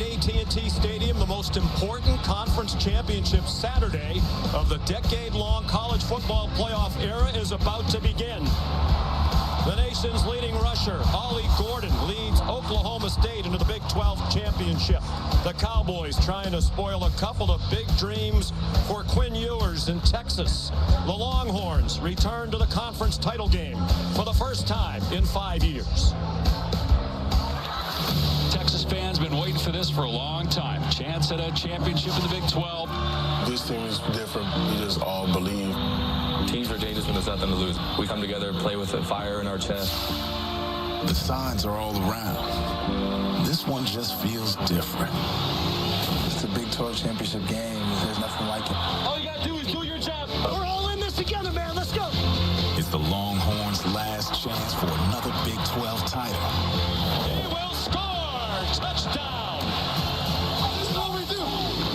Inside at&t Stadium, the most important conference championship Saturday of the decade-long college football playoff era is about to begin. The nation's leading rusher, Ollie Gordon, leads Oklahoma State into the Big 12 championship. The Cowboys trying to spoil a couple of big dreams for Quinn Ewers in Texas. The Longhorns return to the conference title game for the first time in 5 years. Texas fans been waiting for this for a long time. Chance at a championship in the Big 12. This team is different. We just all believe. Teams are dangerous when there's nothing to lose. We come together, play with a fire in our chest. The signs are all around. This one just feels different. It's the Big 12 championship game. There's nothing like it. All you got to do is do your job. We're all in this together, man. Let's go. It's the Longhorns' last chance for another Big 12 title. He will score! Touchdown! This is what we do.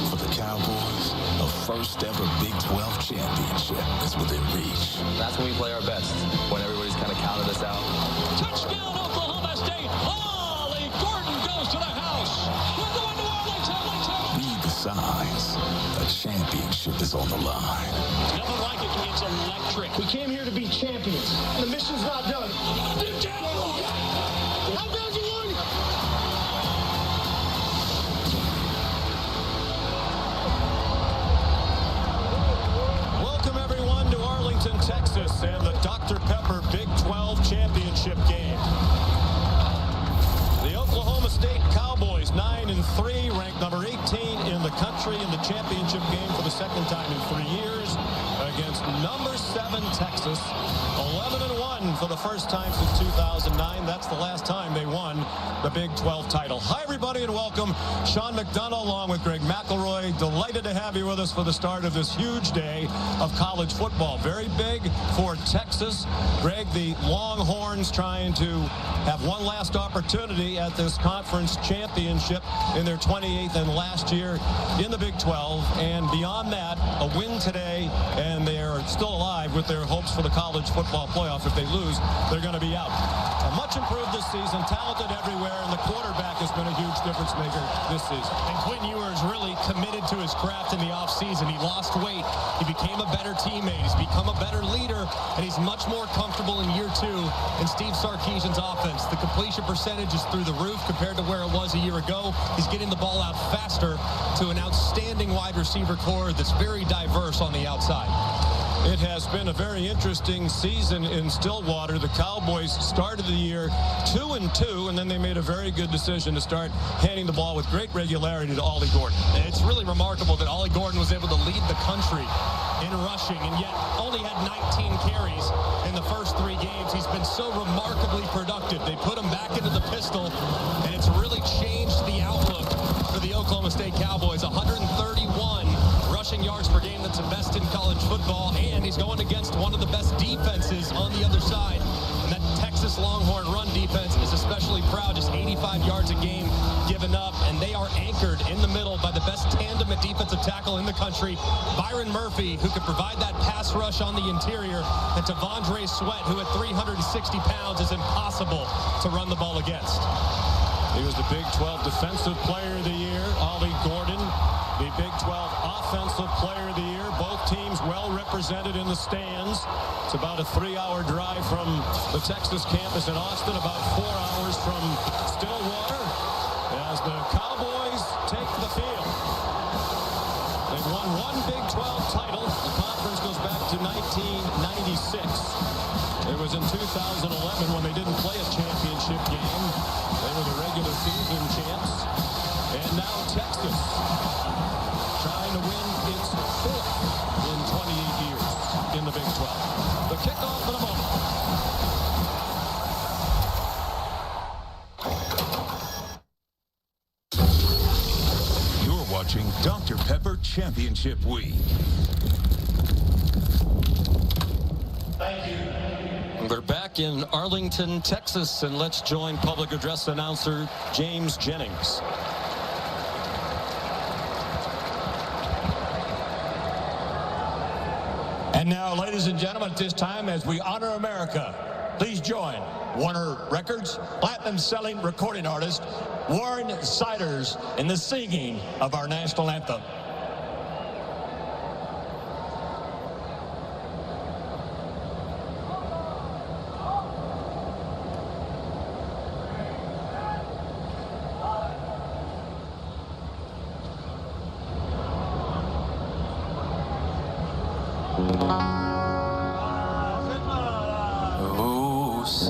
For the Cowboys, a first ever Big 12 championship is within reach. That's when we play our best, when everybody's kind of counted us out. Touchdown, Oklahoma State! Ollie Gordon goes to the house! We're going to Arlington! Read the signs. A championship is on the line. Nothing like it. It's electric. We came here to be champions. The mission's not done. How does it look? Welcome, everyone, to Arlington, Texas, and the Dr. Pepper Big 12 championship game. The Oklahoma State Cowboys, 9-3, ranked number 18 in the country in the championship game for the second time in 3 years against number 7 Texas. 11-1 for the first time since 2009. That's the last time they won the Big 12 title. Hi, everybody, and welcome. Sean McDonough along with Greg McElroy. Delighted to have you with us for the start of this huge day of college football. Very big for Texas. Greg, the Longhorns trying to have one last opportunity at this conference championship in their 28th and last year in the Big 12. And beyond that, a win today, and they are still alive with their hopes for the college football playoff. If they lose, they're going to be out. Much improved this season, talented everywhere, and the quarterback has been a huge difference maker this season. And Quinn Ewers really committed to his craft in the offseason. He lost weight. He became a better teammate. He's become a better leader, and he's much more comfortable in year 2 in Steve Sarkisian's offense. The completion percentage is through the roof compared to where it was a year ago. He's getting the ball out faster to an outstanding wide receiver core that's very diverse on the outside. It has been a very interesting season in Stillwater. The Cowboys started the year 2-2, and then they made a very good decision to start handing the ball with great regularity to Ollie Gordon. It's really remarkable that Ollie Gordon was able to lead the country in rushing, and yet only had 19 carries in the first 3 games. He's been so remarkably productive. They put him back into the pistol, and it's really changed the outlook for the Oklahoma State Cowboys. 131 rushing yards per game. That's the best in college football, and he's going against one of the best defenses on the other side. And that Texas Longhorn run defense is especially proud. Just 85 yards a game given up, and they are anchored in the middle by the best tandem at defensive tackle in the country. Byron Murphy, who could provide that pass rush on the interior, and T'Vondre Sweat, who at 360 pounds is impossible to run the ball against. He was the Big 12 Defensive Player of the Year. Ollie Gordon, the Big 12 Offensive Player of the Year. Both teams well represented in the stands. It's about a 3-hour drive from the Texas campus in Austin, about 4 hours from Stillwater, as the Cowboys take the field. They've won one Big 12 title. The conference goes back to 1996. It was in 2011 when they didn't play a championship game. They were the regular season champs. And now Texas trying to win its 4th in 28 years in the Big 12. The kickoff in a moment. You're watching Dr. Pepper Championship Week. Thank you. We're back in Arlington, Texas, and let's join public address announcer James Jennings. And now, ladies and gentlemen, at this time, as we honor America, please join Warner Records platinum-selling recording artist Warren Siders in the singing of our national anthem. Oh, say,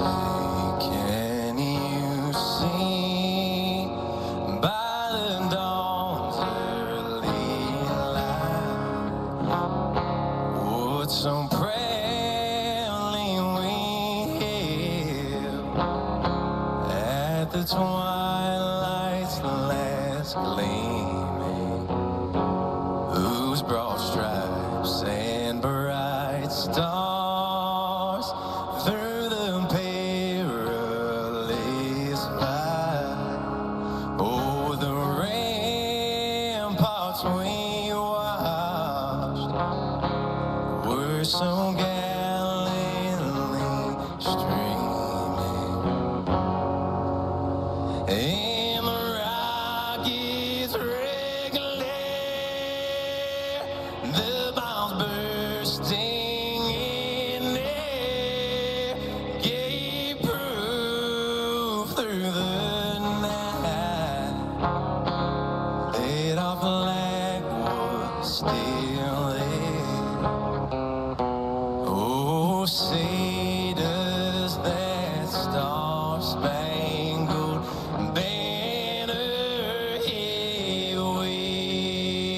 can you see by the dawn's early light what so proudly we hailed at the twilight's last gleaming, whose broad stripes and bright stars through the perilous fight o'er the ramparts we watched were so gallantly streaming, and the rockets regular, the bombs bursting in air, gave proof through the night that our flag was still there. Oh, say does that star-spangled banner yet wave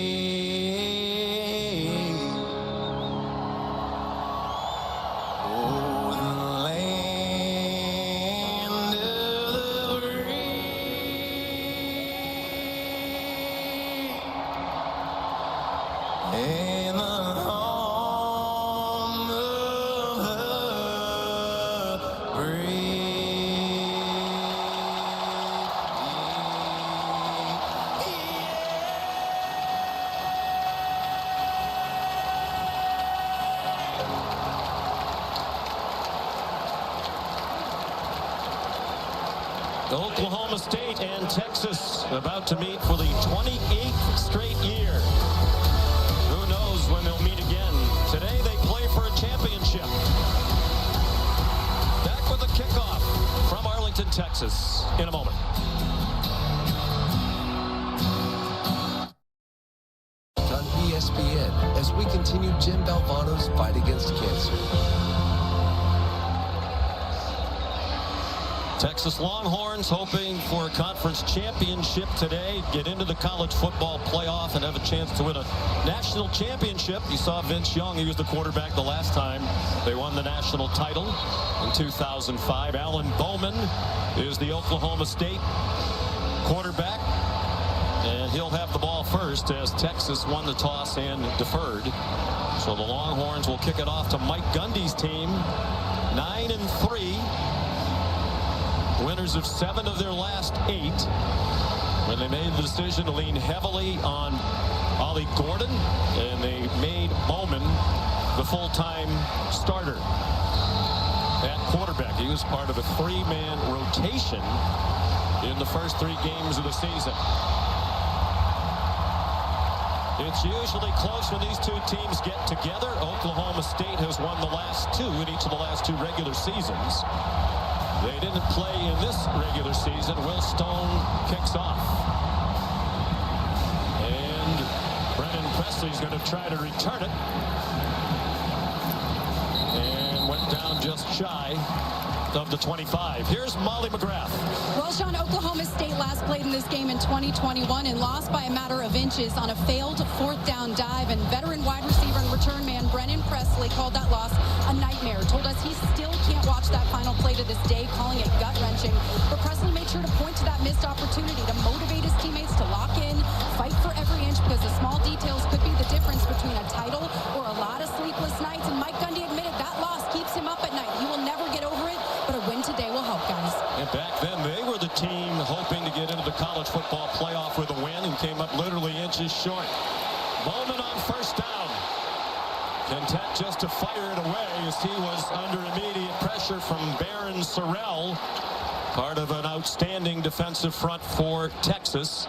o'er the land of the free and the home of the Oklahoma State and Texas about to meet for the 28th straight year. Who knows when they'll meet again? Today they play for a championship. Back with the kickoff from Arlington, Texas in a moment. On ESPN as we continue Jim Valvano's fight against cancer. Texas Longhorns hoping for a conference championship today, get into the college football playoff and have a chance to win a national championship. You saw Vince Young, he was the quarterback the last time they won the national title in 2005. Alan Bowman is the Oklahoma State quarterback, and he'll have the ball first as Texas won the toss and deferred. So the Longhorns will kick it off to Mike Gundy's team, 9-3. Winners of 7 of their last 8 when they made the decision to lean heavily on Ollie Gordon, and they made Bowman the full-time starter at quarterback. He was part of a 3-man rotation in the first 3 games of the season. It's usually close when these two teams get together. Oklahoma State has won the last 2 in each of the last 2 regular seasons. They didn't play in this regular season. Will Stone kicks off. And Brennan Presley's going to try to return it. And went down just shy of the 25. Here's Molly McGrath. Well, Sean, Oklahoma State last played in this game in 2021 and lost by a matter of inches on a failed 4th down dive. And veteran wide receiver and return man Brennan Presley called that loss a nightmare. Told us he still can't watch that final play to this day, calling it gut-wrenching. But Presley made sure to point to that missed opportunity to motivate his teammates to lock in, fight for every inch, because the small details could be the difference between a title or a lot of sleepless nights. And Mike Gundy admitted that loss keeps him up at night. He will never get over it, but a win today will help, guys. And back then, they were the team hoping to get into the college football playoff with a win and came up literally inches short. Bowman on first down. Content just to fire it away as he was under immediate pressure from Baron Sorrell. Part of an outstanding defensive front for Texas.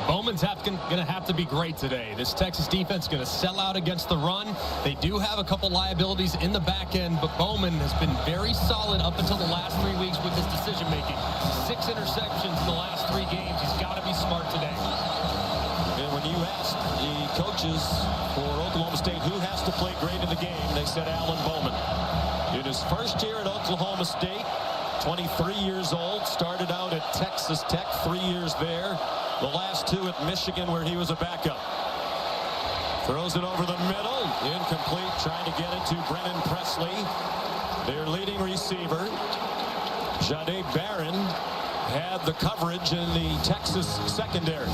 Bowman's going to have to be great today. This Texas defense is going to sell out against the run. They do have a couple liabilities in the back end, but Bowman has been very solid up until the last 3 weeks with his decision-making. 6 interceptions in the last 3 games. He's got to be smart today. And when you asked the coaches for Oklahoma State who has to play great in the game, they said Alan Bowman. In his first year at Oklahoma State, 23 years old, started out at Texas Tech, 3 years there. The last 2 at Michigan, where he was a backup. Throws it over the middle. Incomplete, trying to get it to Brennan Presley, their leading receiver. Jahdae Barron had the coverage in the Texas secondary.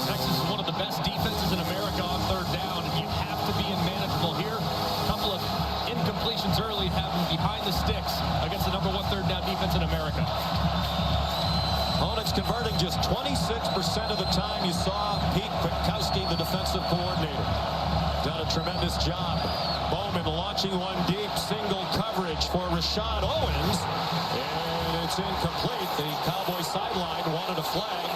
Texas is one of the best defenses in America on 3rd down, and you have to be manageable here. A couple of incompletions early have them behind the sticks against the #1 3rd down defense in America. Opponents converting just 26% of the time. You saw Pete Kwiatkowski, the defensive coordinator, done a tremendous job. Bowman launching one deep, single coverage for Rashad Owens, and it's incomplete. The Cowboy sideline wanted a flag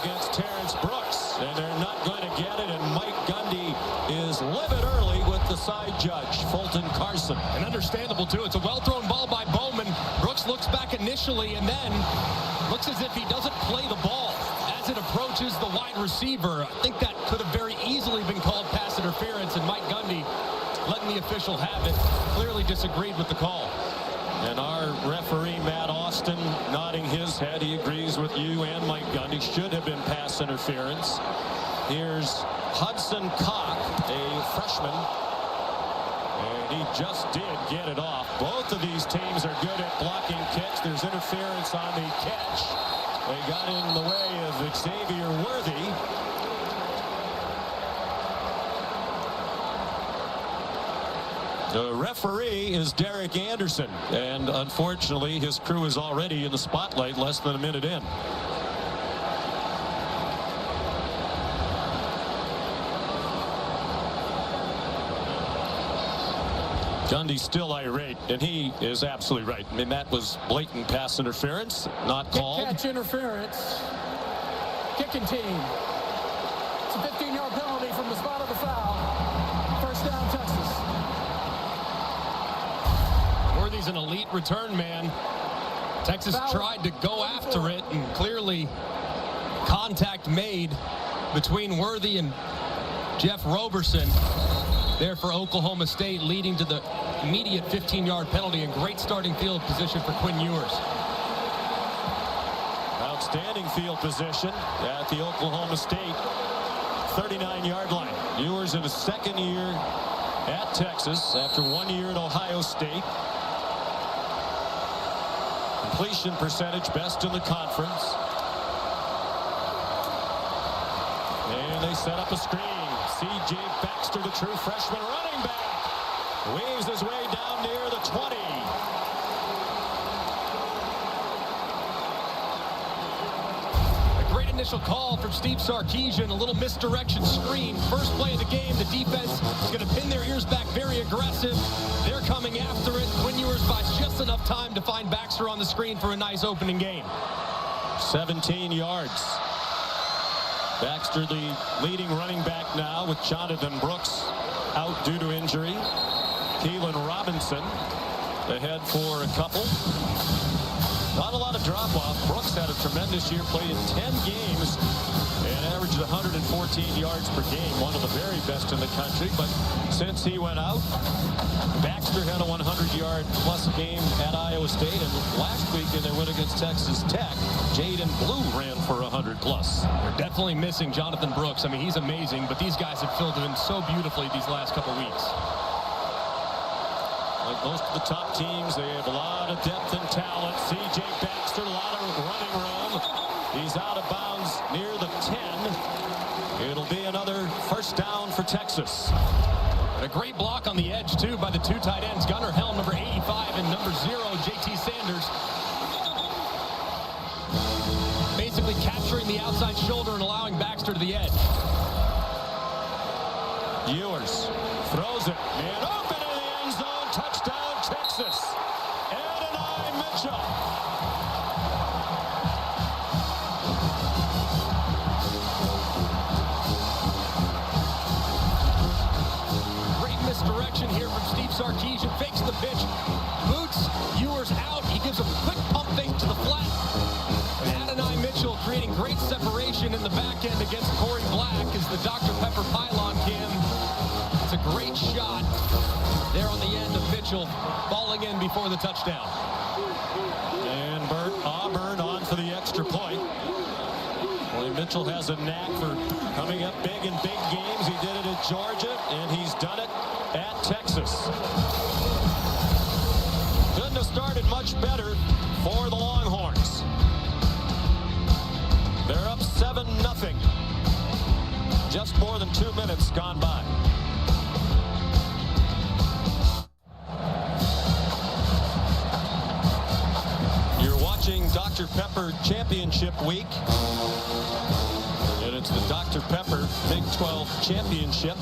against Terrence Brooks, and they're not going to get it, and Mike Gundy is livid early with the side judge, Fulton Carson. And understandable, too. It's a well-thrown ball by Bowman. Brooks looks back initially and then looks as if he doesn't play the ball as it approaches the wide receiver. I think that could have very easily been called pass interference, and Mike Gundy, letting the official have it, clearly disagreed with the call. And our referee, Matt Austin, nodding his head. He agrees with you and Mike Gundy. Should have been pass interference. Here's Hudson Cock, a freshman. And he just did get it off. Both of these teams are good at blocking kicks. There's interference on the catch. They got in the way of Xavier Worthy. The referee is Derek Anderson, and unfortunately his crew is already in the spotlight less than a minute in. Gundy's still irate, and he is absolutely right. I mean, that was blatant pass interference, not called. Catch interference. Kicking team. It's a 15-yard penalty from the spot of the foul. 1st down, Texas. Worthy's an elite return man. Texas tried to go after it, and clearly contact made between Worthy and Jeff Roberson there for Oklahoma State, leading to the immediate 15-yard penalty, and great starting field position for Quinn Ewers. Outstanding field position at the Oklahoma State 39-yard line. Ewers in his 2nd year at Texas after 1 year at Ohio State. Completion percentage best in the conference. And they set up a screen. C.J. Baxter, the true freshman running back, weaves his way down near the 20. A great initial call from Steve Sarkisian, a little misdirection screen. First play of the game, the defense is going to pin their ears back, very aggressive. They're coming after it. Quinn Ewers buys just enough time to find Baxter on the screen for a nice opening game. 17 yards. Baxter, the leading running back now, with Jonathan Brooks out due to injury. Keelan Robinson ahead for a couple. Not a lot of drop-off. Brooks had a tremendous year, played in 10 games and averaged 114 yards per game, one of the very best in the country. But since he went out, Baxter had a 100-yard-plus game at Iowa State, and last week in their win against Texas Tech, Jaden Blue ran for 100-plus. They're definitely missing Jonathan Brooks. I mean, he's amazing, but these guys have filled it in so beautifully these last couple weeks. Like most of the top teams, they have a lot of depth and talent. C.J. Baxter, a lot of running room. He's out of bounds near the 10. It'll be another 1st down for Texas. And a great block on the edge, too, by the 2 tight ends, Gunnar Helm, number 85, and number 0, J.T. Sanders. Basically capturing the outside shoulder and allowing Baxter to the edge. Ewers throws it, and open in the end zone. Touchdown, Texas. And Mitchell. Great misdirection here from Steve Sarkisian. Fakes the pitch. Boots Ewers out. He gives a quick pump fake to the flat. And at&t Mitchell creating great separation in the back end against Corey Black as the Dr. Pepper pylon cam. It's a great shot there on the end of Mitchell, falling in before the touchdown. And Auburn on for the extra point. Boy, Mitchell has a knack for coming up big in big games. He did it at Georgia, and he's done it at Texas. Couldn't have started much better for the Longhorns. They're up 7-0. Just more than 2 minutes gone by. You're watching Dr. Pepper Championship Week. And it's the Dr. Pepper Big 12 Championship.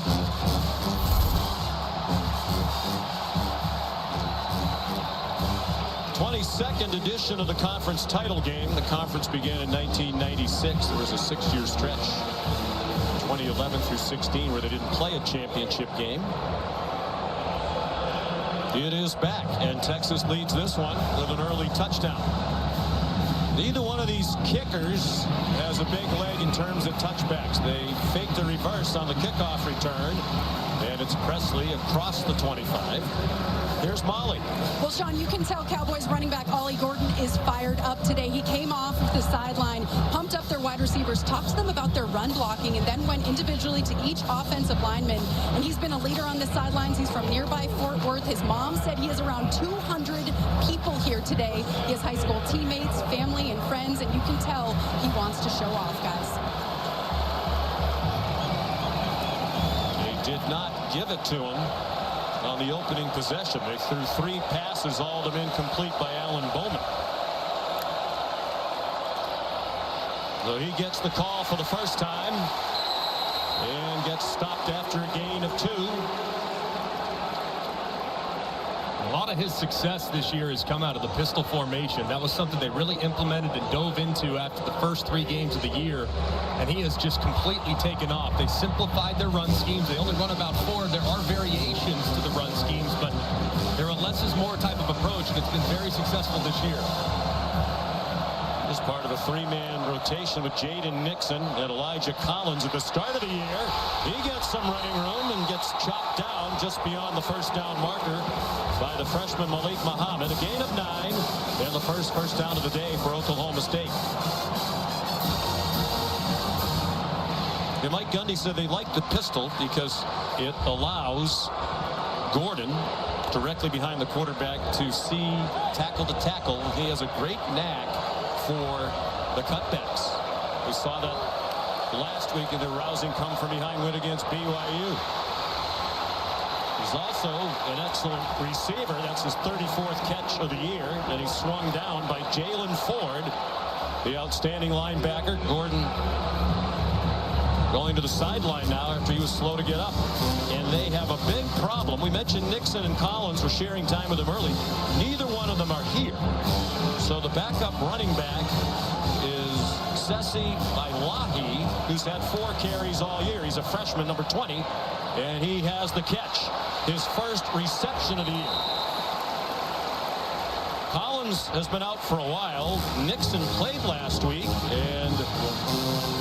'22nd edition of the conference title game. The conference began in 1996. There was a 6-year stretch, 2011 through 16, where they didn't play a championship game. It is back, and Texas leads this one with an early touchdown. Neither one of these kickers has a big leg in terms of touchbacks. They faked the reverse on the kickoff return, and it's Presley across the 25. Here's Molly. Well, Sean, you can tell Cowboys running back Ollie Gordon is fired up today. He came off the sideline, pumped up their wide receivers, talked to them about their run blocking, and then went individually to each offensive lineman. And he's been a leader on the sidelines. He's from nearby Fort Worth. His mom said he has around 200 people here today. He has high school teammates, family, and friends, and you can tell he wants to show off, guys. They did not give it to him on the opening possession. They threw 3 passes, all of them incomplete by Alan Bowman. So he gets the call for the first time and gets stopped after a gain of 2. A lot of his success this year has come out of the pistol formation. That was something they really implemented and dove into after the first 3 games of the year, and he has just completely taken off. They simplified their run schemes. They only run about 4. There are variations to the run schemes, but they're a less is more type of approach, and it's been very successful this year. As part of a 3-man rotation with Jaden Nixon and Elijah Collins at the start of the year. He gets some running room and gets chopped down just beyond the first down marker by the freshman Malik Muhammad. A gain of 9 and the first down of the day for Oklahoma State. And Mike Gundy said they like the pistol because it allows Gordon directly behind the quarterback to see tackle to tackle. He has a great knack for the cutbacks. We saw that last week in the rousing come from behind win against BYU. He's also an excellent receiver. That's his 34th catch of the year, and he's swung down by Jalen Ford, the outstanding linebacker. Gordon going to the sideline now after he was slow to get up. And they have a big problem. We mentioned Nixon and Collins were sharing time with him early. Neither one of them are here. So the backup running back is Sessi Bailahi, who's had 4 carries all year. He's a freshman, number 20, and he has the catch. His first reception of the year. Collins has been out for a while. Nixon played last week, and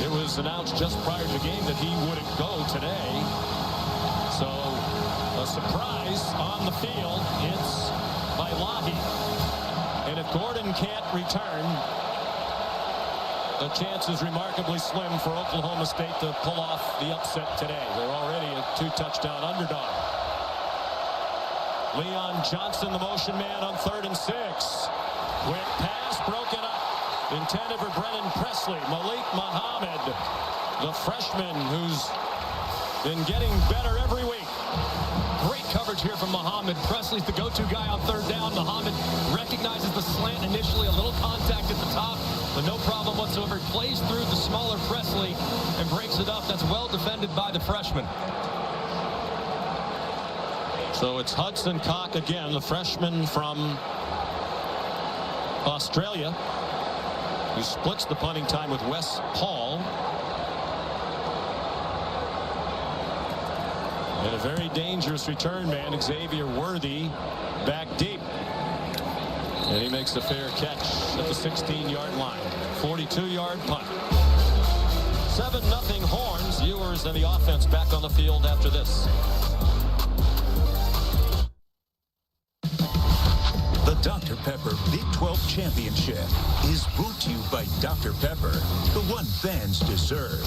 it was announced just prior to the game that he wouldn't go today. So a surprise on the field. It's Bailahi. And if Gordon can't return, the chance is remarkably slim for Oklahoma State to pull off the upset today. They're already a 2-touchdown underdog. Leon Johnson, the motion man on 3rd and 6. Quick pass broken up. Intended for Brennan Presley. Malik Muhammad, the freshman who's been getting better every week. Great coverage here from Muhammad. Presley's the go-to guy on 3rd down. Muhammad recognizes the slant initially, a little contact at the top, but no problem whatsoever. Plays through the smaller Presley and breaks it up. That's well defended by the freshman. So it's Hudson Cock again, the freshman from Australia, who splits the punting time with Wes Paul. And a very dangerous return man, Xavier Worthy, back deep. And he makes a fair catch at the 16-yard line. 42-yard punt. 7-0 Horns. Ewers and the offense back on the field after this. The Dr. Pepper Big 12 Championship is brought to you by Dr. Pepper, the one fans deserve.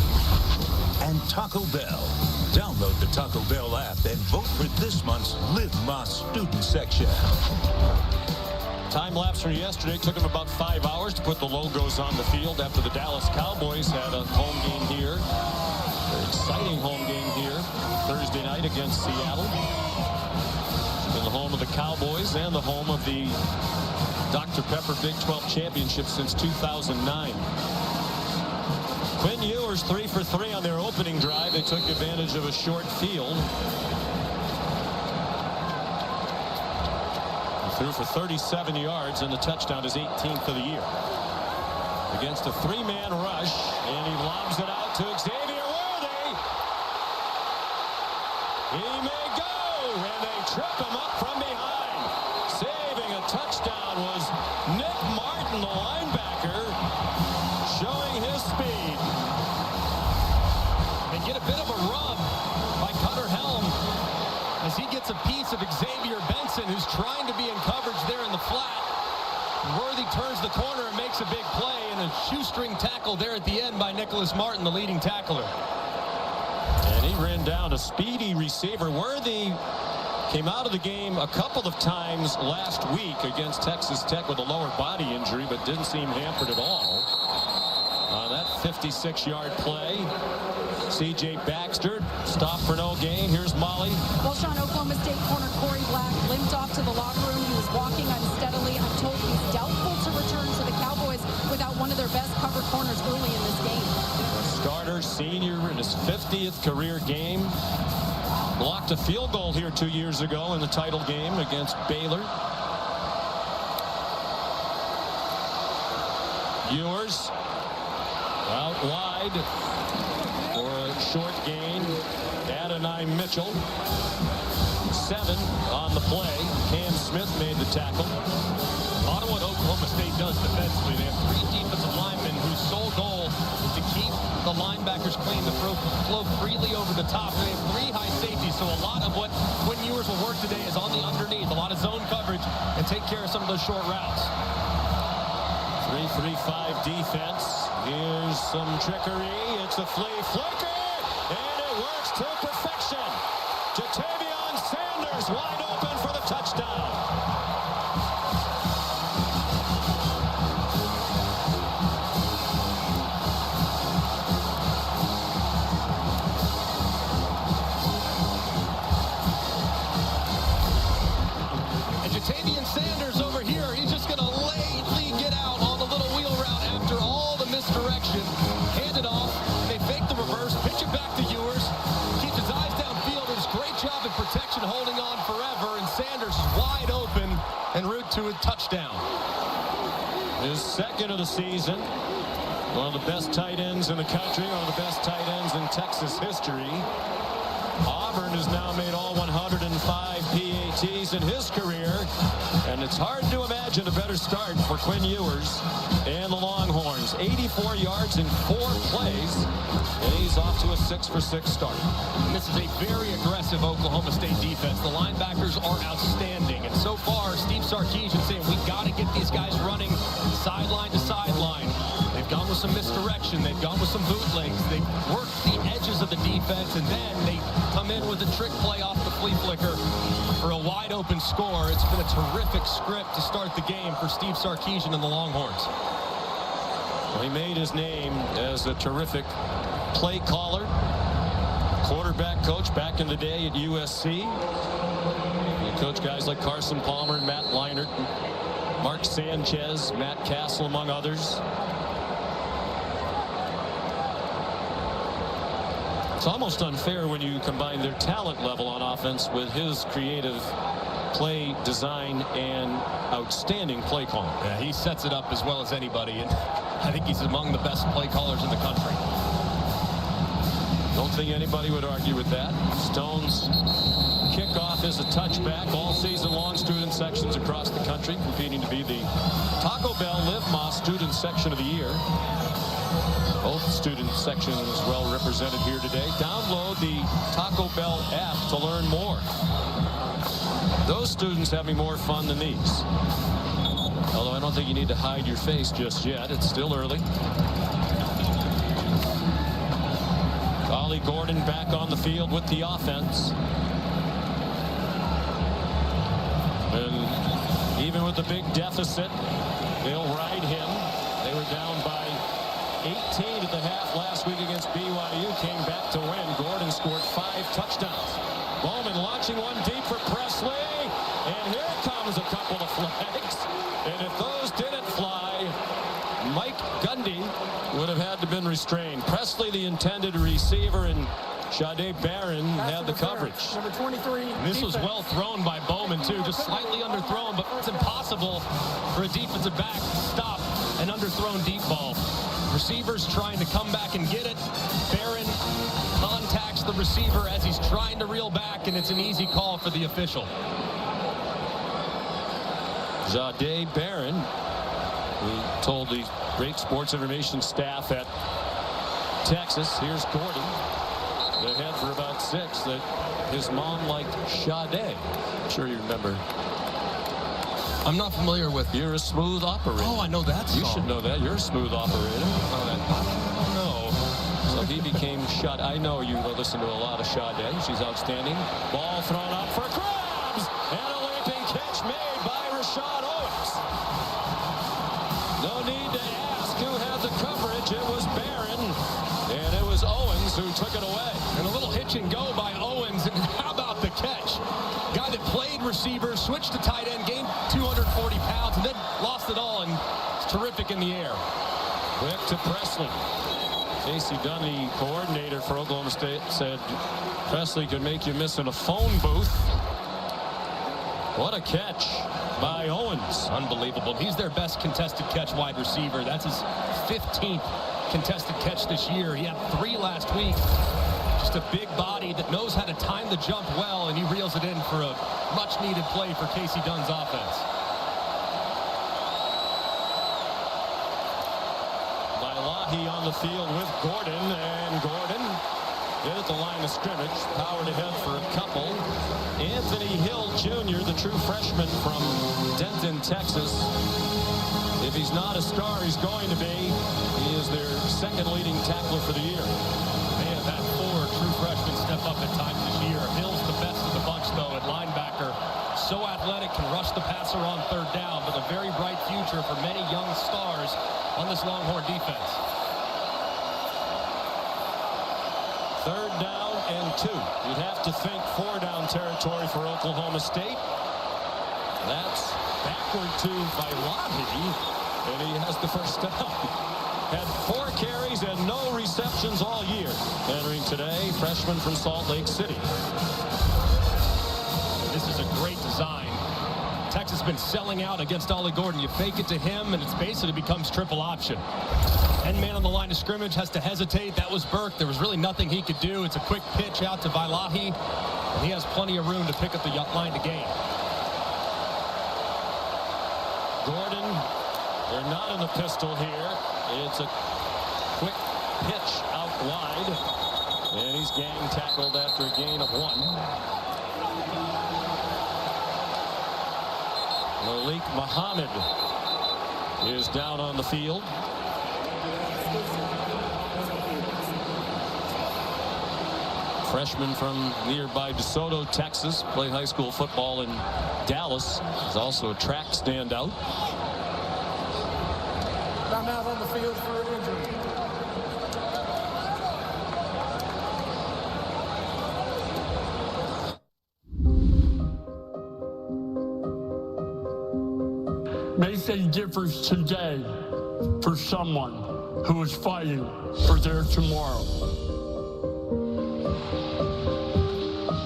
And Taco Bell. Download the Taco Bell app and vote for this month's Live Más Student section. Time lapse from yesterday took him about 5 hours to put the logos on the field after the Dallas Cowboys had a home game here. Very exciting home game here Thursday night against Seattle. In the home of the Cowboys and the home of the Dr. Pepper Big 12 Championship since 2009. Quinn Ewers 3 for 3 on their opening drive. They took advantage of a short field. Threw for 37 yards, and the touchdown is 18th of the year. Against a three-man rush, and he lobs it out to Xavier Worthy. He may go, and they trip him up from behind. Saving a touchdown was Nick Martin, the linebacker, showing his speed. They get a bit of a rub by Cutter Helm as he gets a piece of Xavier Benson, who's trying to be in coverage there in the flat. Worthy turns the corner and makes a big play, and a shoestring tackle there at the end by Nicholas Martin, the leading tackler. And he ran down a speedy receiver. Worthy came out of the game a couple of times last week against Texas Tech with a lower body injury, but didn't seem hampered at all. On that 56-yard play, C.J. Baxter stopped for no gain. Here's Molly. Well, Sean, Oklahoma State corner Corey Black limped off to the locker room. He was walking unsteadily. I'm told he's doubtful to return to the Cowboys without one of their best cover corners early in this game. A starter, senior in his 50th career game. Blocked a field goal here 2 years ago in the title game against Baylor. Ewers out wide for a short gain. Adonai Mitchell. 7 on the play. Cam Smith made the tackle. A lot of what Oklahoma State does defensively, they have 3 defensive linemen whose sole goal is to keep the linebackers clean, to flow freely over the top. They have 3 high safeties, so a lot of what Quinn Ewers will work today is on the underneath, a lot of zone coverage, and take care of some of those short routes. 3-3-5 defense. Here's some trickery. It's a flea flicker, and it works to perfection. Jatavion Sanders wide open for the touchdown. And Jatavion Sanders over here, he's just going to lately get out on the little wheel route after all the misdirection. Hand it off, and they fake the reverse, pitch it back to Ewers. Keeps his eyes downfield. Does a great job in protection, holding on forever, and Sanders is wide open en route to a touchdown. His second of the season. One of the best tight ends in the country, one of the best tight ends in Texas history. Auburn has now made all 105 PATs in his career, and it's hard to imagine a better start for Quinn Ewers and the Longhorns. 84 yards in 4 plays, and he's off to a 6-for-6 start. And this is a very aggressive Oklahoma State defense. The linebackers are outstanding, and so far, Steve Sarkisian saying we got to get these guys running sideline to sideline. They've gone with some misdirection. They've gone with some bootlegs. They've worked the edges of the defense, and then they come in with a trick play off the flea flicker for a wide open score. It's been a terrific script to start the game for Steve Sarkisian and the Longhorns. Well, he made his name as a terrific play caller, quarterback coach back in the day at USC. He coached guys like Carson Palmer and Matt Leinart, Mark Sanchez, Matt Castle, among others. It's almost unfair when you combine their talent level on offense with his creative play design and outstanding play calling. Yeah, he sets it up as well as anybody, and I think he's among the best play callers in the country. Don't think anybody would argue with that. Stone's kickoff is a touchback. All season long, student sections across the country competing to be the Taco Bell Live Moss Student Section of the Year. Both student sections well represented here today. Download the Taco Bell app to learn more. Those students having more fun than these. Although I don't think you need to hide your face just yet. It's still early. Ollie Gordon back on the field with the offense. And even with the big deficit, they'll ride him. They were down by 18 at the half last week against BYU. Came back to win. Gordon scored 5 touchdowns. Bowman launching one deep for Presley. And here comes a couple of flags. And if those didn't fly, Mike Gundy would have had to been restrained. Presley, the intended receiver, and Sade Barron had the coverage. Number 23. This was well thrown by Bowman, too. Just slightly underthrown, but it's impossible for a defensive back to stop an underthrown deep ball. Receivers trying to come back and get it. Barron contacts the receiver as he's trying to reel back, and it's an easy call for the official. Sade Barron, who told the great sports information staff at Texas, here's Gordon. They had for about 6 that his mom liked Sade. I'm sure you remember. I'm not familiar with. You're a smooth operator. Oh, I know that song. You should know that. You're a smooth operator. I don't know. So he became Sade. I know you listen to a lot of Sade. She's outstanding. Ball thrown up for grabs. And a leaping catch made by Rashad Owens. No need to ask who had the coverage. It was Barron. And it was Owens who took it away. And a little hitch and go by Owens. And how about the catch? Guy that played receiver, switched to tight end, gained 240 pounds, and then lost it all, and it's terrific in the air. Quick to Presley. Casey Dunn, the coordinator for Oklahoma State, said Presley could make you miss in a phone booth. What a catch by Owens. Unbelievable. He's their best contested catch wide receiver. That's his 15th contested catch this year. He had 3 last week. Just a big body that knows how to time the jump well, and he reels it in for a much-needed play for Casey Dunn's offense. Vailahi on the field with Gordon, and Gordon hit at the line of scrimmage, powered ahead for a couple. Anthony Hill Jr., the true freshman from Denton, Texas. If he's not a star, he's going to be. He is their 2nd leading tackler for the year. They have had 4 true freshmen step up at times this year. Hill's the best of the bunch, though, at linebacker. So athletic, can rush the passer on 3rd down, but a very bright future for many young stars on this Longhorn defense. 3rd down and 2. You'd have to think 4-down territory for Oklahoma State. That's backward to Vailahi, and he has the first down. Had 4 carries and no receptions all year. Entering today, freshman from Salt Lake City. This is a great design. Texas has been selling out against Ollie Gordon. You fake it to him, and it basically becomes triple option. 10 man on the line of scrimmage has to hesitate. That was Burke. There was really nothing he could do. It's a quick pitch out to Vailahi, and he has plenty of room to pick up the line to gain. Gordon, they're not in the pistol here. It's a quick pitch out wide, and he's gang tackled after a gain of 1. Malik Muhammad is down on the field. Freshman from nearby DeSoto, Texas, played high school football in Dallas. He's also a track standout. Timeout on the field for an injury. Make a difference today for someone who is fighting for their tomorrow.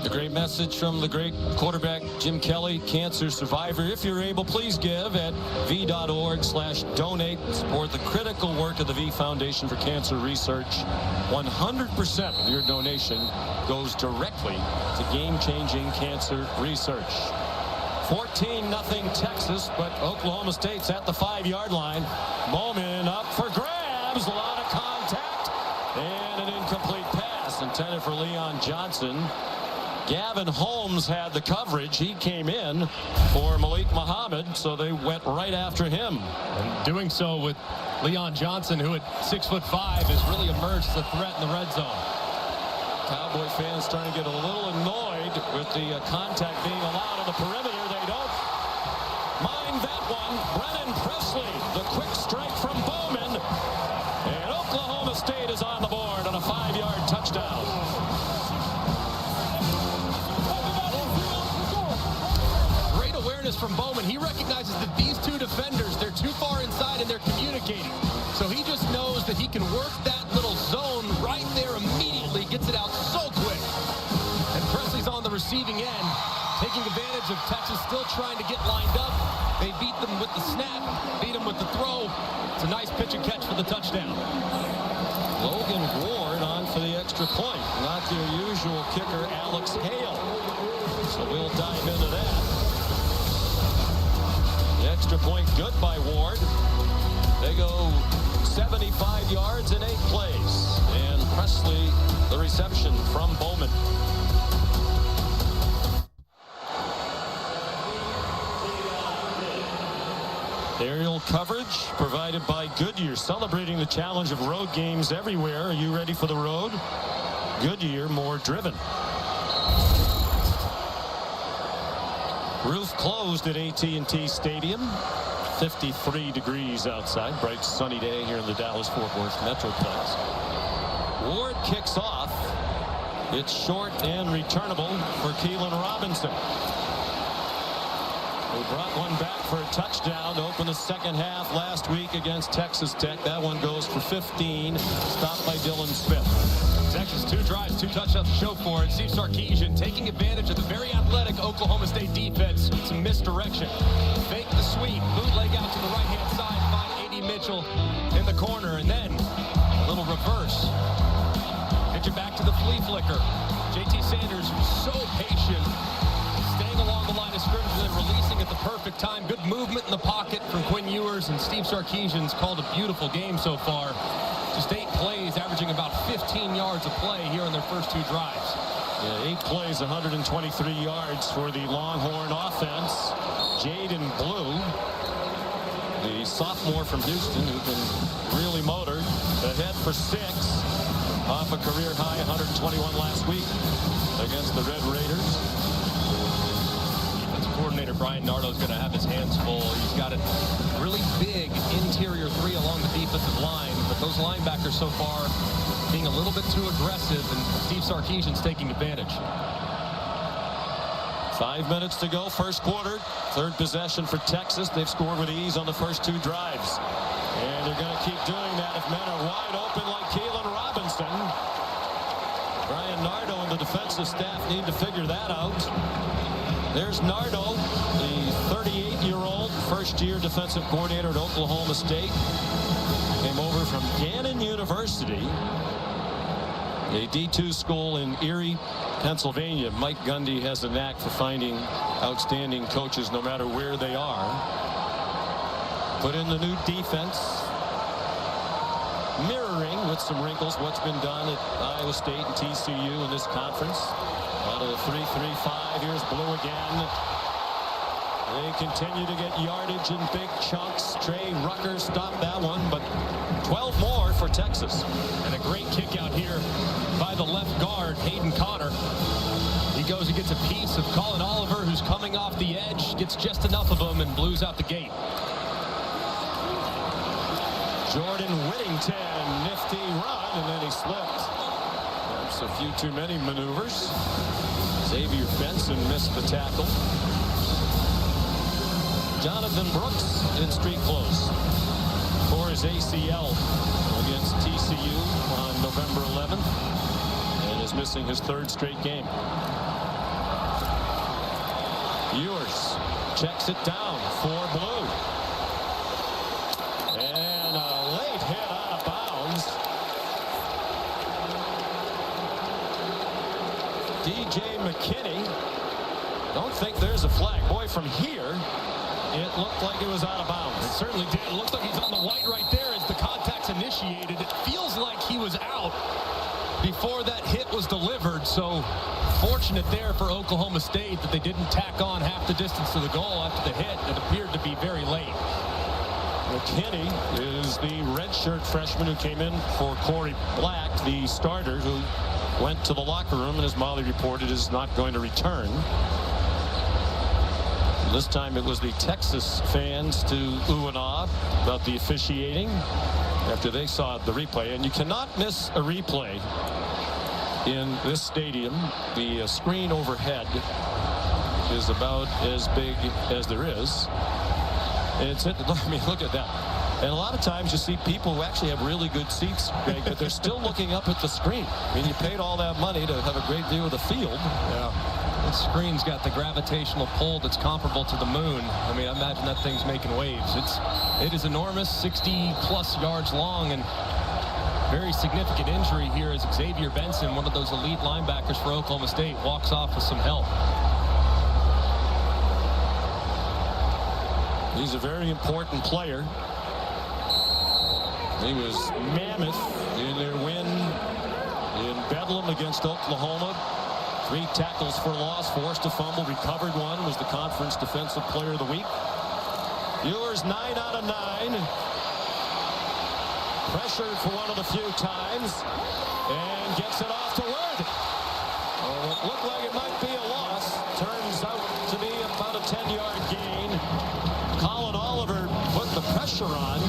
The Great message from the great quarterback, Jim Kelly, cancer survivor. If you're able, please give at v.org/donate. Support the critical work of the V Foundation for Cancer Research. 100% of your donation goes directly to game-changing cancer research. 14-0 Texas, but Oklahoma State's at the 5-yard line. Bowman up for grabs. A lot of contact. And an incomplete pass intended for Leon Johnson. Gavin Holmes had the coverage. He came in for Malik Muhammad, so they went right after him. And doing so with Leon Johnson, who at 6'5" has really emerged as a threat in the red zone. Cowboy fans starting to get a little annoyed with the contact being allowed on the perimeter. They don't mind that one. Brennan Presley, the quick strike from Bowman. And Oklahoma State is on the board on a 5-yard touchdown. Great awareness from Bowman. He recognizes that these two defenders, they're too far inside and they're communicating. So he just knows that he can work that little zone right there immediately, gets it out so quick. And Presley's on the receiving end, taking advantage of Texas still trying to get lined up. They beat them with the snap, beat them with the throw. It's a nice pitch and catch for the touchdown. Logan Ward on for the extra point. Not their usual kicker, Alex Hale. So we'll dive into that. The extra point good by Ward. They go 75 yards in 8 plays. And Presley, the reception from Bowman. Aerial coverage provided by Goodyear, celebrating the challenge of road games everywhere. Are you ready for the road? Goodyear, more driven. Roof closed at at&t Stadium. 53 degrees outside. Bright sunny day here in the Dallas-Fort Worth Metroplex. Ward kicks off. It's short and returnable for Keelan Robinson. They brought one back for a touchdown to open the second half last week against Texas Tech. That one goes for 15. Stopped by Dylan Smith. Texas 2 drives, 2 touchdowns to show for it. Steve Sarkisian taking advantage of the very athletic Oklahoma State defense. Some misdirection. Fake the sweep. Bootleg out to the right-hand side. Find A.D. Mitchell in the corner. And then a little reverse. Pitch it back to the flea flicker. J.T. Sanders, so patient. Staying along the line of scrimmage and then releasing at the perfect time. Good movement in the pocket from Quinn Ewers, and Steve Sarkisian's called a beautiful game so far. Just 8 plays, averaging about 15 yards a play here in their first 2 drives. Yeah, 8 plays, 123 yards for the Longhorn offense. Jaden Blue, the sophomore from Houston, who can really motor, ahead for 6 off a career high 121 last week against the Red Raiders. Coordinator Brian Nardo is going to have his hands full. He's got a really big interior 3 along the defensive line, but those linebackers so far being a little bit too aggressive, and Steve Sarkisian's taking advantage. 5 minutes to go, first quarter. 3rd possession for Texas. They've scored with ease on the first 2 drives. And they're going to keep doing that if men are wide open like Keelan Robinson. Brian Nardo and the defensive staff need to figure that out. There's Nardo, the 38-year-old, first-year defensive coordinator at Oklahoma State. Came over from Gannon University, a D2 school in Erie, Pennsylvania. Mike Gundy has a knack for finding outstanding coaches no matter where they are. Put in the new defense, mirroring with some wrinkles what's been done at Iowa State and TCU in this conference. Out of the 3-3-5, here's Blue again. They continue to get yardage in big chunks. Trey Rucker stopped that one, but 12 more for Texas. And a great kick out here by the left guard, Hayden Connor. He goes and gets a piece of Colin Oliver, who's coming off the edge, gets just enough of him and blues out the gate. Jordan Whittington, nifty run, and then he slipped. There's a few too many maneuvers. Xavier Benson missed the tackle. Jonathan Brooks in street clothes for his ACL against TCU on November 11th and is missing his 3rd straight game. Ewers checks it down for Blue. And a late hit out of bounds. DJ McKinney. Don't think there's a flag. Boy, from here, it looked like it was out of bounds. It certainly did. It looks like he's on the white right there as the contact's initiated. It feels like he was out before that hit was delivered. So fortunate there for Oklahoma State that they didn't tack on half the distance to the goal after the hit. It appeared to be very late. McKinney is the redshirt freshman who came in for Corey Black, the starter, who went to the locker room and, as Molly reported, is not going to return. This time it was the Texas fans to ooh and ah about the officiating after they saw the replay. And you cannot miss a replay in this stadium. The screen overhead is about as big as there is. I mean, look at that. And a lot of times you see people who actually have really good seats, Greg, but they're still looking up at the screen. I mean, you paid all that money to have a great view of the field. Yeah. The screen's got the gravitational pull that's comparable to the moon. I mean, I imagine that thing's making waves. It is enormous, 60-plus yards long, and very significant injury here as Xavier Benson, one of those elite linebackers for Oklahoma State, walks off with some help. He's a very important player. He was mammoth in their win in Bedlam against Oklahoma. 3 tackles for loss, forced a fumble, recovered one, was the conference defensive player of the week. Ewers 9 out of 9. Pressured for one of the few times and gets it off to Worthy. What looked like it might be a loss turns out to be about a 10-yard gain. Colin Oliver put the pressure on.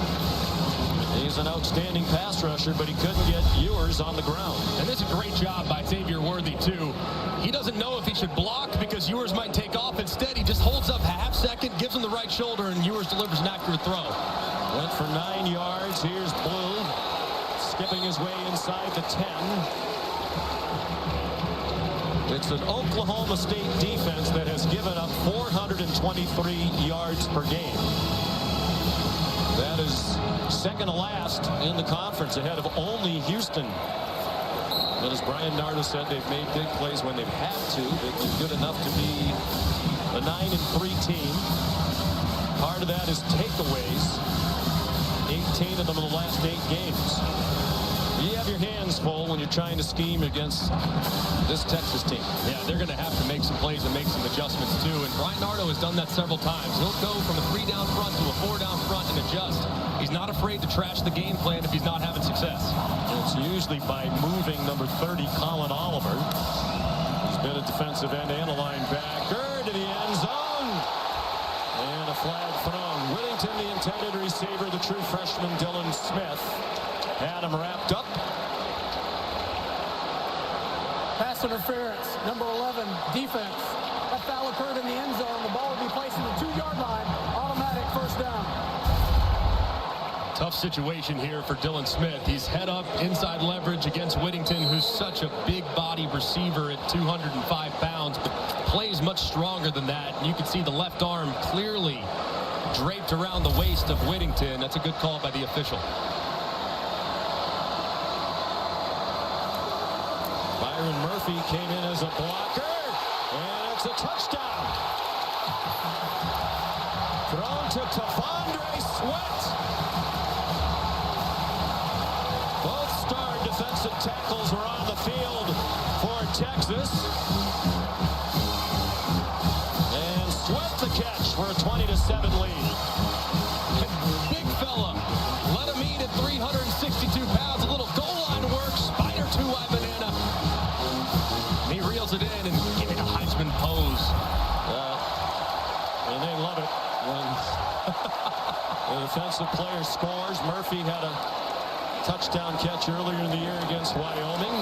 He's an outstanding pass rusher, but he couldn't get Ewers on the ground. And this is a great job by Xavier Worthy, too. He doesn't know if he should block because Ewers might take off. Instead, he just holds up a half second, gives him the right shoulder, and Ewers delivers an accurate throw. Went for 9 yards. Here's Blue skipping his way inside the 10. It's an Oklahoma State defense that has given up 423 yards per game. That is second to last in the conference, ahead of only Houston. But as Brian Nardo said, they've made big plays when they've had to. They've been good enough to be a 9-3 team. Part of that is takeaways. 18 of them in the last 8 games. You have your hands full when you're trying to scheme against this Texas team. Yeah, they're going to have to make some plays and make some adjustments, too. And Brian Nardo has done that several times. He'll go from a 3-down front to a 4-down front and adjust. He's not afraid to trash the game plan if he's not having success. It's usually by moving number 30, Colin Oliver. He's been a defensive end and a linebacker to the end zone. And a flag thrown. Whittington, the intended receiver, the true freshman Dylan Smith, had him wrapped up. Pass interference, number 11, defense. That foul occurred in the end zone. The ball will be placed in the 2-yard line. Automatic first down. Tough situation here for Dylan Smith. He's head up, inside leverage against Whittington, who's such a big body receiver at 205 pounds, but plays much stronger than that. And you can see the left arm clearly draped around the waist of Whittington. That's a good call by the official. Byron Murphy came in as a blocker, and it's a touchdown. Thrown to Tavondre Sweat. Both star defensive tackles were on the field for Texas. And Sweat the catch for a 20-7 lead. Big fella. Let him eat at 362 pounds. A little goal line work. Spider 2-eye banana. And he reels it in and give it a Heisman pose. And they love it when the defensive player scores. Murphy had a touchdown catch earlier in the year against Wyoming.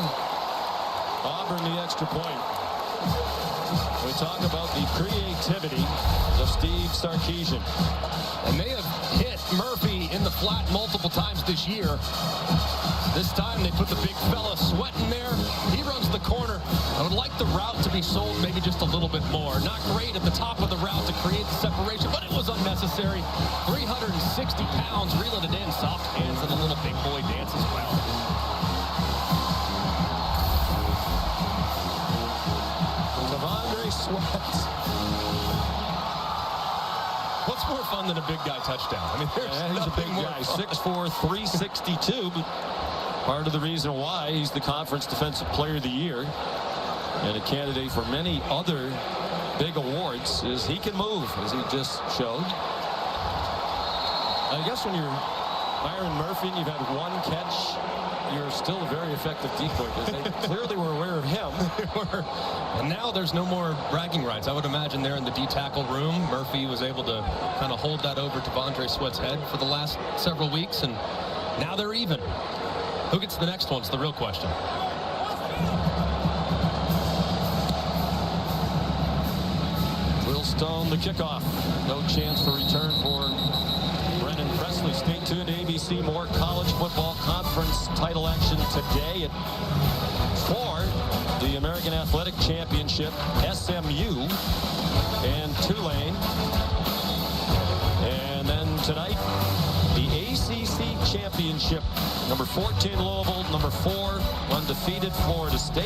Auburn the extra point. We talk about the creativity of Steve Sarkisian. And they have hit Murphy in the flat multiple times this year. This time they put the big fella Sweat in there. He runs the corner. I would like the route to be sold maybe just a little bit more. Not great at the top of the route to create the separation, but it was unnecessary. 360 pounds reeling it in. Soft hands and a little big boy dance as well. Devondre Sweat. What's more fun than a big guy touchdown? I mean, he's a big guy, 6'4", 362, but part of the reason why he's the Conference Defensive Player of the Year and a candidate for many other big awards is he can move, as he just showed. I guess when you're Byron Murphy and you've had one catch, you're still a very effective decoy, because they clearly were aware of him. And now there's no more bragging rights. I would imagine there in the D-tackle room, Murphy was able to kind of hold that over to Devondre Sweat's head for the last several weeks, and now they're even. Who gets the next one is the real question. Will Stone, the kickoff. No chance for return for Brennan Presley. Stay tuned to ABC. More college football conference title action today at 4. The American Athletic Championship, SMU and Tulane. And then tonight, the ACC Championship. Number 14 Louisville, number 4 undefeated Florida State.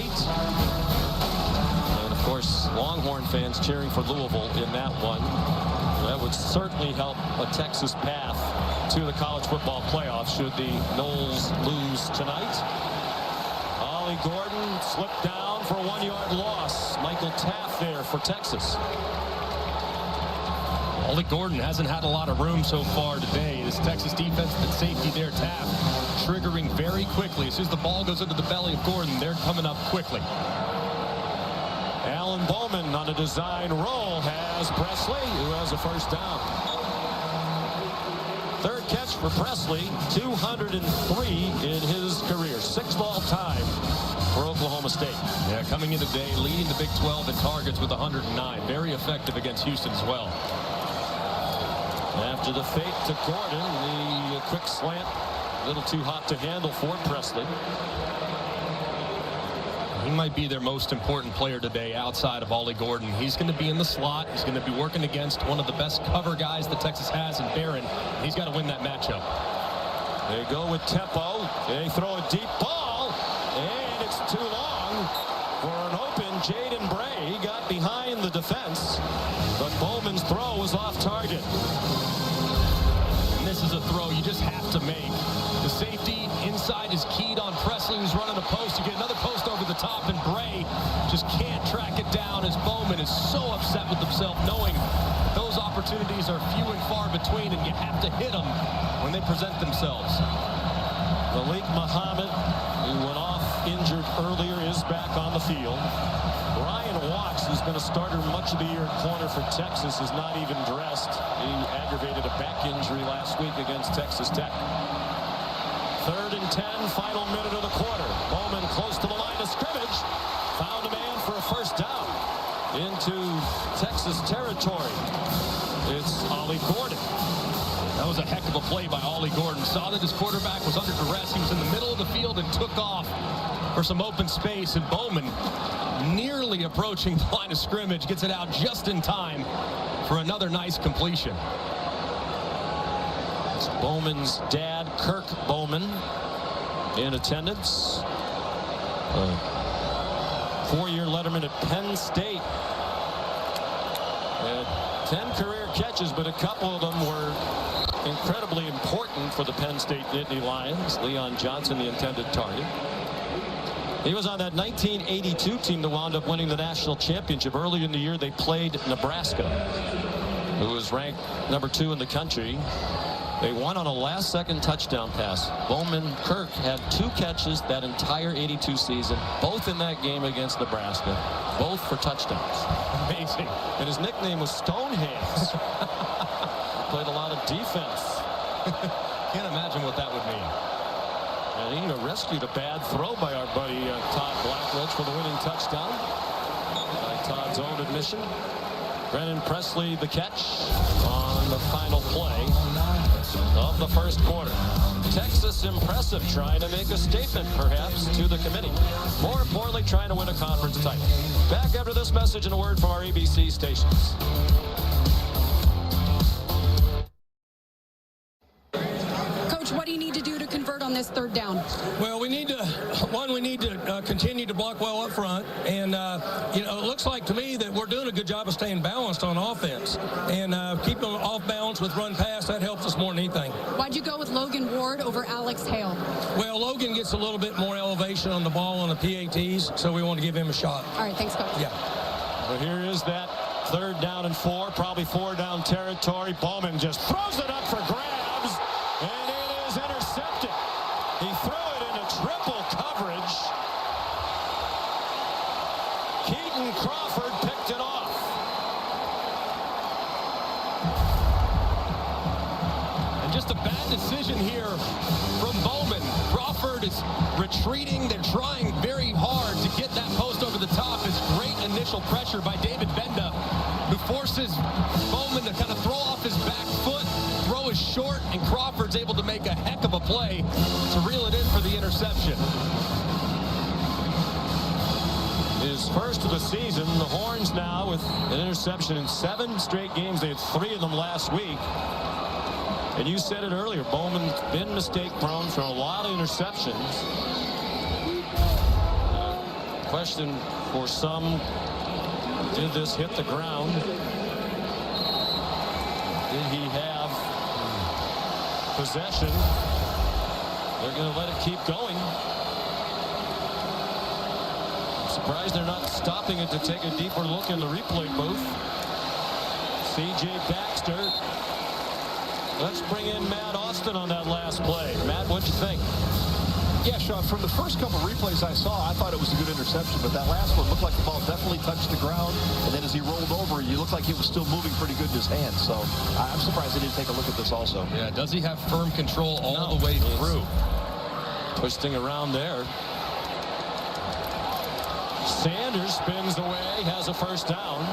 And of course, Longhorn fans cheering for Louisville in that one. That would certainly help a Texas path to the college football playoffs should the Noles lose tonight. Ollie Gordon slipped down for a 1-yard loss. Michael Taft there for Texas. Ollie Gordon hasn't had a lot of room so far today. This Texas defense, that safety there, Taft, triggering very quickly. As soon as the ball goes into the belly of Gordon, they're coming up quickly. Alan Bowman on a design roll has Presley, who has a first down. Third catch for Presley, 203 in his career. 6th all-time for Oklahoma State. Yeah, coming in today, leading the Big 12 in targets with 109. Very effective against Houston as well. After the fake to Gordon, the quick slant, a little too hot to handle for Presley. He might be their most important player today outside of Ollie Gordon. He's going to be in the slot. He's going to be working against one of the best cover guys that Texas has in Barron. He's got to win that matchup. They go with tempo. They throw a deep ball, and it's too long for an open Jaden Bray. He got behind the defense, but Bowman's throw was off target. And this is a throw you just have to make. The safety inside is keyed on Presley, who's running a post. You get another post over the top, and Bray just can't track it down as Bowman is so upset with himself, knowing those opportunities are few and far between, and you have to hit them when they present themselves. Malik Muhammad, who went off injured earlier, is back on the field. Brian Watts, who's been a starter much of the year at corner for Texas, is not even dressed. He aggravated a back injury last week against Texas Tech. 3rd and 10, final minute of the quarter. Bowman close to the line of scrimmage. Found a man for a first down into Texas territory. It's Ollie Gordon. That was a heck of a play by Ollie Gordon. Saw that his quarterback was under duress. He was in the middle of the field and took off for some open space. And Bowman, nearly approaching the line of scrimmage, gets it out just in time for another nice completion. It's Bowman's dad, Kirk Bowman, in attendance. 4-year letterman at Penn State. 10 career catches, but a couple of them were incredibly important for the Penn State Nittany Lions. Leon Johnson, the intended target. He was on that 1982 team that wound up winning the national championship. Earlier in the year, they played Nebraska, who was ranked number 2 in the country. They won on a last-second touchdown pass. Bowman Kirk had 2 catches that entire 82 season, both in that game against Nebraska, both for touchdowns. Amazing. And his nickname was Stonehands. He played a lot of defense. Can't imagine what that would mean. And he rescued a bad throw by our buddy Todd Blackledge for the winning touchdown. By Todd's own admission. Brennan Presley the catch on the final play. of the first quarter. Texas impressive, trying to make a statement, perhaps, to the committee. More importantly, trying to win a conference title. Back after this message and a word from our ABC stations. Coach, what do you need to do to convert on this third down? Well, we need to continue to block well up front. And, it looks like to me that we're doing a good job of staying balanced on offense. And keeping them off balance with run pass, that helps us more than anything. Why'd you go with Logan Ward over Alex Hale? Well, Logan gets a little bit more elevation on the ball on the PATs, so we want to give him a shot. All right, thanks, Coach. Yeah. Well, here is that 3rd down and 4, probably 4 down territory. Bowman just throws it up for grabs, and it is intercepted. He threw it into triple coverage. Keaton Crawford picked it off. And just a bad decision here from Bowman. Crawford is retreating. They're trying very hard to get that post over the top. It's great initial pressure by David Benda, who forces Bowman to kind of throw off his back foot. Throw is short, and Crawford's able to make a heck of a play to reel it in for the interception. His first of the season. The Horns now with an interception in 7 straight games. They had 3 of them last week. And you said it earlier, Bowman's been mistake prone for a lot of interceptions. Question for some, did this hit the ground? Did he have possession? They're going to let it keep going. I'm surprised they're not stopping it to take a deeper look in the replay booth. C.J. Baxter. Let's bring in Matt Austin on that last play. Matt, what'd you think? Yeah, Sean, from the first couple replays I saw, I thought it was a good interception, but that last one looked like the ball definitely touched the ground, and then as he rolled over, you looked like he was still moving pretty good in his hands, so I'm surprised they didn't take a look at this also. Yeah, does he have firm control all the way through? Twisting around there. Sanders spins away, has a first down.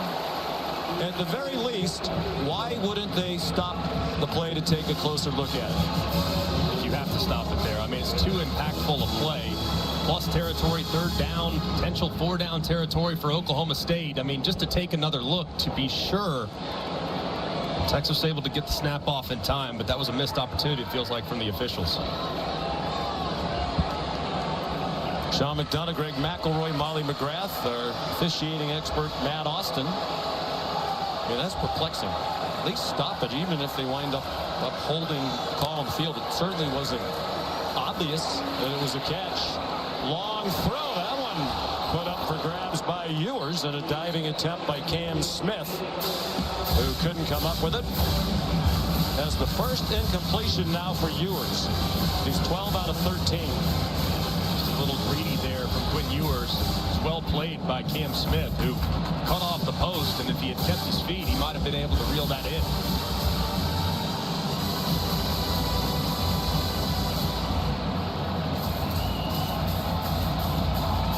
At the very least, why wouldn't they stop the play to take a closer look at it? You have to stop it there. I mean, it's too impactful a play. Plus territory, 3rd down, potential 4 down territory for Oklahoma State. I mean, just to take another look to be sure. Texas was able to get the snap off in time, but that was a missed opportunity, it feels like, from the officials. Sean McDonough, Greg McElroy, Molly McGrath, our officiating expert, Matt Austin. Yeah, that's perplexing. At least stop it, even if they wind up upholding call on the field. It certainly wasn't obvious that it was a catch. Long throw, that one put up for grabs by Ewers, and a diving attempt by Cam Smith, who couldn't come up with it. As the first incompletion now for Ewers. He's 12 out of 13. Just a little greedy there from Quinn Ewers. It's well played by Cam Smith, who cut off the post, and if he had kept his feet, he might have been able to reel that in.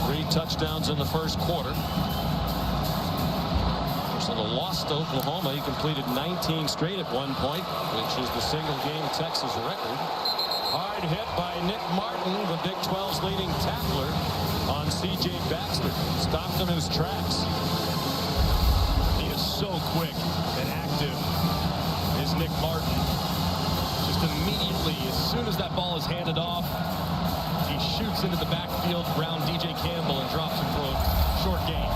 3 touchdowns in the first quarter. So the loss to Oklahoma, he completed 19 straight at one point, which is the single-game Texas record. Hard hit by Nick Martin, the Big 12's leading tackler, on C.J. Baxter. Stopped him in his tracks. He is so quick and active, is Nick Martin. Just immediately, as soon as that ball is handed off, he shoots into the backfield around DJ Campbell and drops him for a short gain.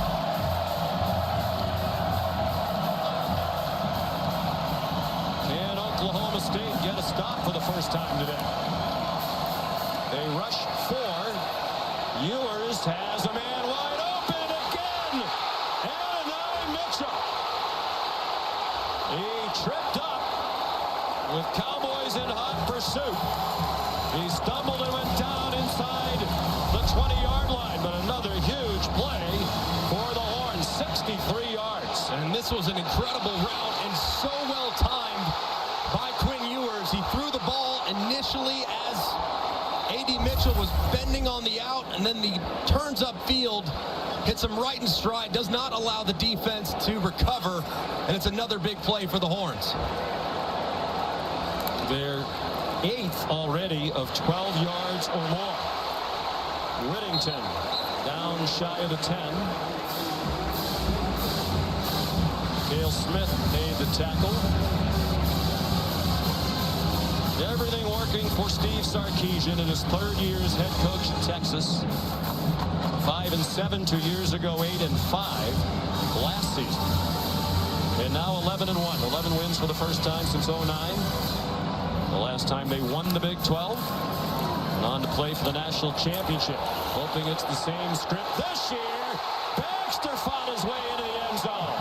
And Oklahoma State get a stop for the first time today. They rush 4. Ewers has a man wide open again. And Mitchell. He tripped up with Cowboys in hot pursuit. He stumbled and went down inside the 20-yard line, but another huge play for the Horns, 63 yards. And this was an incredible route and so well timed by Quinn Ewers. He threw the ball initially as A.D. Mitchell was bending on the out, and then he turns upfield, hits him right in stride, does not allow the defense to recover, and it's another big play for the Horns. Their 8th already of 12 yards or more. Whittington down shy of the 10. Cale Smith made the tackle. Everything working for Steve Sarkisian in his 3rd year as head coach at Texas. 5-7 2 years ago, 8-5 last season. And now 11-1. 11 wins for the first time since 09. The last time they won the Big 12. And on to play for the national championship. Hoping it's the same script this year. Baxter fought his way into the end zone.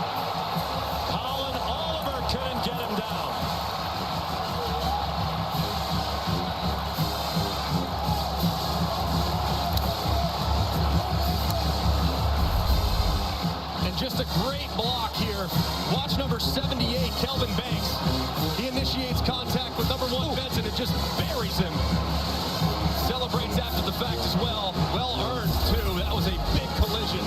Colin Oliver couldn't get him down. And just a great block here. Watch number 78, Kelvin Banks. He initiates contact with number 1 Benson and just buries him. Celebrates after the fact as well. Well earned, too. That was a big collision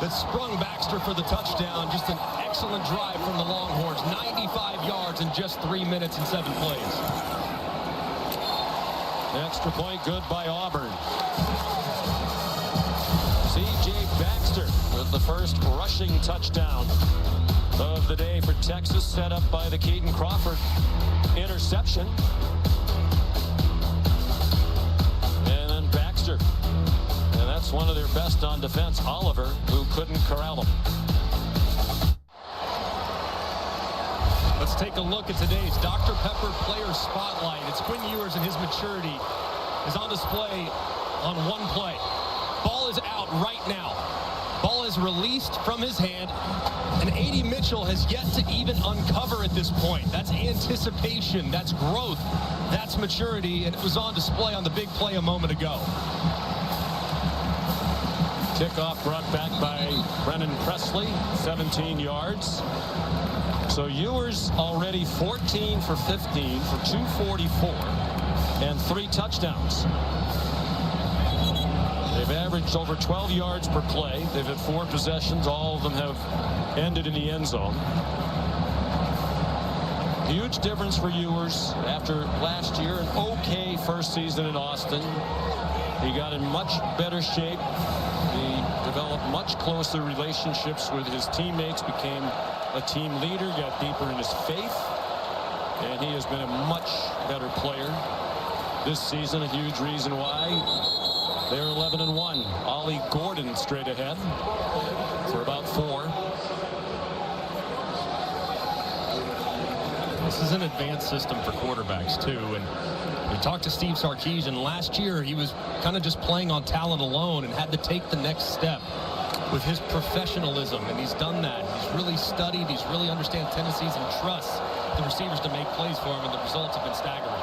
that sprung Baxter for the touchdown. Just an excellent drive from the Longhorns. 95 yards in just 3 minutes and 7 plays. Extra point good by Auburn. C.J. Baxter with the first rushing touchdown of the day for Texas, set up by the Keaton Crawford interception. And then Baxter. And that's one of their best on defense, Oliver, who couldn't corral him. Let's take a look at today's Dr. Pepper Player Spotlight. It's Quinn Ewers, and his maturity is on display on one play. Ball is out right now. Ball is released from his hand, and A.D. Mitchell has yet to even uncover at this point. That's anticipation, that's growth, that's maturity, and it was on display on the big play a moment ago. Kickoff brought back by Brennan Presley, 17 yards. So Ewers already 14 for 15 for 244 and 3 touchdowns. They've averaged over 12 yards per play. They've had 4 possessions. All of them have ended in the end zone. Huge difference for Ewers after last year, an okay first season in Austin. He got in much better shape. He developed much closer relationships with his teammates, became a team leader, got deeper in his faith, and he has been a much better player this season. A huge reason why they're 11-1. Ollie Gordon straight ahead for about 4. This is an advanced system for quarterbacks, too. And we talked to Steve Sarkisian. Last year, he was kind of just playing on talent alone and had to take the next step with his professionalism. And he's done that. He's really studied. He's really understands tendencies and trusts the receivers to make plays for him. And the results have been staggering.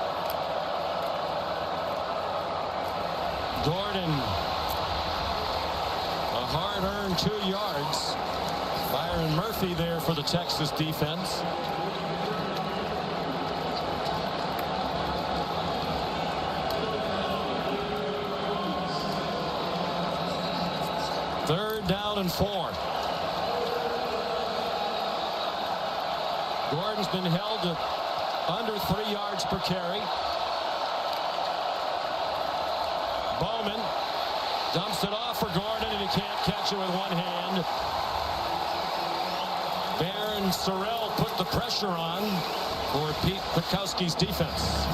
Gordon, a hard-earned 2 yards. Byron Murphy there for the Texas defense. Third down and 4. Gordon's been held to under 3 yards per carry. Bowman dumps it off for Gordon, and he can't catch it with one hand. Baron Sorrell put the pressure on for Pete Kwiatkowski's defense.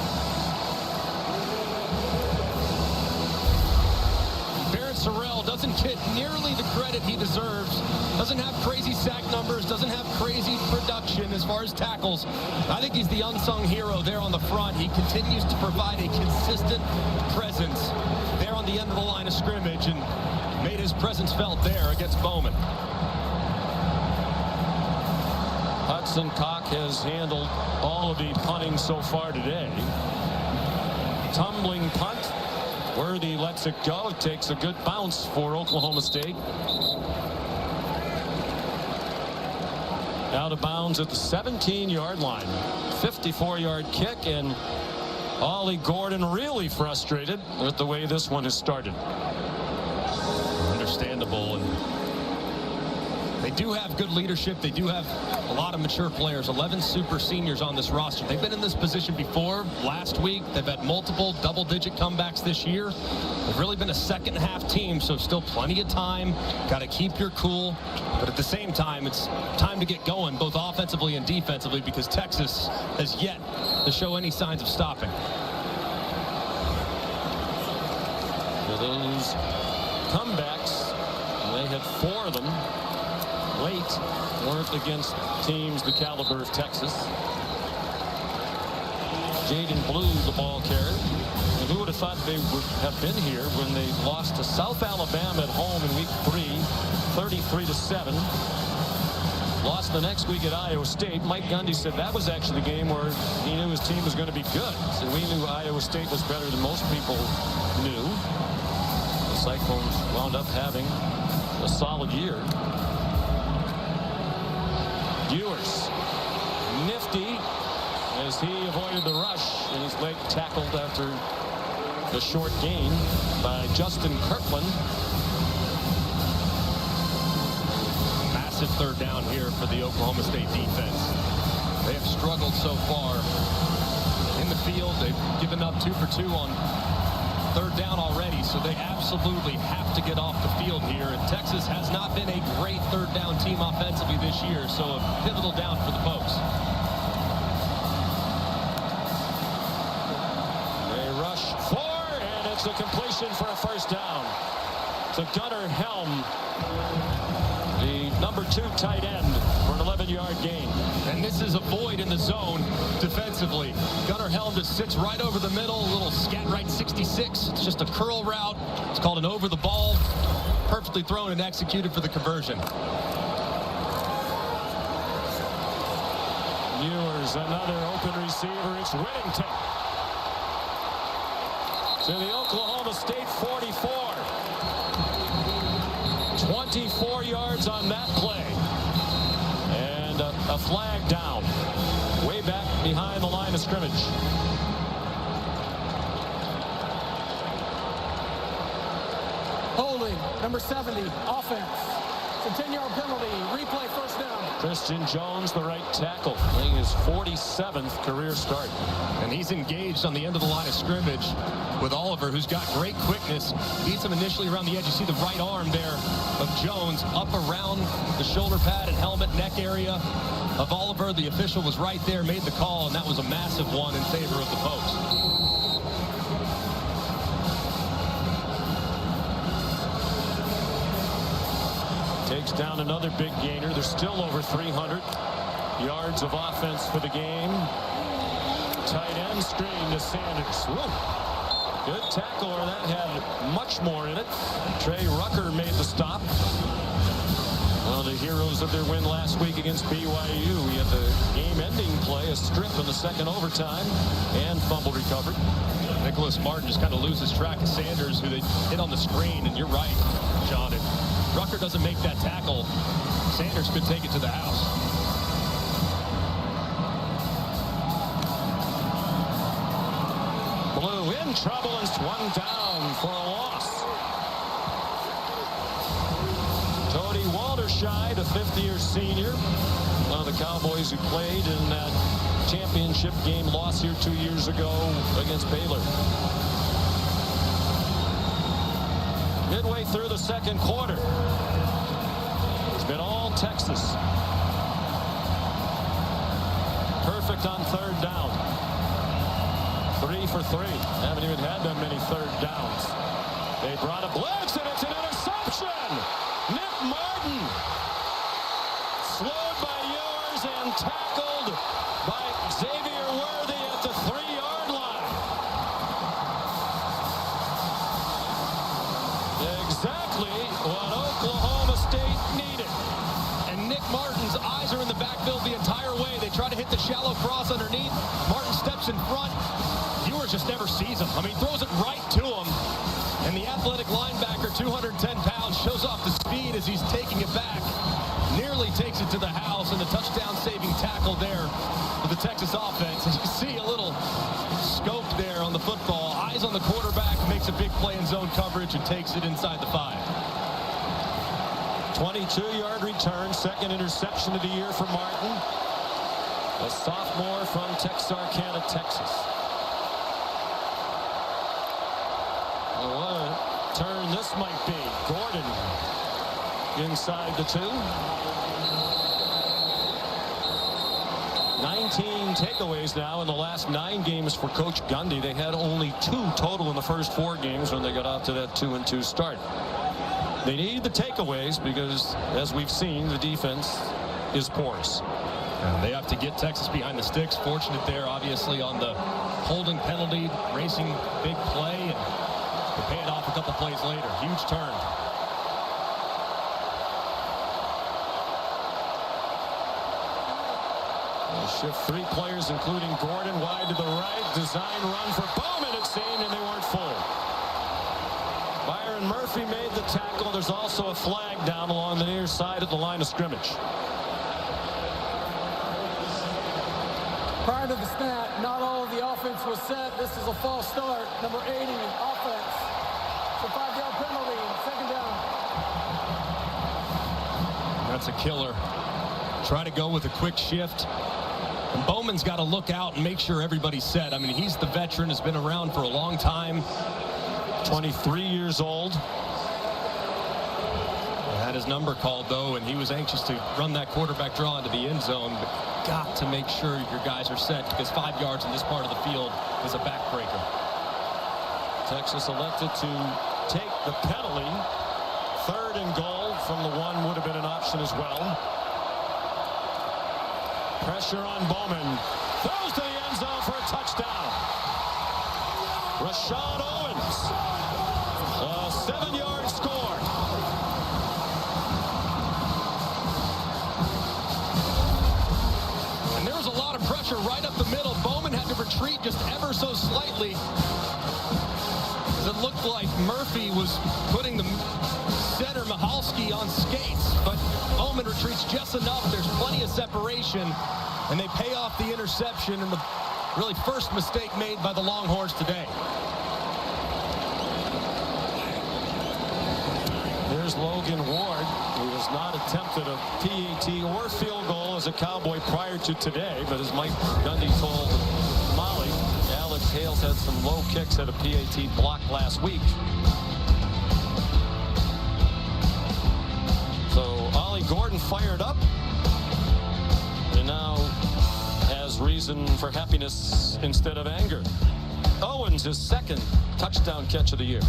Baron Sorrell doesn't get nearly the credit he deserves. Doesn't have crazy sack numbers, doesn't have crazy production as far as tackles. I think he's the unsung hero there on the front. He continues to provide a consistent presence there on the end of the line of scrimmage and made his presence felt there against Bowman. Hudson Cock has handled all of the punting so far today. Tumbling punt. Worthy lets it go. It takes a good bounce for Oklahoma State. Out of bounds at the 17-yard line. 54-yard kick, and Ollie Gordon really frustrated with the way this one has started. Understandable. And They do have good leadership. They do have a lot of mature players, 11 super seniors on this roster. They've been in this position before. Last week, they've had multiple double-digit comebacks this year. They've really been a second-half team, so still plenty of time. Got to keep your cool. But at the same time, it's time to get going, both offensively and defensively, because Texas has yet to show any signs of stopping. For those comebacks, they had 4 of them late, weren't against teams the caliber of Texas. Jaden Blue, the ball carrier. And who would have thought they would have been here when they lost to South Alabama at home in week 3, 33-7. Lost the next week at Iowa State. Mike Gundy said that was actually the game where he knew his team was going to be good. So we knew Iowa State was better than most people knew. The Cyclones wound up having a solid year. Ewers, nifty as he avoided the rush, and his leg tackled after the short gain by Justin Kirkland. Massive third down here for the Oklahoma State defense. They have struggled so far in the field. They've given up 2 for 2 on third down already, so they absolutely have to get off the field here. And Texas has not been a great third down team offensively this year, so a pivotal down for the Pokes. They rush 4, and it's a completion for a first down to Gunnar Helm, the number 2 tight end, for an 11-yard gain. And this is a void in the zone defensively. Gunnar Helm just sits right over the middle, a little scat right 66. It's just a curl route. It's called an over the ball. Perfectly thrown and executed for the conversion. Ewers, another open receiver. It's Whittington to the Oklahoma State 44. 24 yards on that play. And a flag down way back behind the line of scrimmage. Holding, number 70, offense. It's a 10-yard penalty. Replay, first down. Christian Jones, the right tackle, playing his 47th career start. And he's engaged on the end of the line of scrimmage with Oliver, who's got great quickness. Beats him initially around the edge. You see the right arm there of Jones up around the shoulder pad and helmet neck area of Oliver. The official was right there, made the call, and that was a massive one in favor of the Pokes. Takes down another big gainer. They're still over 300 yards of offense for the game. Tight end screen to Sanders. Whoa. Good tackle, or that had much more in it. Trey Rucker made the stop. One of the heroes of their win last week against BYU. He had the game-ending play, a strip in the second overtime, and fumble recovered. Nicholas Martin just kind of loses track of Sanders, who they hit on the screen, and you're right, John. If Rucker doesn't make that tackle, Sanders could take it to the house. Blue in trouble, and one down for a loss. Cody Waldershy, the 50-year senior, one of the Cowboys who played in that championship game loss here 2 years ago against Baylor. Midway through the second quarter, it's been all Texas. Perfect on third down. 3 for 3. Haven't even had that many third downs. They brought a blitz, and it's an interception. Nick Martin slowed by Ewers and tackled by Xavier Worthy at the 3-yard line. Exactly what Oklahoma State needed. And Nick Martin's eyes are in the backfield the entire way. They try to hit the shallow cross underneath. Martin steps in front. Ewers just never sees him. I mean, he throws it right to him. And the athletic linebacker, 210 pounds, shows off the speed as he's taking it back. Nearly takes it to the house, and the touchdown-saving tackle there for the Texas offense. And you see a little scope there on the football. Eyes on the quarterback, makes a big play in zone coverage, and takes it inside the 5. 22-yard return, second interception of the year for Martin, a sophomore from Texarkana, Texas. What a turn this might be. Gordon inside the 2. 19 takeaways now in the last 9 games for Coach Gundy. They had only 2 total in the first 4 games when they got off to that 2-2 start. They need the takeaways because, as we've seen, the defense is porous. And they have to get Texas behind the sticks. Fortunate there, obviously, on the holding penalty, racing big play, and they pay it off a couple plays later. Huge turn. Shift 3 players, including Gordon, wide to the right. Design run for Bowman, it seemed, and they weren't full. Byron Murphy made the tackle. There's also a flag down along the near side of the line of scrimmage. Prior to the snap, not all of the offense was set. This is a false start. Number 80, offense. It's a 5-yard penalty, second down. That's a killer. Try to go with a quick shift. And Bowman's got to look out and make sure everybody's set. I mean, he's the veteran, has been around for a long time. 23 years old. Had his number called, though, and he was anxious to run that quarterback draw into the end zone. But got to make sure your guys are set, because 5 yards in this part of the field is a backbreaker. Texas elected to take the penalty. 3rd and goal from the 1 would have been an option as well. Pressure on Bowman. Throws to the end zone for a touchdown. Rashad Owens. A 7-yard score. And there was a lot of pressure right up the middle. Bowman had to retreat just ever so slightly. It looked like Murphy was putting the center Michalski on skates, but Bowman retreats just enough. There's plenty of separation, and they pay off the interception and the really first mistake made by the Longhorns today. There's Logan Ward, who has not attempted a PAT or field goal as a Cowboy prior to today, but as Mike Gundy told Molly, Alex Hales had some low kicks at a PAT block last week. So Ollie Gordon fired up and now has reason for happiness instead of anger. Owens, his 2nd touchdown catch of the year.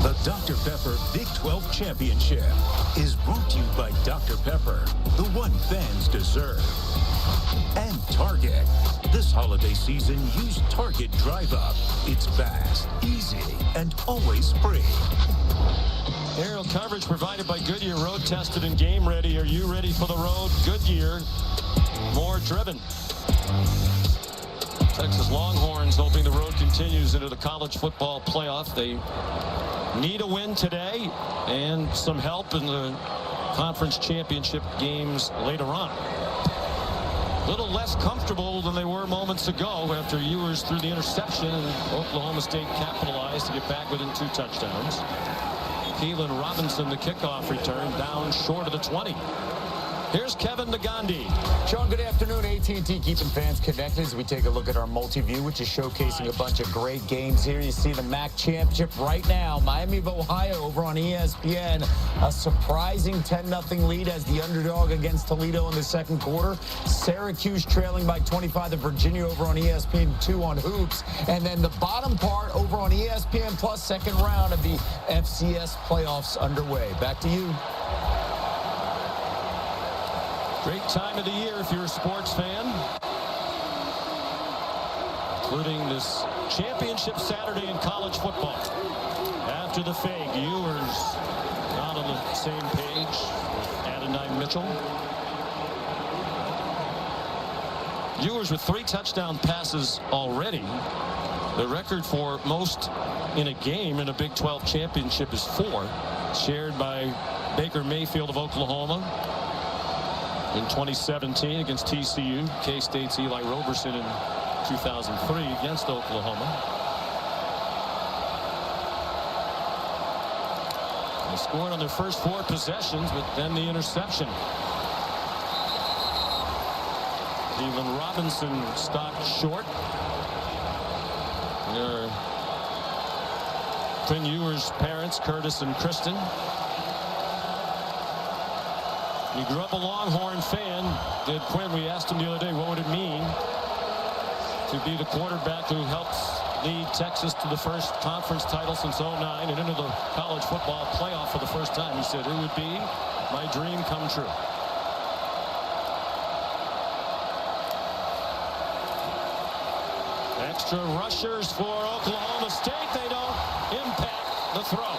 The Dr. Pepper Big 12 Championship is brought to you by Dr. Pepper, the one fans deserve. And Target. This holiday season, use Target Drive Up. It's fast, easy, and always free. Aerial coverage provided by Goodyear, road tested and game ready. Are you ready for the road? Goodyear, more driven. Texas Longhorns hoping the road continues into the college football playoff. They need a win today and some help in the conference championship games later on. A little less comfortable than they were moments ago after Ewers threw the interception and Oklahoma State capitalized to get back within 2 touchdowns. Keelan Robinson, the kickoff return, down short of the 20. Here's Kevin Nagandi. Sean, good afternoon. at&t keeping fans connected as we take a look at our multi-view, which is showcasing a bunch of great games here. You see the MAC championship right now. Miami of Ohio over on ESPN. A surprising 10-0 lead as the underdog against Toledo in the 2nd quarter. Syracuse trailing by 25 to Virginia over on ESPN2 on Hoops. And then the bottom part over on ESPN Plus, 2nd round of the FCS playoffs underway. Back to you. Great time of the year if you're a sports fan, including this championship Saturday in college football. After the fake, Ewers not on the same page with Adonai Mitchell. Ewers with 3 touchdown passes already. The record for most in a game in a Big 12 championship is 4, shared by Baker Mayfield of Oklahoma in 2017 against TCU, K-State's Eli Roberson in 2003 against Oklahoma. scored on their first 4 possessions, but then the interception. Even Robinson stopped short. Quinn Ewer's parents, Curtis and Kristen. He grew up a Longhorn fan. Did Quinn? We asked him the other day, what would it mean to be the quarterback who helps lead Texas to the first conference title since '09 and into the college football playoff for the first time? He said, it would be my dream come true. Extra rushers for Oklahoma State. They don't impact the throw.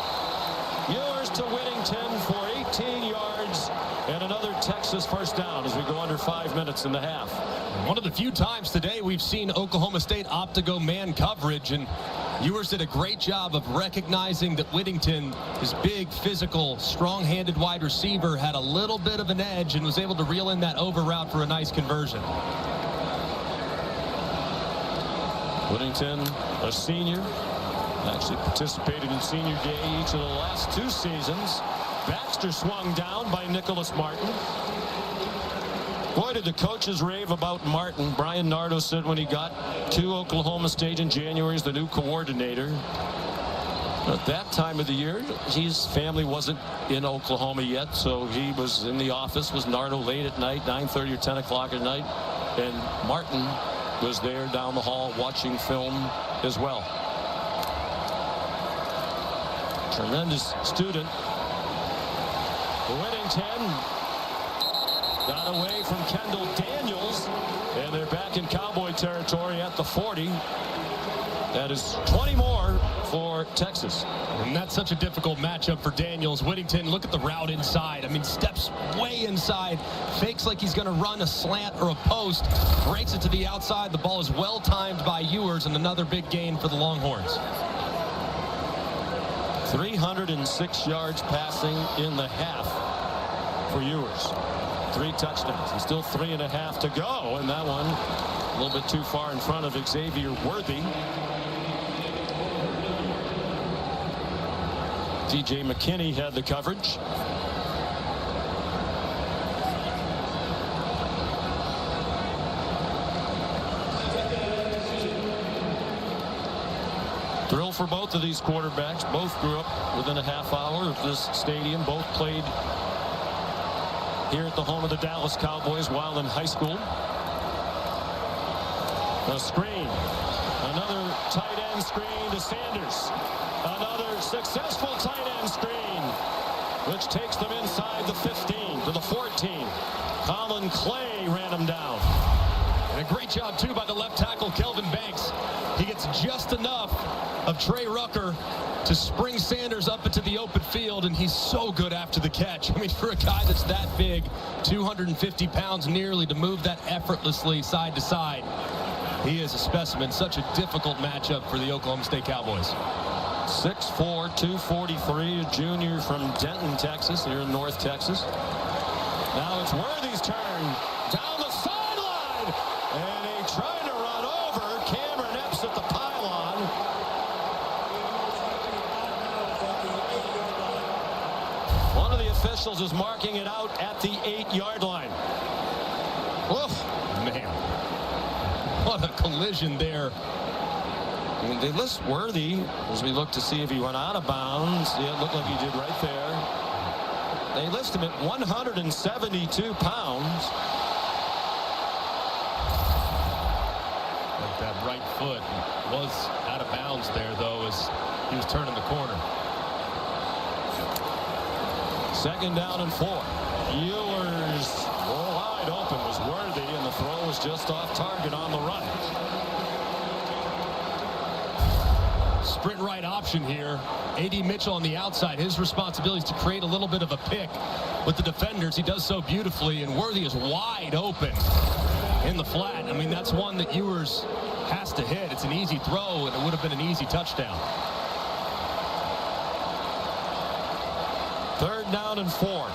Ewers to Whittington for 18 yards and another Texas first down as we go under 5 minutes in the half. One of the few times today we've seen Oklahoma State opt to go man coverage, and Ewers did a great job of recognizing that Whittington, his big, physical, strong-handed wide receiver, had a little bit of an edge and was able to reel in that over route for a nice conversion. Whittington, a senior, actually participated in senior day each of the last 2 seasons. Baxter swung down by Nicholas Martin. Boy, did the coaches rave about Martin. Brian Nardo said when he got to Oklahoma State in January as the new coordinator. At that time of the year, his family wasn't in Oklahoma yet, so he was in the office with Nardo late at night, 9:30 or 10 o'clock at night, and Martin was there down the hall watching film as well. Tremendous student. Whittington got away from Kendall Daniels, and they're back in Cowboy territory at the 40. That is 20 more for Texas. And that's such a difficult matchup for Daniels. Whittington, look at the route inside. I mean, steps way inside, fakes like he's going to run a slant or a post, breaks it to the outside. The ball is well timed by Ewers, and another big gain for the Longhorns. 306 yards passing in the half for Ewers. 3 touchdowns and still 3.5 to go, and that one a little bit too far in front of Xavier Worthy. TJ McKinney had the coverage. Thrill for both of these quarterbacks. Both grew up within a half hour of this stadium. Both played here at the home of the Dallas Cowboys while in high school. A screen. Another tight end screen to Sanders. Another successful tight end screen, which takes them inside the 15 to the 14. Colin Clay ran him down. And a great job, too, by the left tackle, Kelvin Banks. He gets just enough of Trey Rucker to spring Sanders up into the open field, and he's so good after the catch. I mean, for a guy that's that big, 250 pounds nearly, to move that effortlessly side to side, he is a specimen. Such a difficult matchup for the Oklahoma State Cowboys. 6'4", 243, a junior from Denton, Texas, here in North Texas. Now it's Worthy's turn. Down the sideline, and he tried to run over Cameron Epps at the pylon. One of the officials is marking it out at the 8-yard line. Woof. Man, what a collision there. I mean, they list Worthy as we look to see if he went out of bounds. Yeah, it looked like he did right there. They list him at 172 pounds. Like that right foot was out of bounds there, though, as he was turning the corner. 2nd down and 4. Ewers wide open was Worthy, and the throw was just off target on the run. Sprint right option here. A.D. Mitchell on the outside. His responsibility is to create a little bit of a pick with the defenders. He does so beautifully, and Worthy is wide open in the flat. I mean, that's one that Ewers has to hit. It's an easy throw, and it would have been an easy touchdown. 3rd down and 4.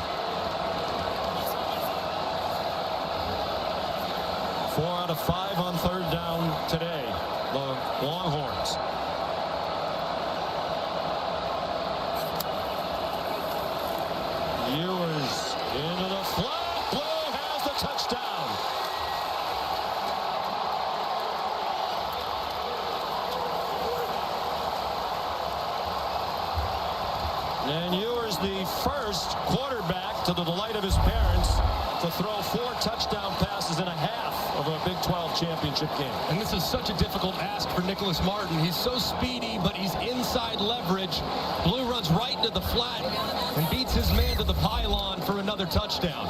4 out of 5 on 3rd down today. The Longhorns. touchdown. And Ewers, the first quarterback, to the delight of his parents, to throw 4 touchdown passes in a half of a Big 12 championship game. And this is such a difficult ask for Nicholas Martin. He's so speedy, but he's inside leverage. Blue runs right into the flat and beats his man to the pylon for another touchdown.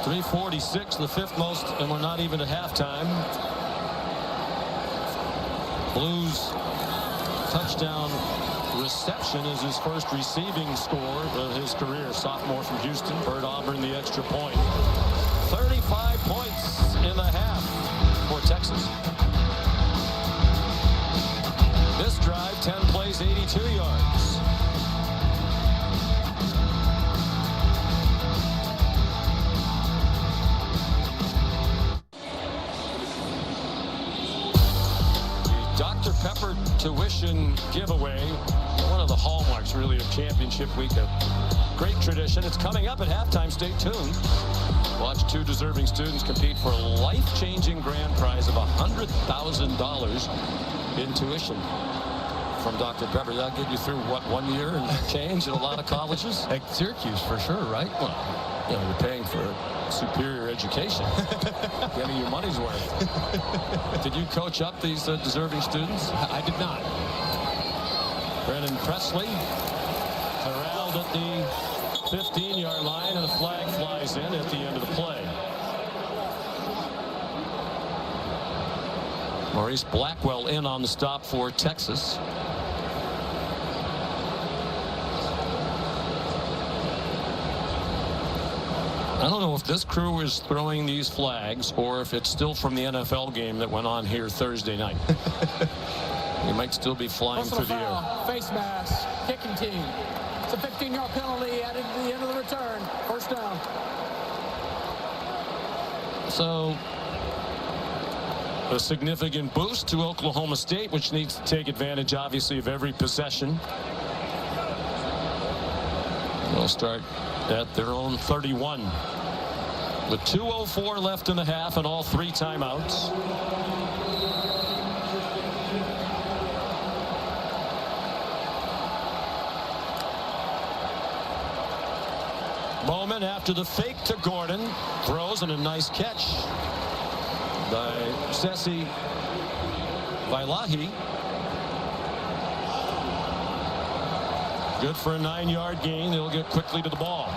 .346, the 5th most, and we're not even at halftime. Blues touchdown reception is his first receiving score of his career. Sophomore from Houston. Bird Auburn the extra point. 35 points in the half for Texas. This drive, 10 plays, 82 yards. Dr. Pepper tuition giveaway, one of the hallmarks really of championship week, a great tradition. It's coming up at halftime. Stay tuned. Watch 2 deserving students compete for a life-changing grand prize of $100,000 in tuition from Dr. Pepper. That'll get you through, what, 1 year and change in a lot of colleges? At Syracuse, for sure, right? Well, you know, you're paying for superior education. Getting your money's worth. Did you coach up these deserving students? I did not. Brennan Presley corralled at the 15-yard line, and a flag flies in at the end of the play. Maurice Blackwell in on the stop for Texas. I don't know if this crew is throwing these flags or if it's still from the NFL game that went on here Thursday night. You might still be flying through the air. Face mask, kicking team. It's a 15-yard penalty added to the end of the return. First down. So a significant boost to Oklahoma State, which needs to take advantage, obviously, of every possession. They'll start at their own 31 with 2:04 left in the half and all 3 timeouts. Bowman, after the fake to Gordon, throws, and a nice catch by Sesi Vailahi. Good for a 9-yard gain. They'll get quickly to the ball.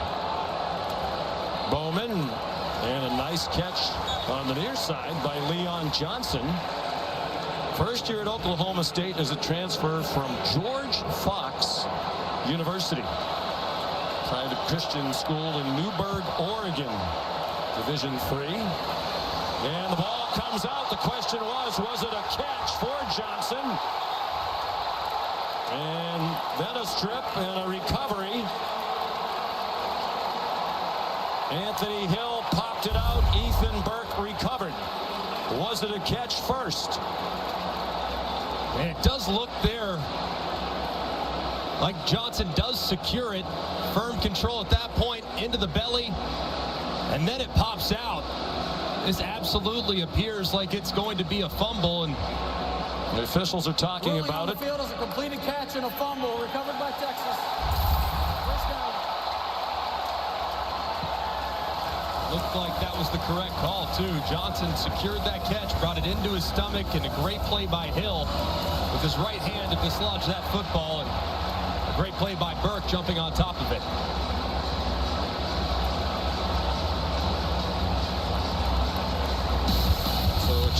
Bowman, and a nice catch on the near side by Leon Johnson. First year at Oklahoma State as a transfer from George Fox University. Private Christian school in Newburgh, Oregon. Division III. And the ball comes out. The question was it a catch for Johnson? And then a strip and a recovery. Anthony Hill popped it out. Ethan Burke recovered. Was it a catch first? And it does look there like Johnson does secure it. Firm control at that point into the belly. And then it pops out. This absolutely appears like it's going to be a fumble. And the officials are talking about it. The field is a completed catch and a fumble recovered by Texas. First down. Looked like that was the correct call, too. Johnson secured that catch, brought it into his stomach, and a great play by Hill with his right hand to dislodge that football. And a great play by Burke jumping on top of it.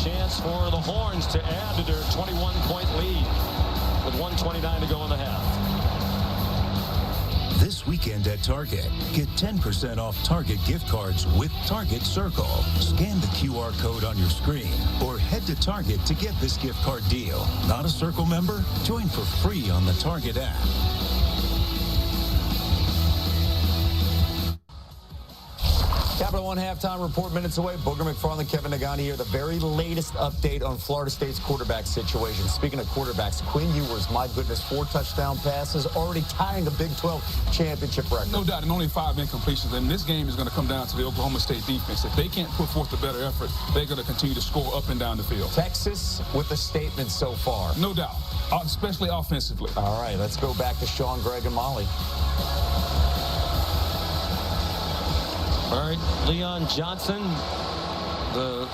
Chance for the Horns to add to their 21-point lead with 1:29 to go in the half. This weekend at Target, get 10% off Target gift cards with Target Circle. Scan the QR code on your screen or head to Target to get this gift card deal. Not a Circle member? Join for free on the Target app. Capital 1 halftime report minutes away. Booger McFarland, Kevin Nagani here. The very latest update on Florida State's quarterback situation. Speaking of quarterbacks, Quinn Ewers, my goodness, 4 touchdown passes, already tying a Big 12 championship record. No doubt, and only 5 incompletions. And this game is going to come down to the Oklahoma State defense. If they can't put forth a better effort, they're going to continue to score up and down the field. Texas with a statement so far. No doubt, especially offensively. All right, let's go back to Sean, Greg, and Molly. All right, Leon Johnson, the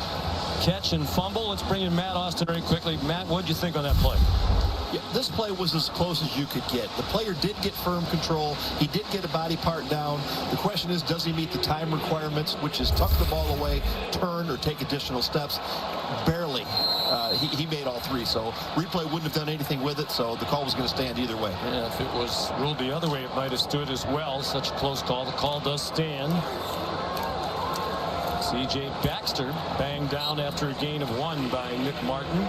catch and fumble. Let's bring in Matt Austin very quickly. Matt, what did you think on that play? Yeah, this play was as close as you could get. The player did get firm control. He did get a body part down. The question is, does he meet the time requirements, which is tuck the ball away, turn, or take additional steps? Barely. He made all 3, so replay wouldn't have done anything with it, so the call was going to stand either way. Yeah, if it was ruled the other way, it might have stood as well. Such a close call. The call does stand. C.J. Baxter banged down after a gain of 1 by Nick Martin.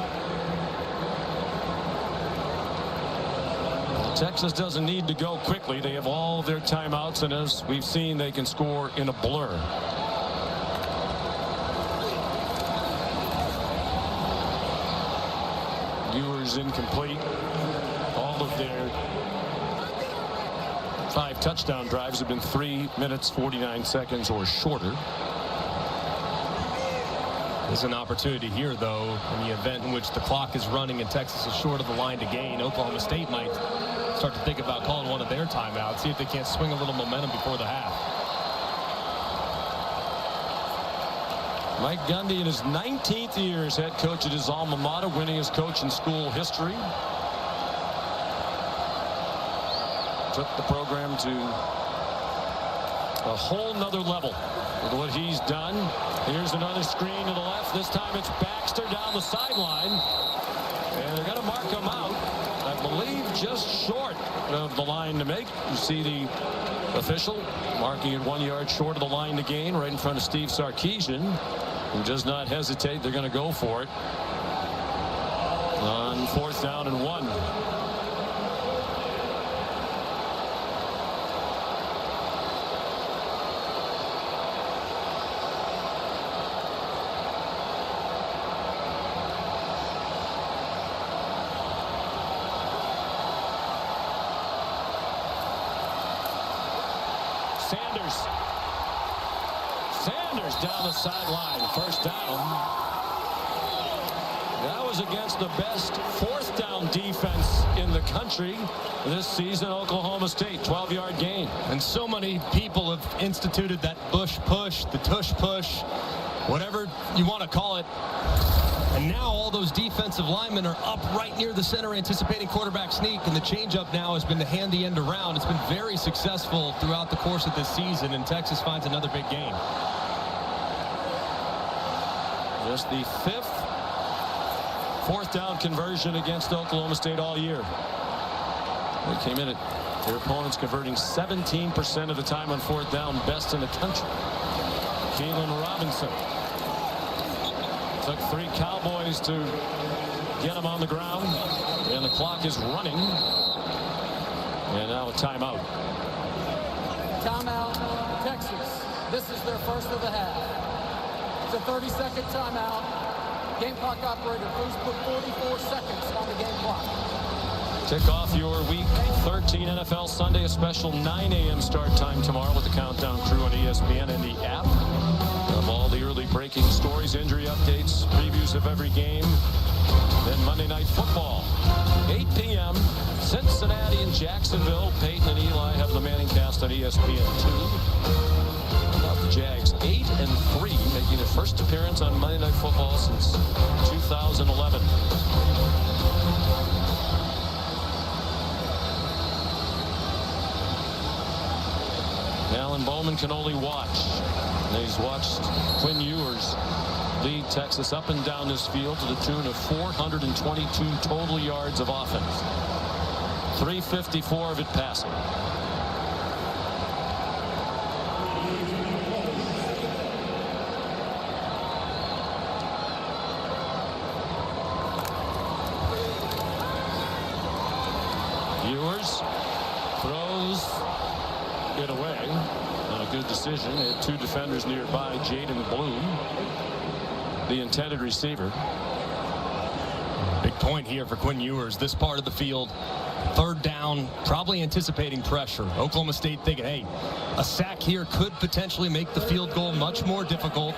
Texas doesn't need to go quickly. They have all of their timeouts, and as we've seen, they can score in a blur. Ewers incomplete. All of their 5 touchdown drives have been 3 minutes 49 seconds or shorter. There's an opportunity here, though, in the event in which the clock is running and Texas is short of the line to gain. Oklahoma State might start to think about calling one of their timeouts, see if they can't swing a little momentum before the half. Mike Gundy in his 19th year as head coach at his alma mater, winning his coach in school history. Took the program to a whole nother level with what he's done. Here's another screen to the left. This time it's Baxter down the sideline. And they're going to mark him out, I believe, just short of the line to make. You see the official marking it 1 yard short of the line to gain, right in front of Steve Sarkisian, who does not hesitate. They're going to go for it on 4th down and 1. Sanders down the sideline. 1st down. That was against the best 4th down defense in the country this season, Oklahoma State. 12-yard gain. And so many people have instituted that Bush push, the tush push, whatever you want to call it. And now all those defensive linemen are up right near the center anticipating quarterback sneak, and the changeup now has been to hand the end around. It's been very successful throughout the course of this season, and Texas finds another big gain. Just the 5th 4th down conversion against Oklahoma State all year. They came in at their opponents converting 17% of the time on 4th down, best in the country. Keelan Robinson. Took 3 Cowboys to get him on the ground, and the clock is running. And now a timeout. Timeout, Texas. This is their first of the half. It's a 30-second timeout. Game clock operator, please put 44 seconds on the game clock. Kick off your Week 13 NFL Sunday, a special 9 a.m. start time tomorrow with the Countdown crew on ESPN and the app. Of all the early breaking stories, injury updates, previews of every game. Then Monday Night Football, 8 p.m., Cincinnati and Jacksonville. Peyton and Eli have the Manning cast on ESPN2. About the Jags, 8-3, making their first appearance on Monday Night Football since 2011. Alan Bowman can only watch. He's watched Quinn Ewers lead Texas up and down this field to the tune of 422 total yards of offense. 354 of it passing. Ewers throws it away. And a good decision. They had two defenders nearby, Jaden Bloom, the intended receiver. Big point here for Quinn Ewers. This part of the field, third down, probably anticipating pressure. Oklahoma State thinking, hey, a sack here could potentially make the field goal much more difficult.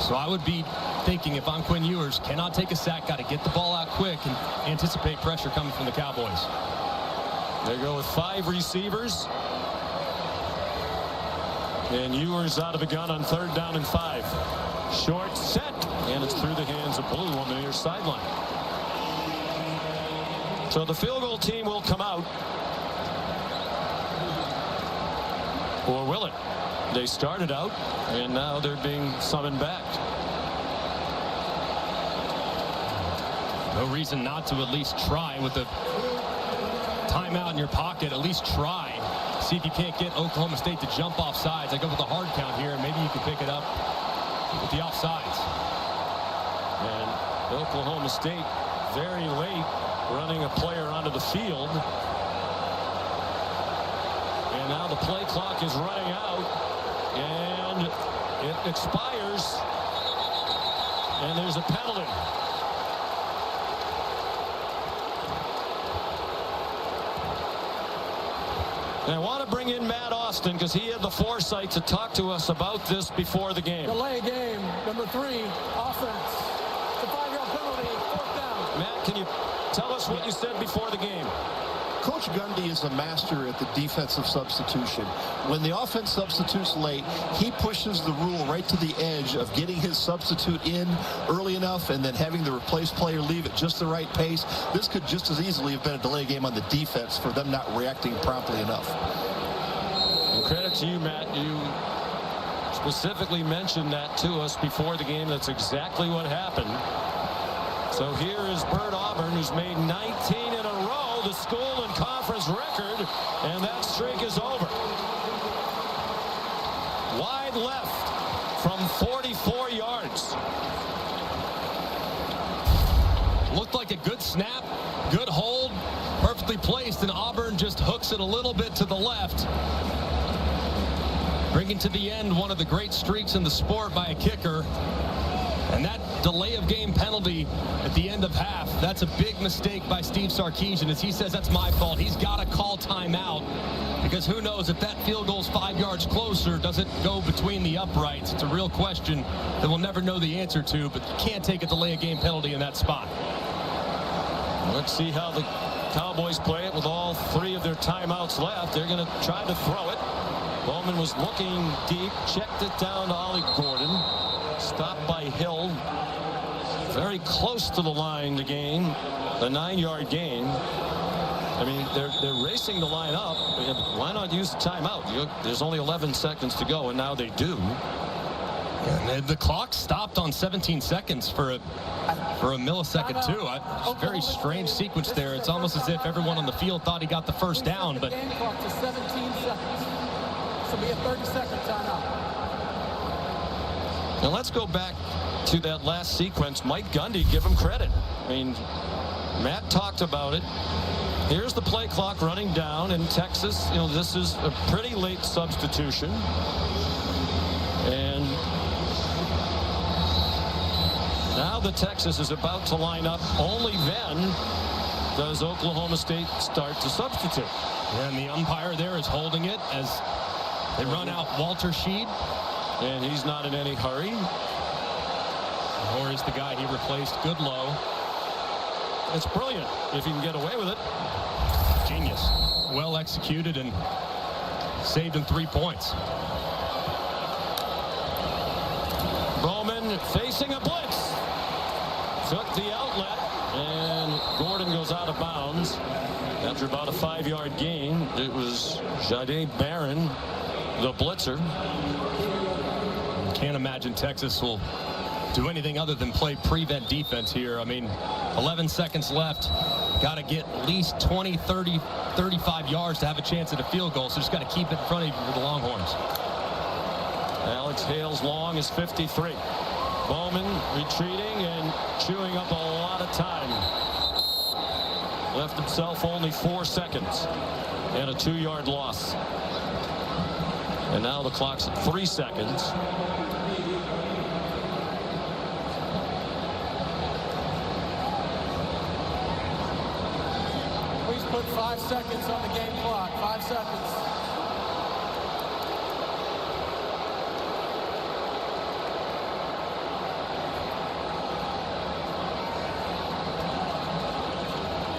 So I would be thinking, if I'm Quinn Ewers, cannot take a sack, got to get the ball out quick and anticipate pressure coming from the Cowboys. They go with 5 receivers. And Ewers out of the gun on 3rd down and 5. Short set, and it's through the hands of Blue on the near sideline. So the field goal team will come out. Or will it? They started out, and now they're being summoned back. No reason not to at least try with the timeout in your pocket. At least try. See if you can't get Oklahoma State to jump off sides. I go with a hard count here, and maybe you can pick it up with the offsides. And Oklahoma State very late running a player onto the field. And now the play clock is running out. And it expires. And there's a penalty. And I want to bring in Matt Austin because he had the foresight to talk to us about this before the game. Delay game, number 3, offense. The 5-yard penalty, 4th down. Matt, can you tell us what you said before the game? Coach Gundy is a master at the defensive substitution. When the offense substitutes late, he pushes the rule right to the edge of getting his substitute in early enough and then having the replaced player leave at just the right pace. This could just as easily have been a delay game on the defense for them not reacting promptly enough. And credit to you, Matt. You specifically mentioned that to us before the game. That's exactly what happened. So here is Bert Auburn, who's made 19 in a row, the school and conference record, and that streak is over. Wide left from 44 yards. Looked like a good snap, good hold, perfectly placed, and Auburn just hooks it a little bit to the left. Bringing to the end one of the great streaks in the sport by a kicker. And that delay of game penalty at the end of half, that's a big mistake by Steve Sarkisian. As he says, that's my fault. He's got to call timeout because who knows if that field goal's 5 yards closer, does it go between the uprights? It's a real question that we'll never know the answer to, but you can't take a delay of game penalty in that spot. Let's see how the Cowboys play it with all 3 of their timeouts left. They're going to try to throw it. Bowman was looking deep, checked it down to Ollie Gordon. Stopped by Hill. Very close to the line to gain the 9-yard gain. I mean, they're racing the line up. Why not use the timeout? There's only 11 seconds to go, and now they do. And the clock stopped on 17 seconds for a millisecond too. Very strange sequence there. It's almost as if everyone on the field thought he got the first down, but Game clock to 17 seconds. This will be a 30-second timeout. Now let's go back to that last sequence. Mike Gundy, give him credit. I mean, Matt talked about it. Here's the play clock running down in Texas. You know, this is a pretty late substitution. And now the Texas is about to line up. Only then does Oklahoma State start to substitute. And the umpire there is holding it as they run out Walter Sheed. And he's not in any hurry. Or is the guy he replaced, Goodlow. It's brilliant if he can get away with it. Genius. Well executed and saved him 3 points. Bowman facing a blitz. Took the outlet, and Gordon goes out of bounds. After about a 5-yard gain, it was Jahdae Barron, the blitzer. Can't imagine Texas will do anything other than play prevent defense here. I mean, 11 seconds left. Got to get at least 20, 30, 35 yards to have a chance at a field goal. So just got to keep it in front of you for the Longhorns. Alex Hale's long is 53. Bowman retreating and chewing up a lot of time. Left himself only 4 seconds and a 2-yard loss. And now the clock's at 3 seconds. Please put 5 seconds on the game clock. 5 seconds.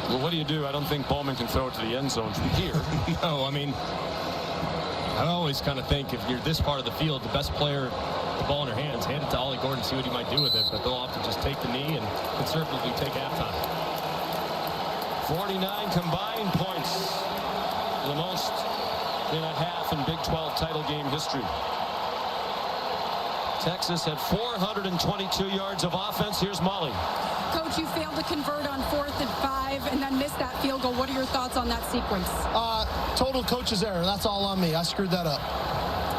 Well, what do? I don't think Bowman can throw it to the end zone from here. No, I mean, I always kind of think if you're this part of the field, the best player, the ball in her hands, hand it to Ollie Gordon, see what he might do with it. But they'll often just take the knee and conservatively take halftime. 49 combined points, the most in a half in Big 12 title game history. Texas had 422 yards of offense. Here's Molly. Coach, you failed to convert on 4th and 5 and then missed that field goal. What are your thoughts on that sequence? Total coach's error. That's all on me. I screwed that up.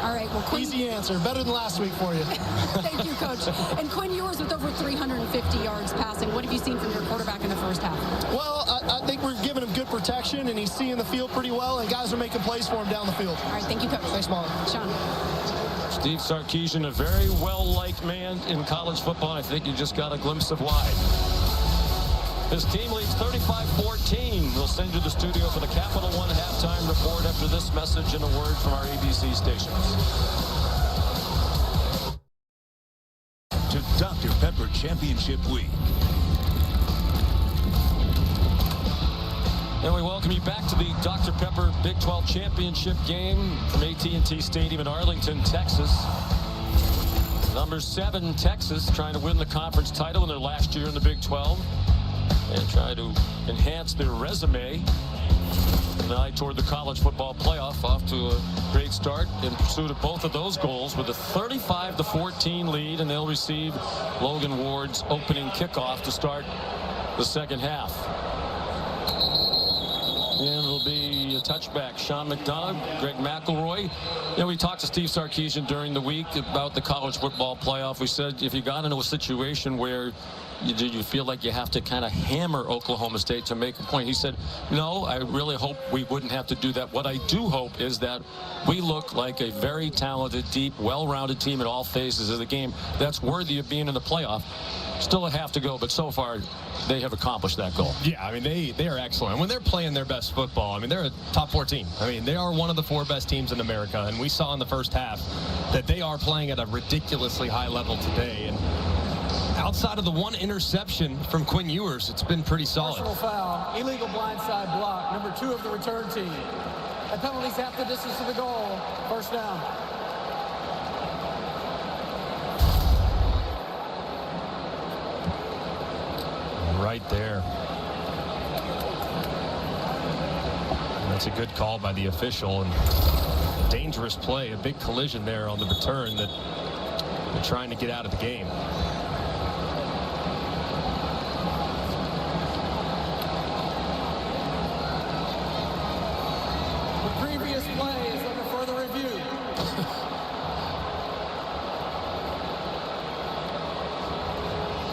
All right, well, Quinn... Easy answer. Better than last week for you. Thank you, Coach. And Quinn Ewers with over 350 yards passing. What have you seen from your quarterback in the first half? Well, I think we're giving him good protection, and he's seeing the field pretty well, and guys are making plays for him down the field. All right, thank you, Coach. Thanks, Molly. Sean. Steve Sarkisian, a very well-liked man in college football. I think you just got a glimpse of why. His team leads 35-14. We'll send you to the studio for the Capital One halftime report after this message and a word from our ABC stations. To Dr. Pepper Championship Week. And we welcome you back to the Dr. Pepper Big 12 Championship game from at&t Stadium in Arlington, Texas. Number 7, Texas, trying to win the conference title in their last year in the Big 12. And try to enhance their resume. An eye toward the college football playoff, off to a great start in pursuit of both of those goals with a 35-14 lead, and they'll receive Logan Ward's opening kickoff to start the second half. And it'll be a touchback. Sean McDonough, Greg McElroy. You know, we talked to Steve Sarkisian during the week about the college football playoff. We said if you got into a situation where you feel like you have to kind of hammer Oklahoma State to make a point, he said, no, I really hope we wouldn't have to do that. What I do hope is that we look like a very talented, deep, well-rounded team at all phases of the game that's worthy of being in the playoff. Still a half to go, but so far they have accomplished that goal. Yeah, I mean, they are excellent. When they're playing their best football, I mean, they're a top 4 team. I mean, they are one of the 4 best teams in America, and we saw in the first half that they are playing at a ridiculously high level today. And outside of the 1 interception from Quinn Ewers, it's been pretty solid. Personal foul, illegal blindside block, number 2 of the return team. The penalties half the distance to the goal. First down. Right there. And that's a good call by the official, and a dangerous play, a big collision there on the return that they're trying to get out of the game. The previous play is under further review.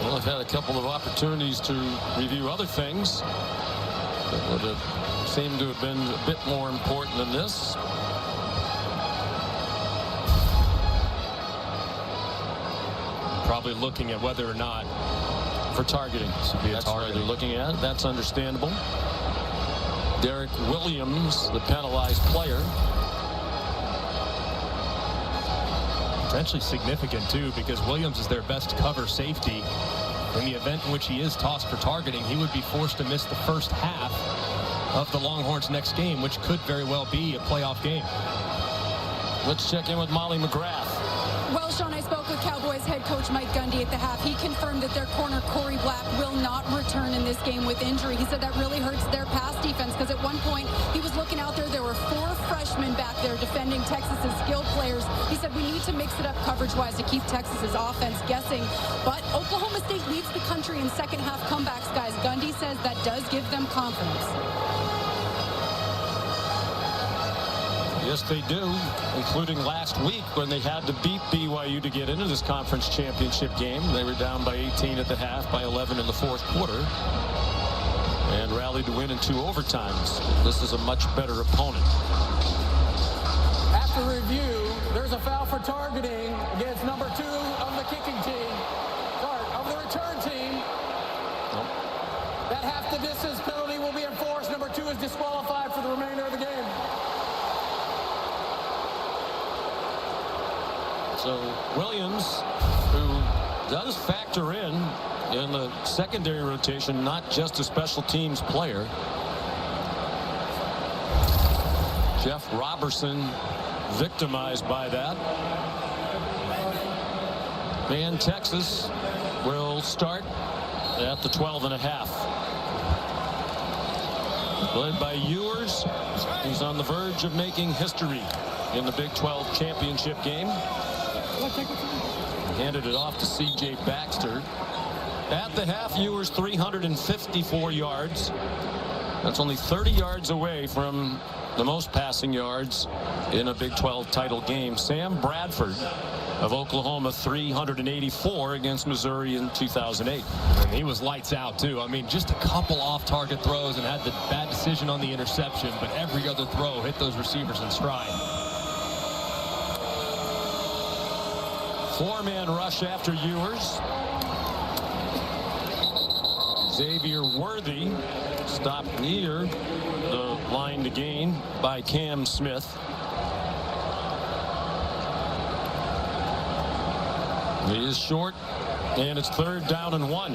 Well, I've had a couple of opportunities to review other things that would have seemed to have been a bit more important than this. Probably looking at whether or not for targeting. That's why they're looking at it. That's understandable. Derek Williams, the penalized player. Potentially significant, too, because Williams is their best cover safety. In the event in which he is tossed for targeting, he would be forced to miss the first half of the Longhorns' next game, which could very well be a playoff game. Let's check in with Molly McGrath. Well, Sean, I spoke with Cowboys head coach Mike Gundy at the half. He confirmed that their corner Corey Black will not return in this game with injury. He said that really hurts their pass defense because at one point he was looking out there were 4 freshmen back there defending Texas's skilled players. He said we need to mix it up coverage-wise to keep Texas's offense guessing. But Oklahoma State leads the country in second half comebacks, guys. Gundy says that does give them confidence. Yes, they do, including last week when they had to beat BYU to get into this conference championship game. They were down by 18 at the half, by 11 in the fourth quarter, and rallied to win in 2 overtimes. This is a much better opponent. After review, There's a foul for targeting against number 2 of the kicking team. Sorry, of the return team. That half the distance penalty will be enforced. Number 2 is disqualified for the remainder of the game. So Williams, who does factor in the secondary rotation, not just a special teams player. Jeff Robertson victimized by that. And Texas will start at the 12.5. Led by Ewers. He's on the verge of making history in the Big 12 championship game. Handed it off to C.J. Baxter. At the half, Ewers 354 yards. That's only 30 yards away from the most passing yards in a Big 12 title game. Sam Bradford of Oklahoma, 384 against Missouri in 2008. And he was lights out too. I mean, just a couple off-target throws and had the bad decision on the interception, but every other throw hit those receivers in stride. Four-man rush after Ewers. Xavier Worthy stopped near the line to gain by Cam Smith. He is short, and it's 3rd down and 1.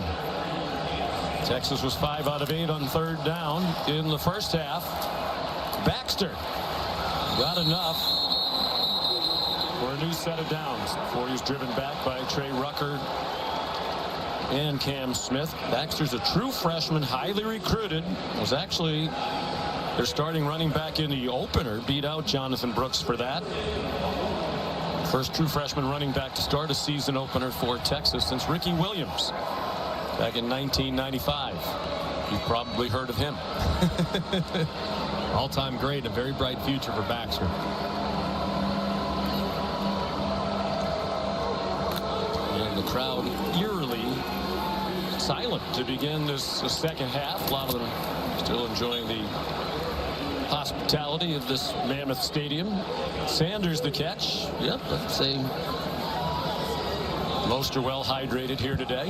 Texas was 5 out of 8 on 3rd down in the first half. Baxter got enough for a new set of downs before he was driven back by Trey Rucker and Cam Smith. Baxter's a true freshman, highly recruited. Was actually their starting running back in the opener. Beat out Jonathan Brooks for that. First true freshman running back to start a season opener for Texas since Ricky Williams back in 1995. You've probably heard of him. All-time great, a very bright future for Baxter. And the crowd eerily silent to begin this second half. A lot of them still enjoying the hospitality of this mammoth stadium. Sanders the catch. Yep, let's say most are well hydrated here today.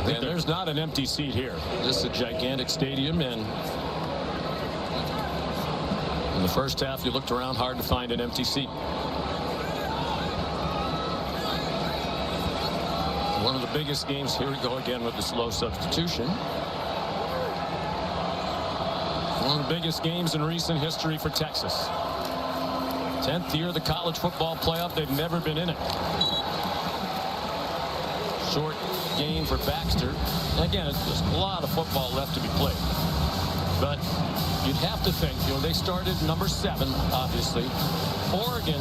And there's not an empty seat here. This is a gigantic stadium, and in the first half you looked around, hard to find an empty seat. One of the biggest games. Here we go again with the slow substitution. One of the biggest games in recent history for Texas. 10th year of the college football playoff. They've never been in it. Short game for Baxter. Again, there's a lot of football left to be played. But you'd have to think, they started number 7, obviously. Oregon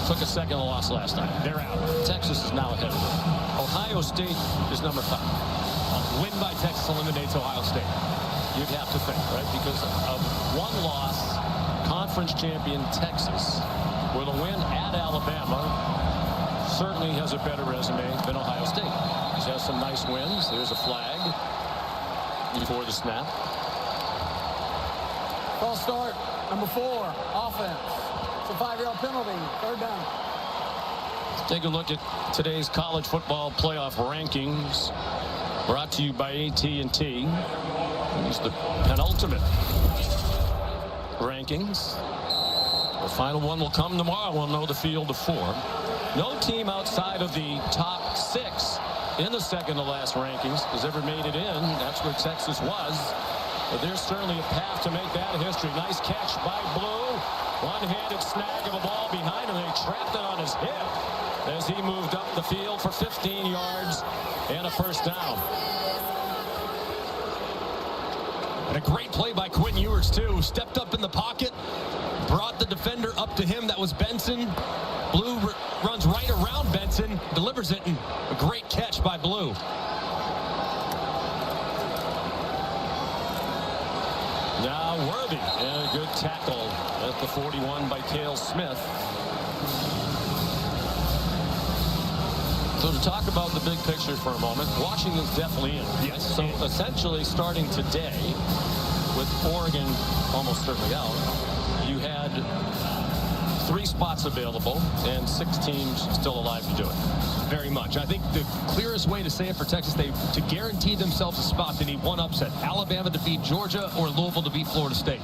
took a second loss last night. They're out. Texas is now ahead of them. Ohio State is number 5. A win by Texas eliminates Ohio State. You'd have to think, right? Because of one loss, conference champion Texas, with a win at Alabama, certainly has a better resume than Ohio State. He has some nice wins. There's a flag before the snap. False start, number 4, offense. It's a 5-yard penalty, 3rd down. Let's take a look at today's college football playoff rankings, brought to you by at&t. It's the penultimate rankings. The final one will come tomorrow. We'll know the field of 4. No team outside of the top 6 in the second to last rankings has ever made it in. That's where Texas was. But there's certainly a path to make that a history. Nice catch by Blue. One-handed snag of a ball behind him. They trapped it on his hip as he moved up the field for 15 yards and a first down. And a great play by Quinn Ewers, too. Stepped up in the pocket, brought the defender up to him. That was Benson. Blue runs right around Benson, delivers it, and a great catch by Blue. Now Worthy, and a good tackle at the 41 by Cale Smith. So to talk about the big picture for a moment, Washington's definitely in. Yes. So essentially starting today, with Oregon almost certainly out, you had 3 spots available and 6 teams still alive to do it. Very much. I think the clearest way to say it for Texas, to guarantee themselves a spot, they need one upset. Alabama to beat Georgia or Louisville to beat Florida State.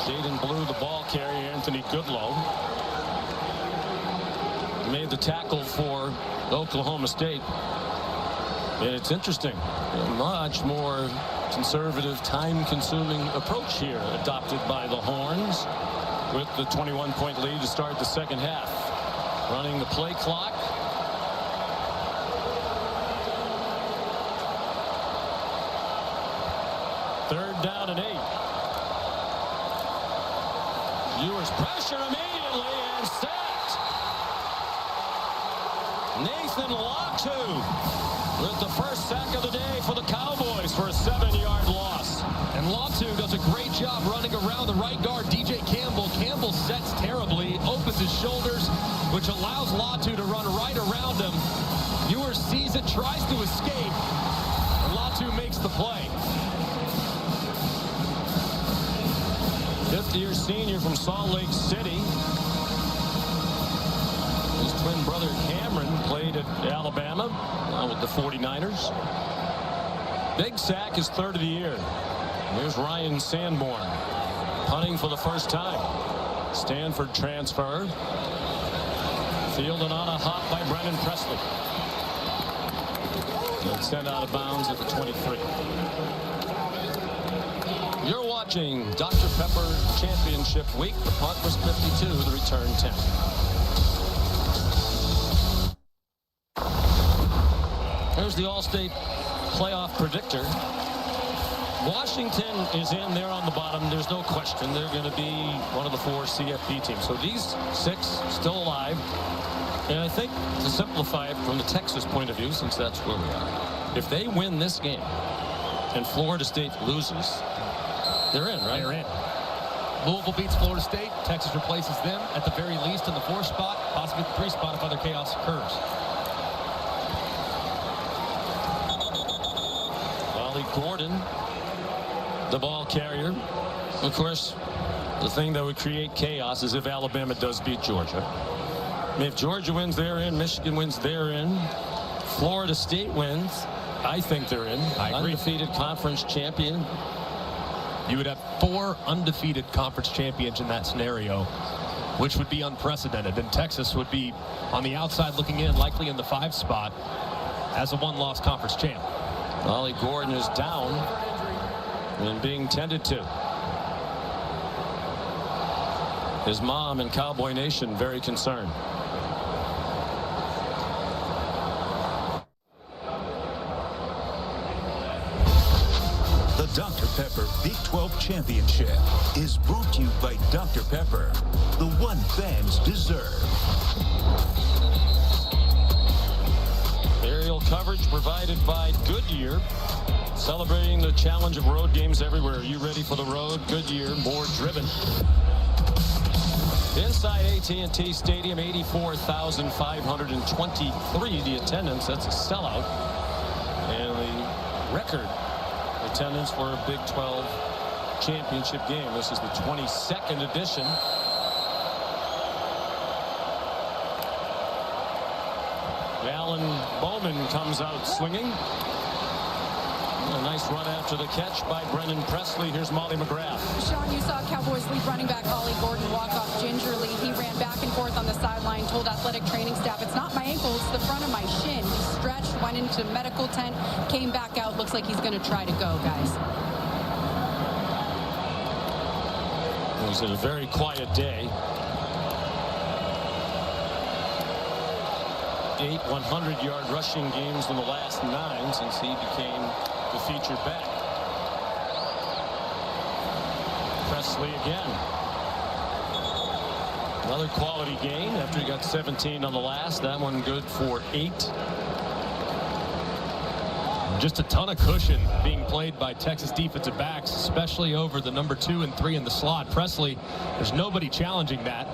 Jaden Blue, the ball carrier, Anthony Goodlow, made the tackle for Oklahoma State. And it's interesting. A much more conservative, time-consuming approach here adopted by the Horns with the 21-point lead to start the second half. Running the play clock. Third down and 8. Ewers pressure immediately and sacked. Nathan Latu with the first sack of the day for the Cowboys for a 7-yard loss. And Latu does a great job running around the right guard, DJ Campbell. Campbell sets terribly, opens his shoulders, which allows Latu to run right around him. Ewers sees it, tries to escape, and Latu makes the play. 50-year senior from Salt Lake City. His twin brother Cameron played at Alabama with the 49ers. Big sack, his 3rd of the year. Here's Ryan Sanborn punting for the first time. Stanford transfer. Fielded on a hop by Brennan Presley. And sent out of bounds at the 23. You're watching Dr. Pepper Championship Week. The punt was 52, the return 10. Here's the All-State playoff predictor. Washington is in there on the bottom. There's no question. They're going to be one of the 4 CFP teams. So these 6 still alive. And I think to simplify it from the Texas point of view, since that's where we are, if they win this game and Florida State loses, they're in, right? They're in. Louisville beats Florida State. Texas replaces them at the very least in the 4th spot, possibly the 3 spot if other chaos occurs. Ollie Gordon, the ball carrier. Of course, the thing that would create chaos is if Alabama does beat Georgia. If Georgia wins, they're in. Michigan wins, they're in. Florida State wins, I think they're in. Undefeated conference champion. You would have 4 undefeated conference champions in that scenario, which would be unprecedented. And Texas would be on the outside looking in, likely in the 5 spot as a 1-loss conference champ. Ollie Gordon is down and being tended to. His mom and Cowboy Nation very concerned. The Dr. Pepper Big 12 Championship is brought to you by Dr. Pepper, the one fans deserve. Aerial coverage provided by Goodyear, celebrating the challenge of road games everywhere. Are you ready for the road? Goodyear, more driven. Inside at&t Stadium, 84,523 the attendance. That's a sellout. And the record attendance for a Big 12 championship game. This is the 22nd edition. Alan Bowman comes out swinging. A nice run after the catch by Brennan Presley. Here's Molly McGrath. Sean, you saw Cowboys lead running back Ollie Gordon walk off gingerly. He ran back and forth on the sideline, told athletic training staff, it's not my ankle, it's the front of my shin. He stretched, went into medical tent, came back out. Looks like he's going to try to go, guys. It was a very quiet day. 8 100-yard rushing games in the last 9 since he became the featured back. Presley again. Another quality gain after he got 17 on the last. That one good for 8. Just a ton of cushion being played by Texas defensive backs, especially over the number 2 and 3 in the slot. Presley, there's nobody challenging that.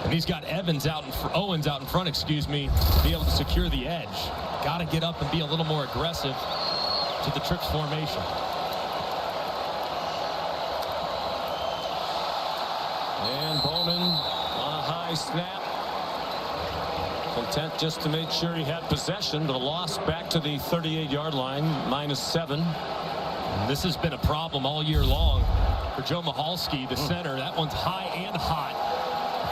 And he's got Owens out in front, excuse me, to be able to secure the edge. Got to get up and be a little more aggressive to the trips formation. And Bowman on a high snap. Content just to make sure he had possession, but a loss back to the 38-yard line, -7. And this has been a problem all year long for Joe Michalski, the center. That one's high and hot.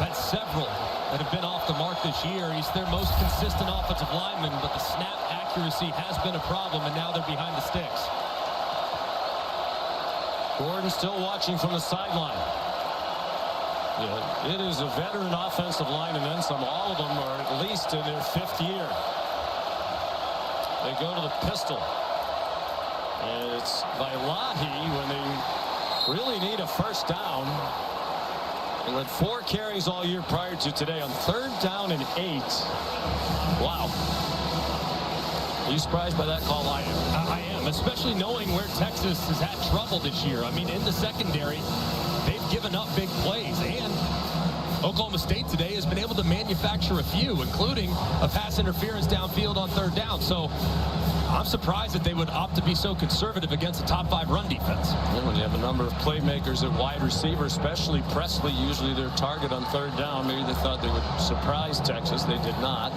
Had several that have been off the mark this year. He's their most consistent offensive lineman, but the snap accuracy has been a problem, and now they're behind the sticks. Gordon still watching from the sideline. Yeah, it is a veteran offensive line, and then some. All of them are at least in their 5th year. They go to the pistol. And it's Vailahi when they really need a first down. They had 4 carries all year prior to today on 3rd down and 8. Wow. Are you surprised by that call? I am, especially knowing where Texas has had trouble this year. I mean, in the secondary, they've given up big plays, and Oklahoma State today has been able to manufacture a few, including a pass interference downfield on 3rd down. So I'm surprised that they would opt to be so conservative against a top 5 run defense. And when you have a number of playmakers at wide receiver, especially Presley, usually their target on 3rd down, maybe they thought they would surprise Texas. They did not.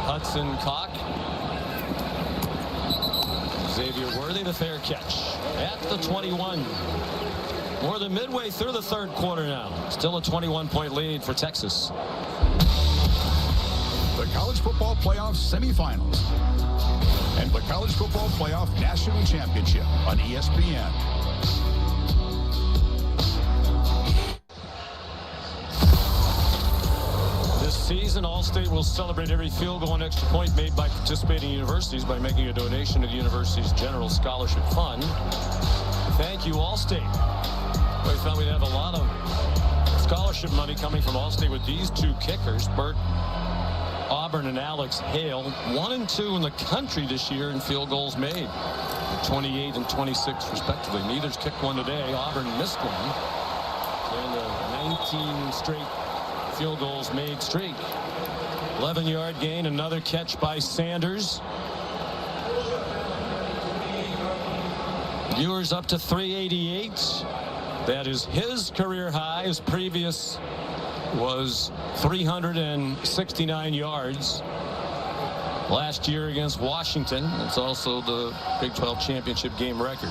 Hudson Cock. Xavier Worthy, the fair catch at the 21. More than midway through the 3rd quarter now. Still a 21-point lead for Texas. The College Football Playoff Semifinals and the College Football Playoff National Championship on ESPN. This season, All-State will celebrate every field goal and extra point made by participating universities by making a donation to the university's general scholarship fund. Thank you, All-State. We thought we'd have a lot of scholarship money coming from All-State with these 2 kickers, Bert Auburn and Alex Hale, 1 and 2 in the country this year in field goals made, 28 and 26 respectively. Neither's kicked one today. Auburn missed one, and a 19 straight field goals made streak. 11-yard gain, another catch by Sanders. Ewers up to 388. That is his career high. His previous was 369 yards last year against Washington. It's also the Big 12 championship game record.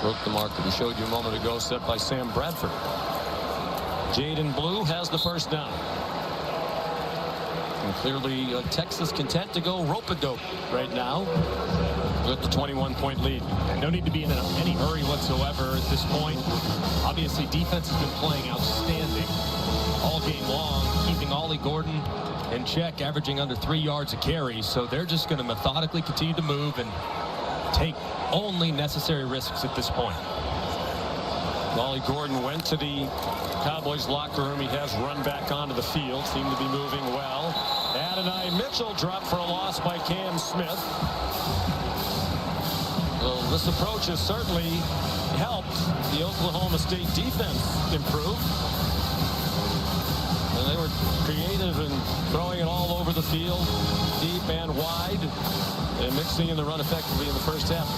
Broke the mark that we showed you a moment ago, set by Sam Bradford. Jaden Blue has the first down. And clearly Texas content to go rope-a-dope right now with the 21-point lead. And no need to be in any hurry whatsoever at this point. Obviously, defense has been playing outstanding all game long, keeping Ollie Gordon in check, averaging under 3 yards a carry. So they're just going to methodically continue to move and take only necessary risks at this point. Ollie Gordon went to the Cowboys locker room. He has run back onto the field. Seemed to be moving well. Adonai Mitchell dropped for a loss by Cam Smith. Well, this approach has certainly helped the Oklahoma State defense improve. And they were creative in throwing it all over the field, deep and wide, and mixing in the run effectively in the first half.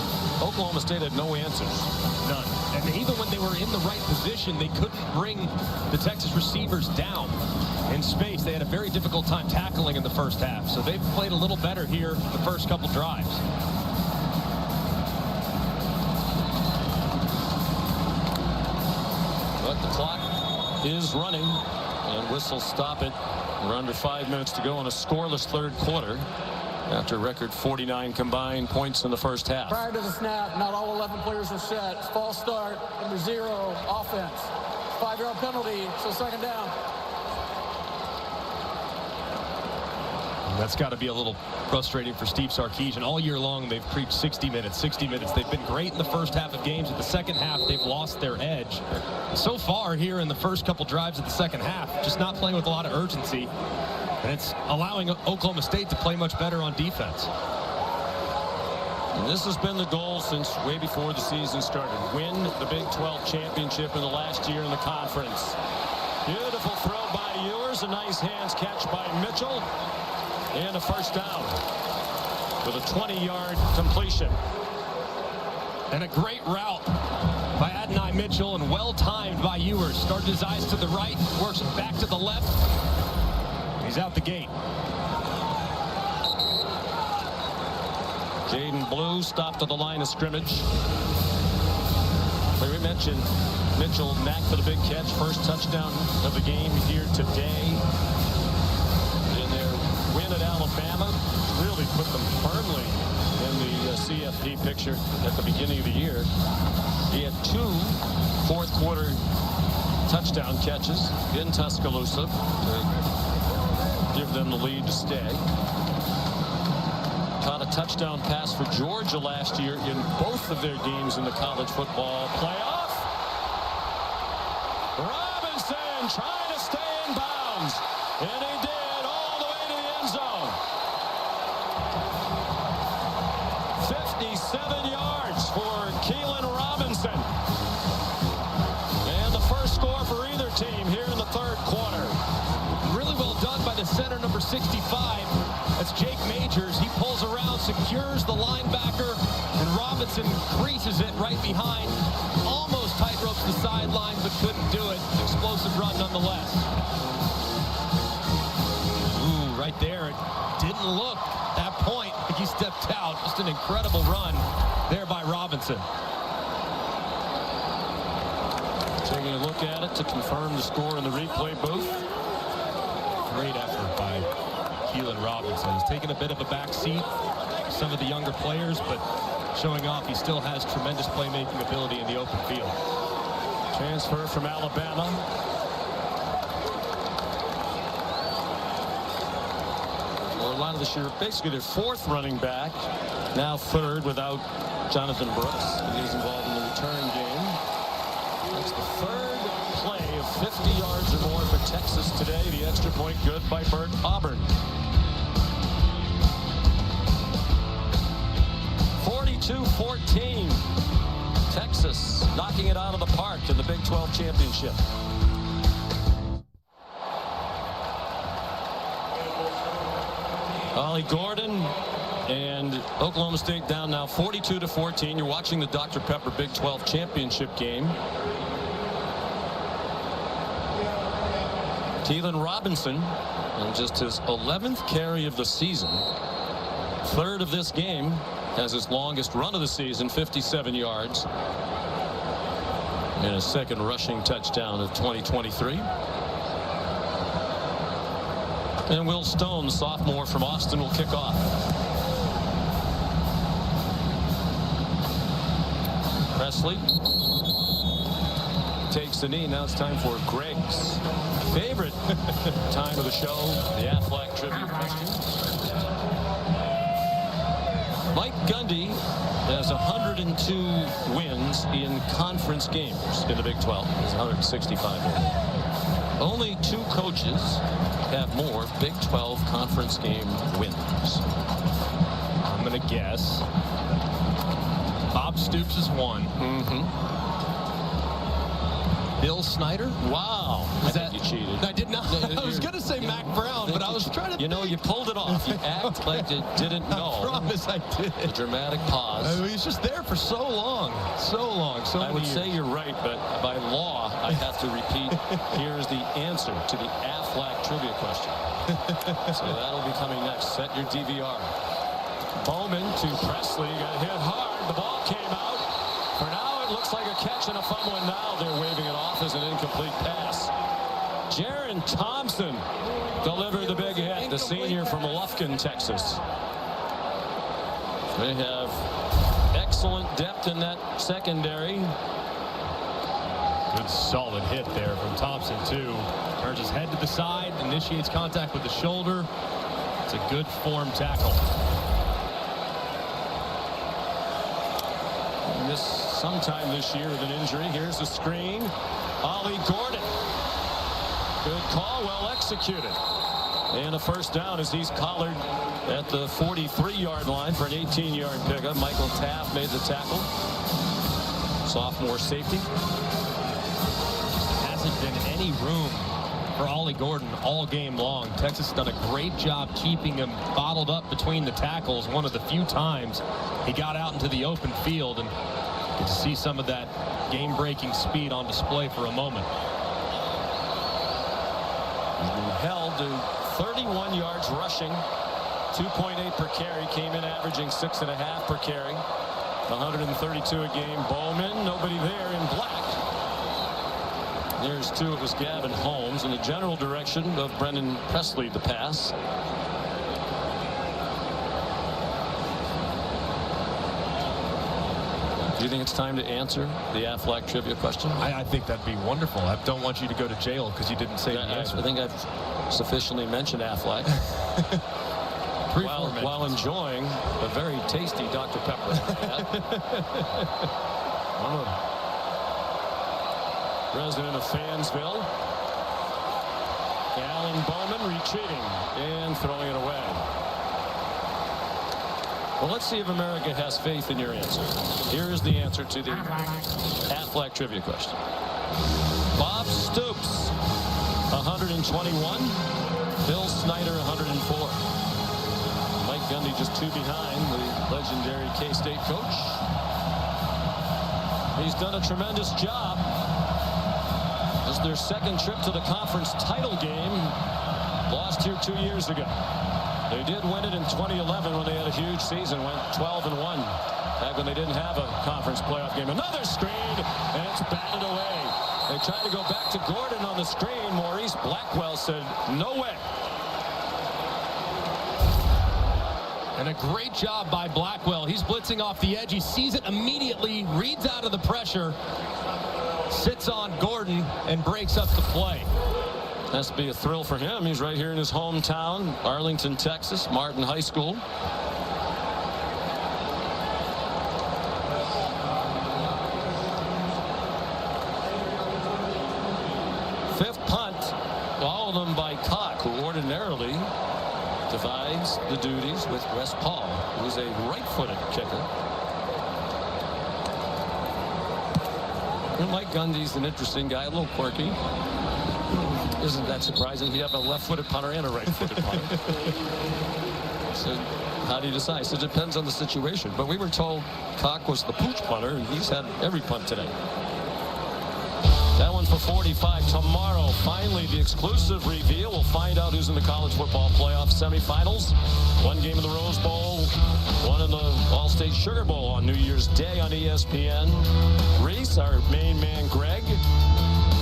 Oklahoma State had no answers. None. And even when they were in the right position, they couldn't bring the Texas receivers down in space. They had a very difficult time tackling in the first half. So they've played a little better here the first couple drives. But the clock is running, and whistles stop it. We're under 5 minutes to go in a scoreless 3rd quarter after record 49 combined points in the first half. Prior to the snap, not all 11 players are set. False start, number 0, offense. 5-yard penalty, so 2nd down. That's got to be a little frustrating for Steve Sarkisian. All year long, they've preached 60 minutes, 60 minutes. They've been great in the first half of games. In the second half, they've lost their edge. So far here in the first couple drives of the second half, just not playing with a lot of urgency. And it's allowing Oklahoma State to play much better on defense. And this has been the goal since way before the season started. Win the Big 12 championship in the last year in the conference. Beautiful throw by Ewers. A nice hands catch by Mitchell. And a first down with a 20-yard completion. And a great route by Adonai Mitchell and well-timed by Ewers. Started his eyes to the right, works it back to the left. He's out the gate. Jaden Blue stopped at the line of scrimmage. We mentioned Mitchell knack for the big catch. First touchdown of the game here today. In their win at Alabama, really put them firmly in the CFP picture at the beginning of the year. He had 2 fourth-quarter touchdown catches in Tuscaloosa to give them the lead to stay. Caught a touchdown pass for Georgia last year in both of their games in the college football playoff. Robinson trying to stay in bounds, and he did all the way to the end zone. 57 yards for Keelan Robinson. And the first score for either team here in the third quarter. Really well done by the center, number 65. That's Jake Majors. He pulls around, secures the linebacker, and Robinson creases it right behind. Almost tightropes the sideline, but couldn't do it. Explosive run nonetheless. Ooh, right there. It didn't look at that point like he stepped out. Just an incredible run there by Robinson. Taking a look at it to confirm the score in the replay booth. Great effort by Keelan Robinson. He's taken a bit of a back seat, some of the younger players, but showing off he still has tremendous playmaking ability in the open field. Transfer from Alabama. Orlando this year, basically their 4th running back, now 3rd without Jonathan Brooks. He is involved in the return game. That's the 3rd play of 50 yards or more for Texas today. The extra point good by Bert Auburn. 42-14. Texas knocking it out of the park in the Big 12 championship. Ollie Gordon and Oklahoma State down now 42-14. You're watching the Dr. Pepper Big 12 championship game. Keelan Robinson on just his 11th carry of the season. 3rd of this game. Has his longest run of the season, 57 yards. And a 2nd rushing touchdown of 2023. And Will Stone, sophomore from Austin, will kick off. Presley takes the knee. Now it's time for Greg's favorite time of the show, the Aflac trivia question. Mike Gundy has 102 wins in conference games in the Big 12. He's 165 wins. Only 2 coaches have more Big 12 conference game wins. I'm going to guess Bob Stoops is 1. Bill Snyder? Wow. I think you cheated. I did not. I was going to say Mac Brown, but I was trying to... You know, you pulled it off. You act like you didn't know. I promise I did. The dramatic pause. I mean, he's just there for so long. So long. So I would say you're right, but by law, I have to repeat. Here's the answer to the Aflac trivia question. So that'll be coming next. Set your DVR. Bowman to Presley. Got hit hard. The ball came out. For now, it looks like a catch and a fumble, and now they're waving it off as an incomplete pass. Jaron Thompson delivered the big hit, the senior from Lufkin, Texas. They have excellent depth in that secondary. Good solid hit there from Thompson, too. Turns his head to the side, initiates contact with the shoulder. It's a good form tackle. And this sometime this year with an injury. Here's the screen. Ollie Gordon. Good call, well executed. And a first down as he's collared at the 43-yard line for an 18-yard pickup. Michael Taft made the tackle. Sophomore safety. Hasn't been any room for Ollie Gordon all game long. Texas has done a great job keeping him bottled up between the tackles. One of the few times he got out into the open field, and Get to see some of that game-breaking speed on display for a moment. He's been held to 31 yards rushing, 2.8 per carry, came in averaging 6.5 per carry, 132 a game. Bowman, nobody there in black. There's two. It was Gavin Holmes in the general direction of Brennan Presley, the pass. Do you think it's time to answer the Aflac trivia question? I think that'd be wonderful. I don't want you to go to jail because you didn't say the answer. I think I've sufficiently mentioned Aflac while enjoying a very tasty Dr. Pepper. I'm a resident of Fansville. Alan Bowman retreating and throwing it away. Well, let's see if America has faith in your answer. Here is the answer to the Aflac trivia question. Bob Stoops, 121. Bill Snyder, 104. Mike Gundy just two behind the legendary K-State coach. He's done a tremendous job. This is their second trip to the conference title game. Lost here 2 years ago. They did win it in 2011 when they had a huge season, went 12-1. Back when they didn't have a conference playoff game. Another screen, and it's batted away. They tried to go back to Gordon on the screen. Maurice Blackwell said, no way. And a great job by Blackwell. He's blitzing off the edge. He sees it immediately, reads out of the pressure, sits on Gordon, and breaks up the play. Has to be a thrill for him. He's right here in his hometown, Arlington, Texas, Martin High School. Fifth punt, all of them by Cock, who ordinarily divides the duties with Wes Paul, who's a right-footed kicker. And Mike Gundy's an interesting guy, a little quirky. Isn't that surprising? You have a left-footed punter and a right-footed punter. So how do you decide? So it depends on the situation. But we were told Cock was the pooch punter, and he's had every punt today. That one for 45 tomorrow. Finally, the exclusive reveal. We'll find out who's in the college football playoff semifinals. One game in the Rose Bowl, one in the All-State Sugar Bowl on New Year's Day on ESPN. Reese, our main man, Greg,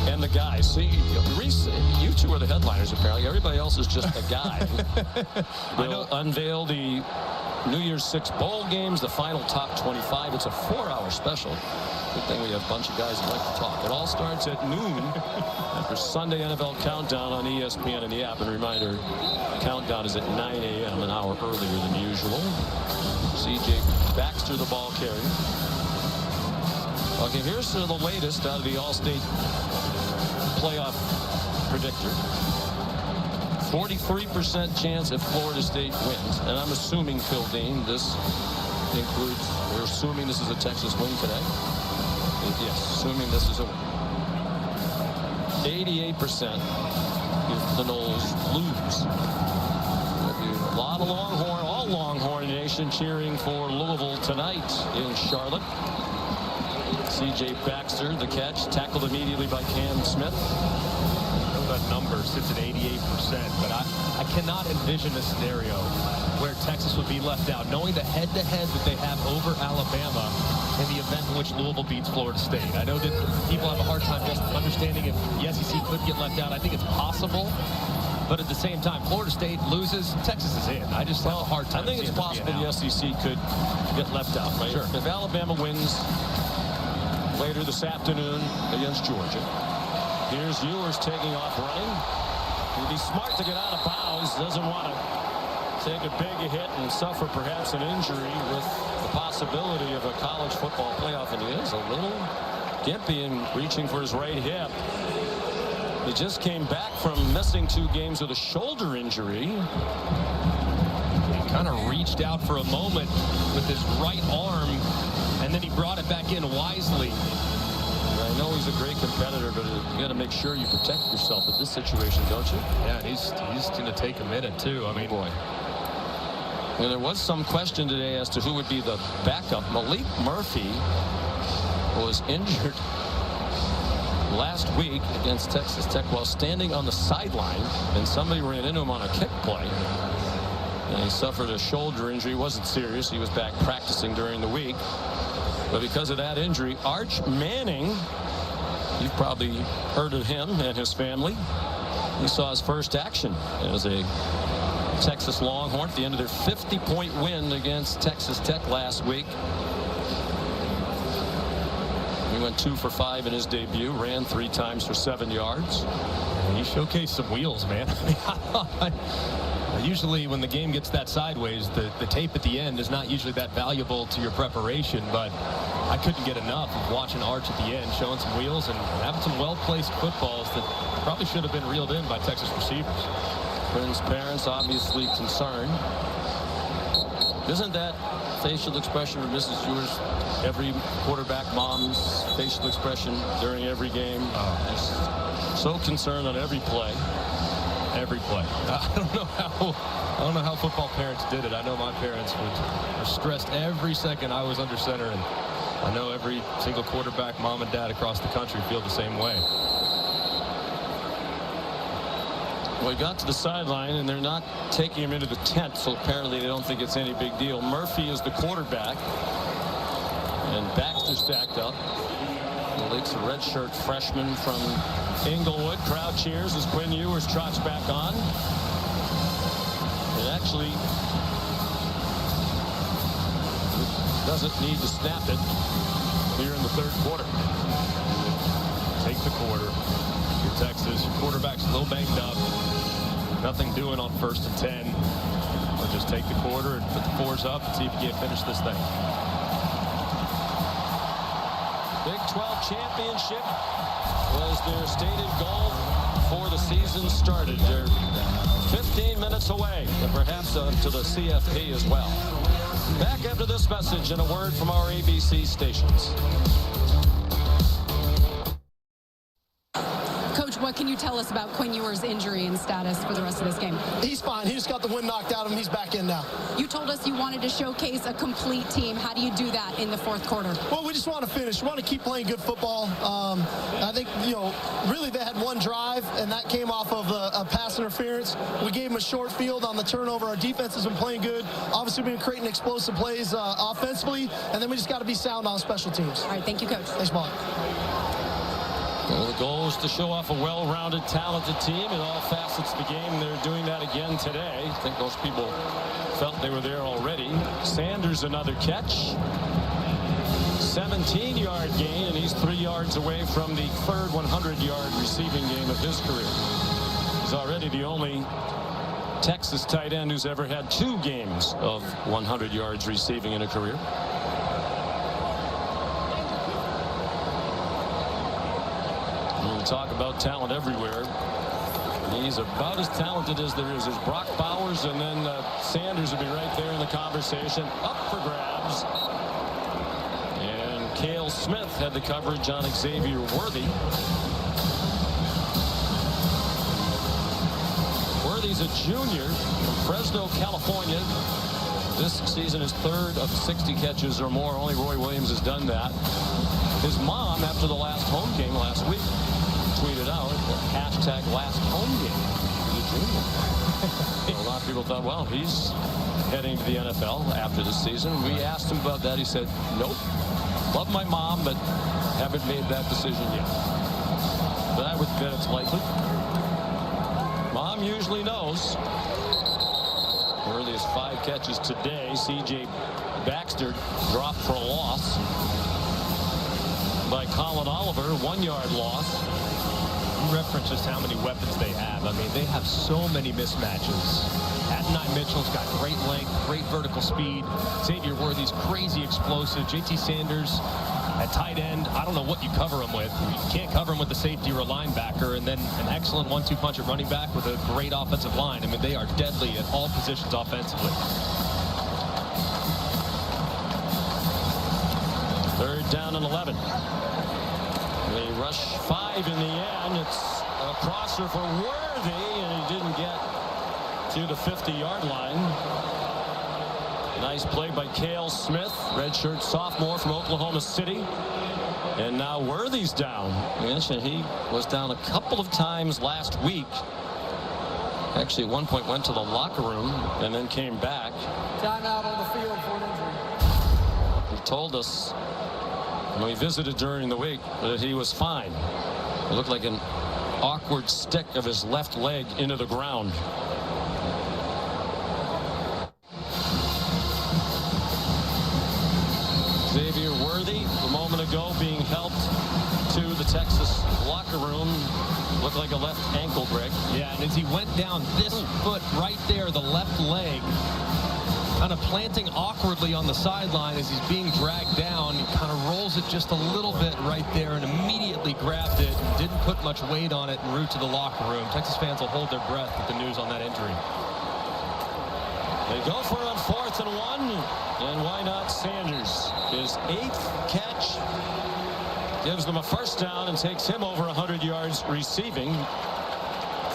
and the guys. See, Reese, you two are the headliners, apparently. Everybody else is just a guy. They'll unveil the New Year's 6 bowl games, the final top 25. It's a 4-hour special. Good thing we have a bunch of guys who like to talk. It all starts at noon after Sunday NFL Countdown on ESPN and the app. And a reminder, Countdown is at 9 a.m., an hour earlier than usual. C.J. Baxter, the ball carrier. Okay, here's the latest out of the All-State playoff predictor. 43% chance if Florida State wins. And I'm assuming, Phil Dean, this includes, we're assuming this is a Texas win today. Yes, assuming this is a win. 88% if the Noles lose. There'll be a lot of Longhorn, all Longhorn Nation cheering for Louisville tonight in Charlotte. C.J. Baxter, the catch, tackled immediately by Cam Smith. That number sits at 88%, but I cannot envision a scenario where Texas would be left out, knowing the head-to-head that they have over Alabama in the event in which Louisville beats Florida State. I know that people have a hard time just understanding if the SEC could get left out. I think it's possible, but at the same time, Florida State loses, Texas is in. I just have a hard time. I think it's possible the SEC could get left out, right? Sure. If Alabama wins later this afternoon against Georgia, here's Ewers taking off running. He'd be smart to get out of bounds. Doesn't want to take a big hit and suffer perhaps an injury with the possibility of a college football playoff. And he is a little gimpy and reaching for his right hip. He just came back from missing 2 games with a shoulder injury. He kind of reached out for a moment with his right arm, and then he brought it back in wisely. I know he's a great competitor, but you got to make sure you protect yourself at this situation, don't you? Yeah, and he's going to take a minute, too. I mean, boy. And there was some question today as to who would be the backup. Malik Murphy was injured last week against Texas Tech while standing on the sideline, and somebody ran into him on a kick play. And he suffered a shoulder injury. It wasn't serious. He was back practicing during the week. But because of that injury, Arch Manning, you've probably heard of him and his family. He saw his first action as a Texas Longhorn at the end of their 50-point win against Texas Tech last week. He went 2 for 5 in his debut, ran 3 times for 7 yards. He showcased some wheels, man. Usually when the game gets that sideways, the tape at the end is not usually that valuable to your preparation, but I couldn't get enough of watching Arch at the end, showing some wheels and having some well-placed footballs that probably should have been reeled in by Texas receivers. Quinn's parents obviously concerned. Isn't that facial expression of Mrs. Ewers every quarterback mom's facial expression during every game? Just so concerned on every play. Every play. I don't know how football parents did it. I know my parents were stressed every second I was under center, and I know every single quarterback, mom and dad across the country feel the same way. Well, he got to the sideline, and they're not taking him into the tent, so apparently they don't think it's any big deal. Murphy is the quarterback, and Baxter stacked up. The Lake's a redshirt freshman from Inglewood. Crowd cheers as Quinn Ewers trots back on. It actually doesn't need to snap it here in the third quarter. Take the quarter. You're Texas. Your quarterback's a little banged up. Nothing doing on 1st and 10. We'll just take the quarter and put the 4s up and see if you can't finish this thing. Big 12 championship was their stated goal before the season started. They're 15 minutes away, and perhaps to the CFP as well. Back after this message and a word from our ABC stations. Coach, what can you tell us about Quinn Ewers' injury and status for the rest of this game? He's fine. He just got the wind knocked out of him. He's back in now. You told us you wanted to showcase a complete team. How do you do that in the fourth quarter? Well, we just want to finish. We want to keep playing good football. I think, really they had one drive, and that came off of a pass interference. We gave them a short field on the turnover. Our defense has been playing good. Obviously, we've been creating explosive plays offensively, and then we just got to be sound on special teams. All right, thank you, Coach. Thanks, Bob. Well, the goal is to show off a well-rounded, talented team in all facets of the game. They're doing that again today. I think most people felt they were there already. Sanders, another catch. 17-yard gain, and he's 3 yards away from the third 100-yard receiving game of his career. He's already the only Texas tight end who's ever had 2 games of 100 yards receiving in a career. Talk about talent everywhere. He's about as talented as there is. There's Brock Bowers, and then Sanders will be right there in the conversation. Up for grabs. And Cale Smith had the coverage on Xavier Worthy. Worthy's a junior from Fresno, California. This season is 3rd of 60 catches or more. Only Roy Williams has done that. His mom, after the last home game last week, tweeted out hashtag last home game. So a lot of people thought, well, he's heading to the NFL after this season. We asked him about that. He said, nope. Love my mom, but haven't made that decision yet. But I would bet it's likely. Mom usually knows. Worthy has 5 catches today. C.J. Baxter dropped for a loss by Colin Oliver, 1-yard loss. You reference just how many weapons they have. I mean, they have so many mismatches. At&t Mitchell's got great length, great vertical speed. Xavier Worthy's crazy explosive. J.T. Sanders at tight end, I don't know what you cover him with. You can't cover him with the safety or a linebacker, and then an excellent 1-2 punch at running back with a great offensive line. I mean, they are deadly at all positions offensively. 3rd down and 11. They rush 5 in the end. It's a crosser for Worthy, and he didn't get to the 50-yard line. Nice play by Cale Smith, redshirt sophomore from Oklahoma City. And now Worthy's down. I mentioned he was down a couple of times last week. Actually, at one point went to the locker room and then came back. Timeout on the field for an injury. He told us when we visited during the week that he was fine. It looked like an awkward stick of his left leg into the ground. Xavier Worthy, a moment ago, being helped to the Texas locker room. Looked like a left ankle, Greg. Yeah, and as he went down, this foot right there, the left leg, kind of planting awkwardly on the sideline as he's being dragged down. He kind of rolls it just a little bit right there and immediately grabbed it. Didn't put much weight on it en route to the locker room. Texas fans will hold their breath with the news on that injury. They go for it on 4th and 1, and why not Sanders? His 8th catch gives them a first down and takes him over 100 yards receiving.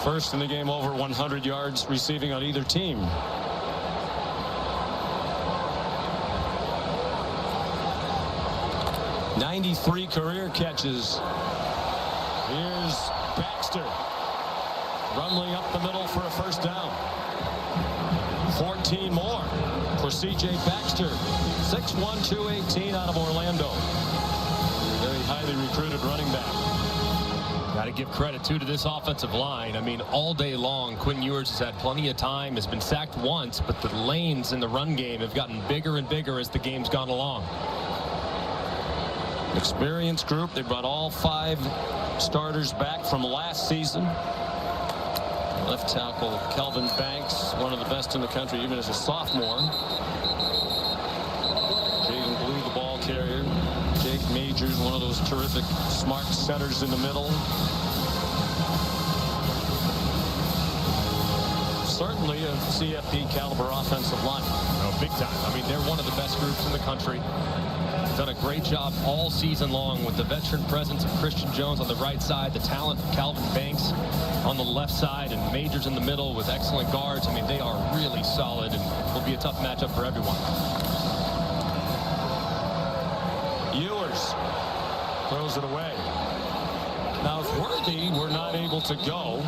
First in the game over 100 yards receiving on either team. '93 career catches. Here's Baxter rumbling up the middle for a first down. 14 more for C.J. Baxter. 6'1", 218 out of Orlando. Very highly recruited running back. Got to give credit, too, to this offensive line. I mean, all day long, Quinn Ewers has had plenty of time, has been sacked once, but the lanes in the run game have gotten bigger and bigger as the game's gone along. Experienced group. They brought all 5 starters back from last season. Left tackle Kelvin Banks, one of the best in the country, even as a sophomore. Jaden Blue, the ball carrier. Jake Majors, one of those terrific, smart centers in the middle. Certainly a CFP caliber offensive line. Oh, big time. I mean, they're one of the best groups in the country. Done a great job all season long with the veteran presence of Christian Jones on the right side, the talent of Calvin Banks on the left side, and Majors in the middle with excellent guards. I mean, they are really solid and will be a tough matchup for everyone. Ewers throws it away. Now, if Worthy were not able to go,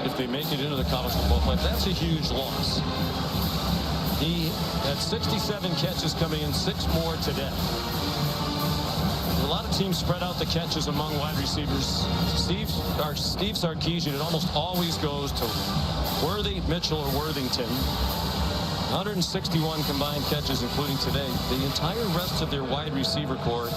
if they make it into the college football playoff, that's a huge loss. He had 67 catches coming in, 6 more today. A lot of teams spread out the catches among wide receivers. Steve Sarkisian, it almost always goes to Worthy, Mitchell, or Worthington. 161 combined catches, including today. The entire rest of their wide receiver corps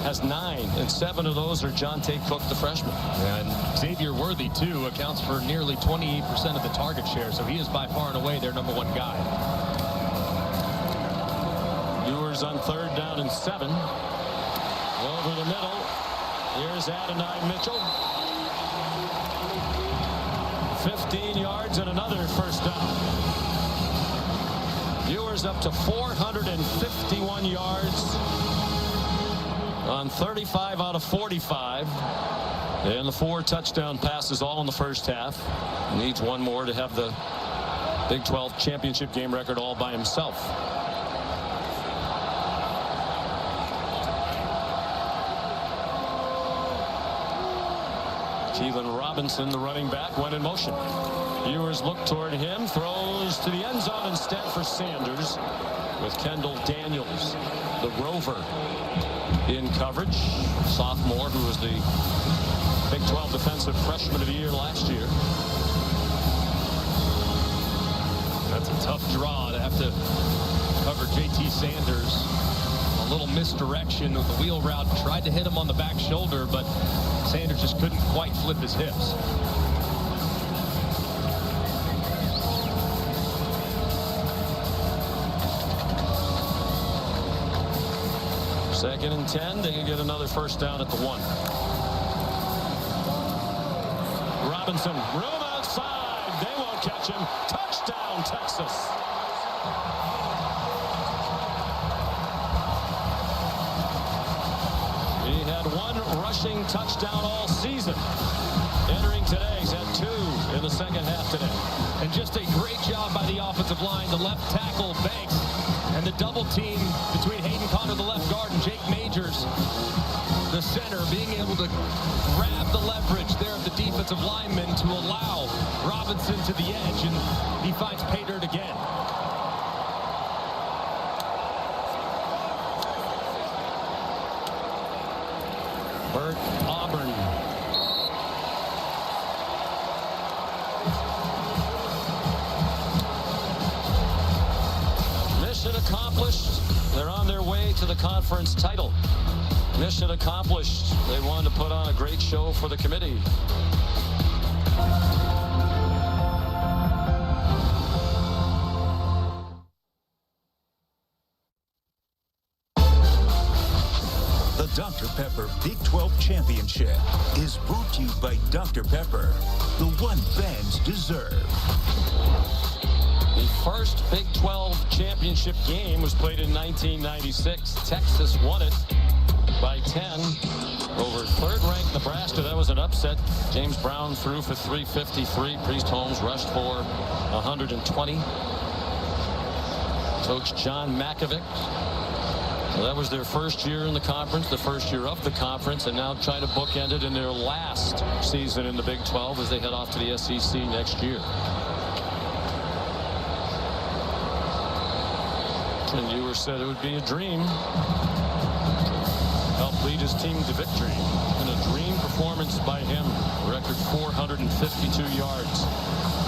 has 9, and 7 of those are Jonte Cook, the freshman. And Xavier Worthy, too, accounts for nearly 28% of the target share, so he is by far and away their #1 guy. Ewers on 3rd down and 7. Over the middle. Here's Adonai Mitchell. 15 yards and another first down. Ewers up to 451 yards on 35 out of 45. And the 4 touchdown passes all in the first half. Needs 1 more to have the Big 12 championship game record all by himself. Keelan Robinson, the running back, went in motion. Ewers looked toward him, throws to the end zone instead for Sanders, with Kendall Daniels, the rover, in coverage. Sophomore, who was the Big 12 Defensive Freshman of the Year last year. That's a tough draw to have to cover J.T. Sanders. A little misdirection of the wheel route. Tried to hit him on the back shoulder, but Sanders just couldn't quite flip his hips. Second and 10. They can get another first down at the 1. Robinson, room outside. They won't catch him. Touchdown, Texas. He had 1 rushing touchdown all season. Entering today, he's had 2 in the second half today. And just a great job by the offensive line. The left tackle, Banks, and the double team between Hayden Conner, the left guard, and Jake Majors Brenner being able to grab the leverage there of the defensive lineman to allow Robinson to the edge, and he finds pay dirt again. Burt Auburn. Mission accomplished. They're on their way to the conference title. Mission accomplished. They wanted to put on a great show for the committee. The Dr. Pepper Big 12 Championship is brought to you by Dr. Pepper, the one fans deserve. The first Big 12 championship game was played in 1996. Texas won it by 10 over third-ranked Nebraska. That was an upset. James Brown threw for 353. Priest Holmes rushed for 120. Coach John Makovic. Well, that was their first year in the conference, the first year of the conference, and now try to bookend it in their last season in the Big 12 as they head off to the SEC next year. And Ewer said it would be a dream. Helped lead his team to victory in a dream performance by him. Record 452 yards.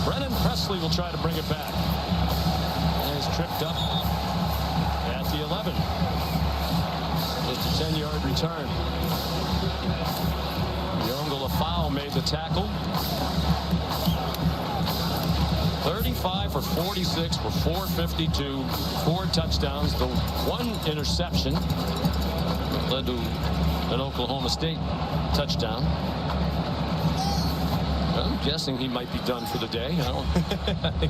Brennan Presley will try to bring it back. And he's tripped up at the 11. Just a 10-yard return. Yongle Afau made the tackle. 35 for 46 for 452, 4 touchdowns. The one interception led to an Oklahoma State touchdown. I'm guessing he might be done for the day. I don't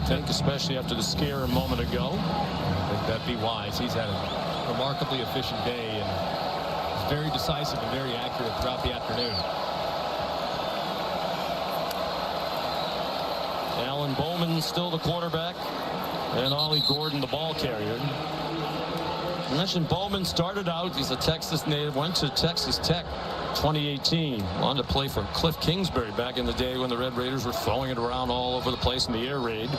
think, especially after the scare a moment ago. I think that'd be wise. He's had a remarkably efficient day and is very decisive and very accurate throughout the afternoon. Alan Bowman still the quarterback, and Ollie Gordon the ball carrier. I mentioned Bowman started out, he's a Texas native, went to Texas Tech 2018, wanted to play for Cliff Kingsbury back in the day when the Red Raiders were throwing it around all over the place in the air raid.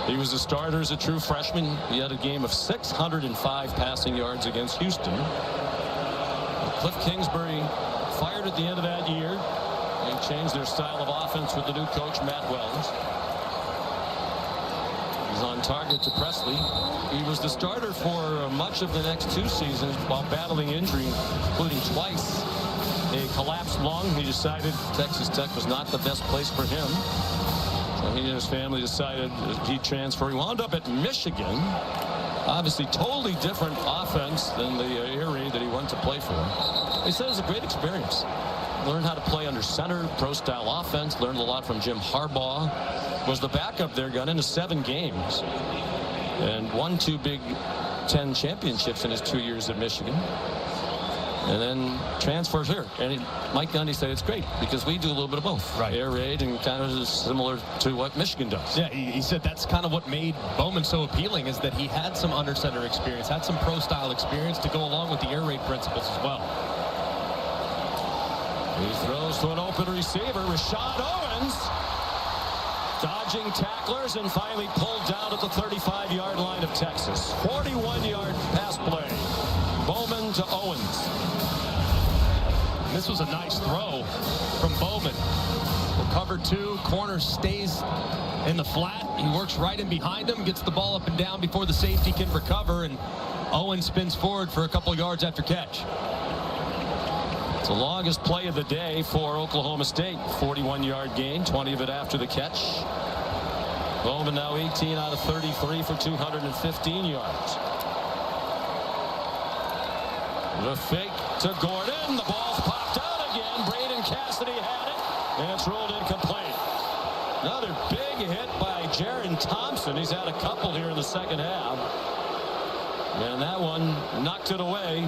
He was a starter as a true freshman. He had a game of 605 passing yards against Houston. Cliff Kingsbury fired at the end of that year. They changed their style of offense with the new coach, Matt Wells. He's on target to Presley. He was the starter for much of the next 2 seasons while battling injury, including twice a collapsed lung. He decided Texas Tech was not the best place for him. So he and his family decided he'd transfer. He wound up at Michigan. Obviously, totally different offense than the air raid that he went to play for. He said it was a great experience. Learned how to play under center, pro-style offense. Learned a lot from Jim Harbaugh. Was the backup there, got into 7 games. And won 2 Big 10 championships in his 2 years at Michigan. And then transfers here. And Mike Gundy said it's great because we do a little bit of both. Right. Air raid and kind of similar to what Michigan does. Yeah, he said that's kind of what made Bowman so appealing, is that he had some under center experience, had some pro-style experience to go along with the air raid principles as well. He throws to an open receiver, Rashad Owens, dodging tacklers and finally pulled down at the 35-yard line of Texas. 41-yard pass play. Bowman to Owens. This was a nice throw from Bowman. Well, cover 2, corner stays in the flat. He works right in behind him, gets the ball up and down before the safety can recover, and Owens spins forward for a couple yards after catch. It's the longest play of the day for Oklahoma State. 41-yard gain, 20 of it after the catch. Bowman now 18 out of 33 for 215 yards. The fake to Gordon. The ball's popped out again. Braden Cassidy had it, and it's ruled incomplete. Another big hit by Jaron Thompson. He's had a couple here in the second half. And that one knocked it away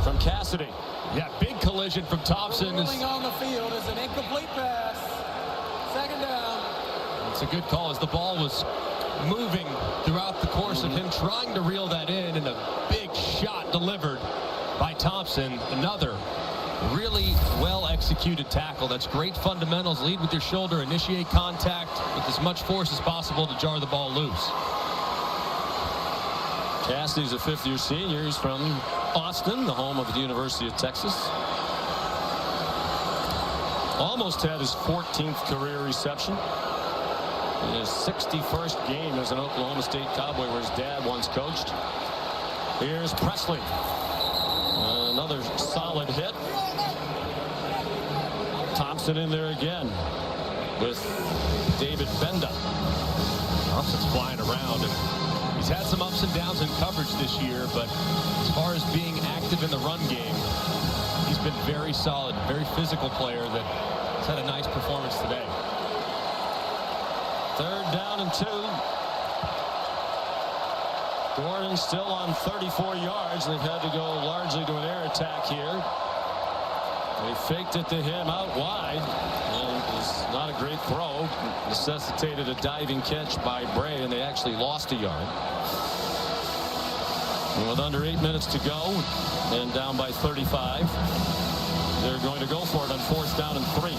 from Cassidy. Yeah, big collision from Thompson. Rolling on the field is an incomplete pass. Second down. It's a good call as the ball was moving throughout the course of him trying to reel that in, and a big shot delivered by Thompson. Another Really well-executed tackle. That's great fundamentals. Lead with your shoulder, initiate contact with as much force as possible to jar the ball loose. Cassidy's a fifth-year senior. He's from Austin, the home of the University of Texas. Almost had his 14th career reception. In his 61st game as an Oklahoma State Cowboy, where his dad once coached. Here's Presley. Another solid hit. Thompson in there again with David Benda. Thompson's flying around, and he's had some ups and downs in coverage this year, but as far as being active in the run game, he's been very solid, very physical player that has had a nice performance today. 3rd down and 2. Gordon still on 34 yards. They've had to go largely to an air attack here. They faked it to him out wide, and it was not a great throw. Necessitated a diving catch by Bray, and they actually lost a yard. And with under 8 minutes to go and down by 35, they're going to go for it on 4th down and 3.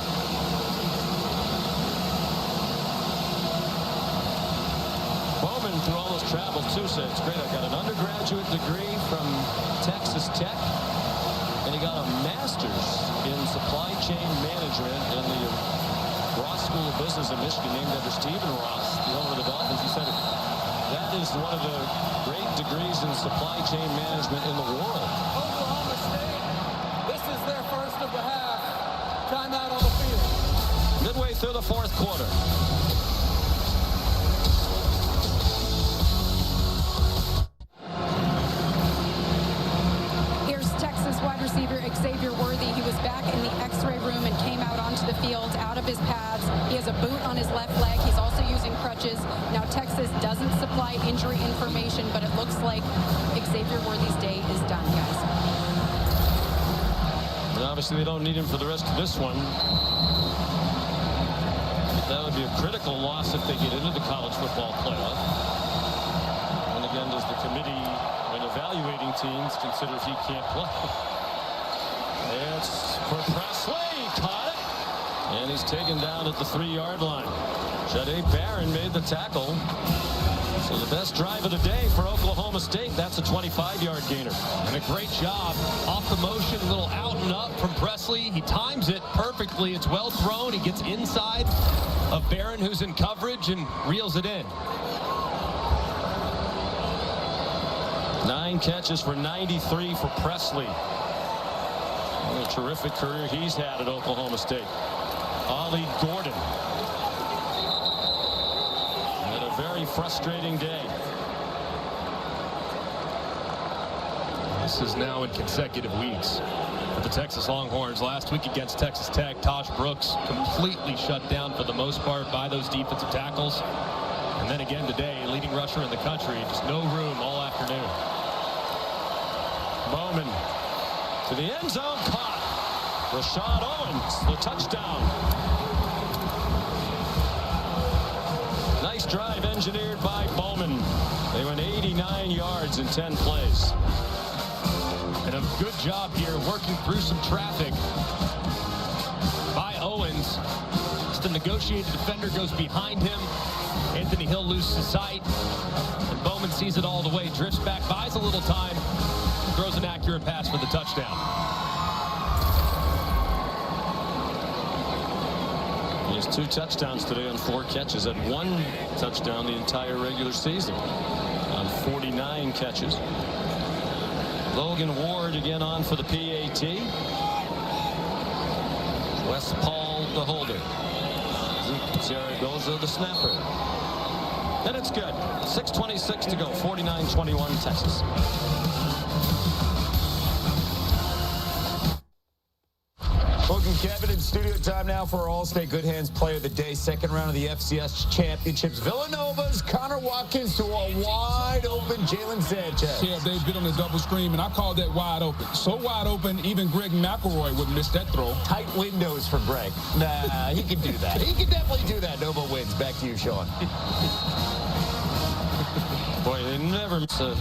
Bowman, through all those travels, too, said it's great. I got an undergraduate degree from Texas Tech, and he got a master's in supply chain management in the Ross School of Business in Michigan, named after Stephen Ross, the owner of the Dolphins. He said that is one of the great degrees in supply chain management in the world. Oklahoma State, this is their first of the half. Timeout on the field. Midway through the 4th quarter. Xavier Worthy. He was back in the x-ray room and came out onto the field out of his pads. He has a boot on his left leg. He's also using crutches. Now Texas doesn't supply injury information, but it looks like Xavier Worthy's day is done, guys. And obviously they don't need him for the rest of this one. That would be a critical loss if they get into the college football playoff. And again, does the committee, when evaluating teams, consider if he can't play? It's for Presley, caught it, and he's taken down at the 3-yard line. Jahdae Barron made the tackle. So the best drive of the day for Oklahoma State, that's a 25-yard gainer. And a great job off the motion, a little out and up from Presley. He times it perfectly. It's well thrown. He gets inside of Barron, who's in coverage, and reels it in. 9 catches for 93 for Presley. What a terrific career he's had at Oklahoma State. Ollie Gordon had a very frustrating day. This is now in consecutive weeks for the Texas Longhorns. Last week against Texas Tech, Tosh Brooks completely shut down for the most part by those defensive tackles. And then again today, leading rusher in the country, just no room all afternoon. Bowman to the end zone, caught. Rashad Owens, the touchdown. Nice drive engineered by Bowman. They went 89 yards in 10 plays. And a good job here working through some traffic by Owens. Just a negotiated defender goes behind him. Anthony Hill loses sight. And Bowman sees it all the way, drifts back, buys a little time, throws an accurate pass for the touchdown. He has 2 touchdowns today on 4 catches. Had 1 touchdown the entire regular season on 49 catches. Logan Ward again on for the PAT. Wes Paul the holder. Zaragoza the snapper. And it's good. 6:26 to go. 49-21 Texas. Welcome, Kevin, in studio time now for our All-State Good Hands Player of the Day. 2nd round of the FCS Championships. Villanova's Connor Watkins to a wide-open Jalen Sanchez. Yeah, they've been on the double screen, and I called that wide open. So wide open, even Greg McElroy wouldn't miss that throw. Tight windows for Greg. Nah, he can do that. He can definitely do that. Nova wins. Back to you, Sean. Boy, they never miss a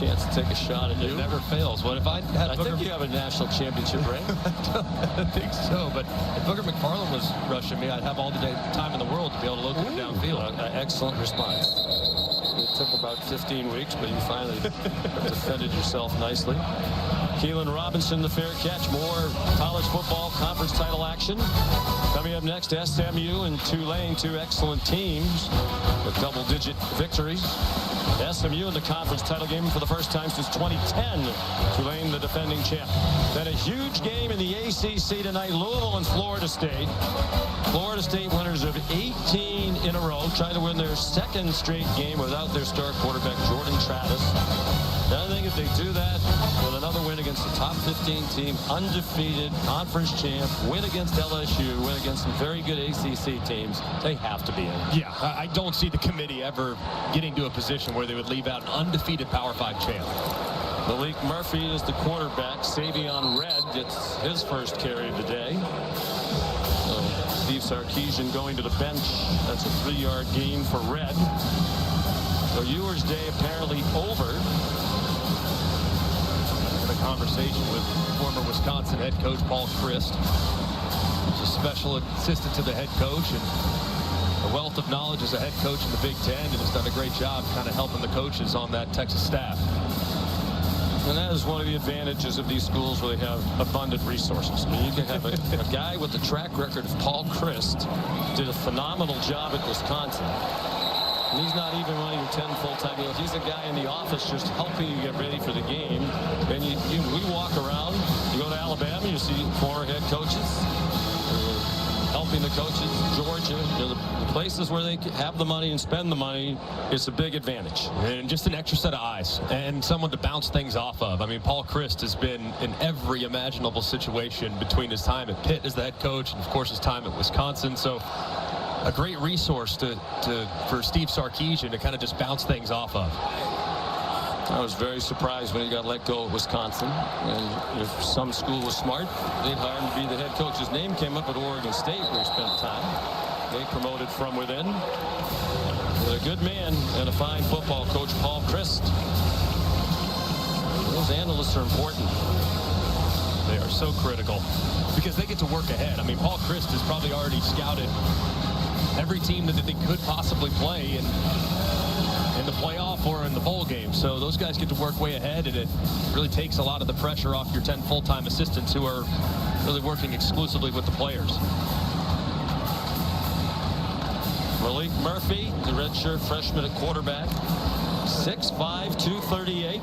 chance to take a shot at you. It never fails. What if I had I think you have a national championship ring. I think so, but if Booger McFarland was rushing me, I'd have all the time in the world to be able to locate him downfield. Excellent response. It took about 15 weeks, but you finally defended yourself nicely. Keelan Robinson, the fair catch. More college football conference title action. Coming up next, SMU and Tulane, two excellent teams with double-digit victories. SMU in the conference title game for the first time since 2010. Tulane, the defending champ. Then a huge game in the ACC tonight, Louisville and Florida State. Florida State winners of 18 in a row, trying to win their second straight game without their star quarterback, Jordan Travis. I think if they do that with another win against the top 15 team, undefeated, conference champ, win against LSU, win against some very good ACC teams, they have to be in. Yeah, I don't see the committee ever getting to a position where they would leave out an undefeated Power 5 champ. Malik Murphy is the quarterback. Savion Red gets his first carry of the day. So Steve Sarkisian going to the bench. That's a 3-yard gain for Red. So Ewers' day apparently over. Conversation with former Wisconsin head coach Paul Chryst, who's a special assistant to the head coach and a wealth of knowledge as a head coach in the Big Ten, and has done a great job kind of helping the coaches on that Texas staff. And that is one of the advantages of these schools where they have abundant resources. I mean, you can have a guy with the track record of Paul Chryst, did a phenomenal job at Wisconsin. And he's not even one of your 10 full-time deals. He's a guy in the office just helping you get ready for the game. And we walk around, you go to Alabama, you see former head coaches helping the coaches, Georgia, the places where they have the money and spend the money, it's a big advantage. And just an extra set of eyes and someone to bounce things off of. I mean, Paul Chryst has been in every imaginable situation between his time at Pitt as the head coach and, of course, his time at Wisconsin. So a great resource for Steve Sarkisian to kind of just bounce things off of. I was very surprised when he got let go at Wisconsin. And if some school was smart, they'd hire him to be the head coach. His name came up at Oregon State where he spent time. They promoted from within. But a good man and a fine football coach, Paul Chryst. Those analysts are important. They are so critical because they get to work ahead. I mean, Paul Chryst has probably already scouted every team that they could possibly play in the playoff or in the bowl game. So those guys get to work way ahead, and it really takes a lot of the pressure off your 10 full-time assistants who are really working exclusively with the players. Malik Murphy, the redshirt freshman at quarterback, 6'5", 238.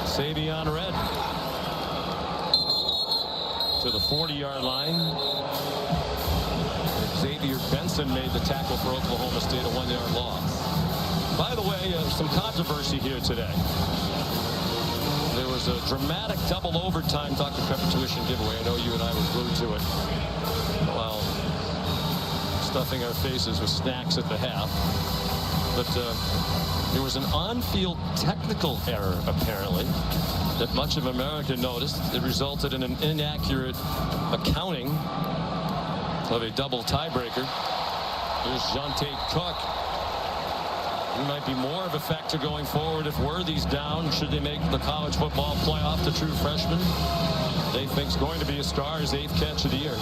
Savion Red to the 40-yard line. Xavier Benson made the tackle for Oklahoma State, a 1-yard loss. By the way, some controversy here today. There was a dramatic double overtime Dr. Pepper tuition giveaway. I know you and I were glued to it while stuffing our faces with snacks at the half. But there was an on-field technical error, apparently, that much of America noticed. It resulted in an inaccurate accounting of a double tiebreaker. Here's Jonte Cook. He might be more of a factor going forward if Worthy's down. Should they make the college football playoff, the true freshman they think's going to be a star, his 8th catch of the year.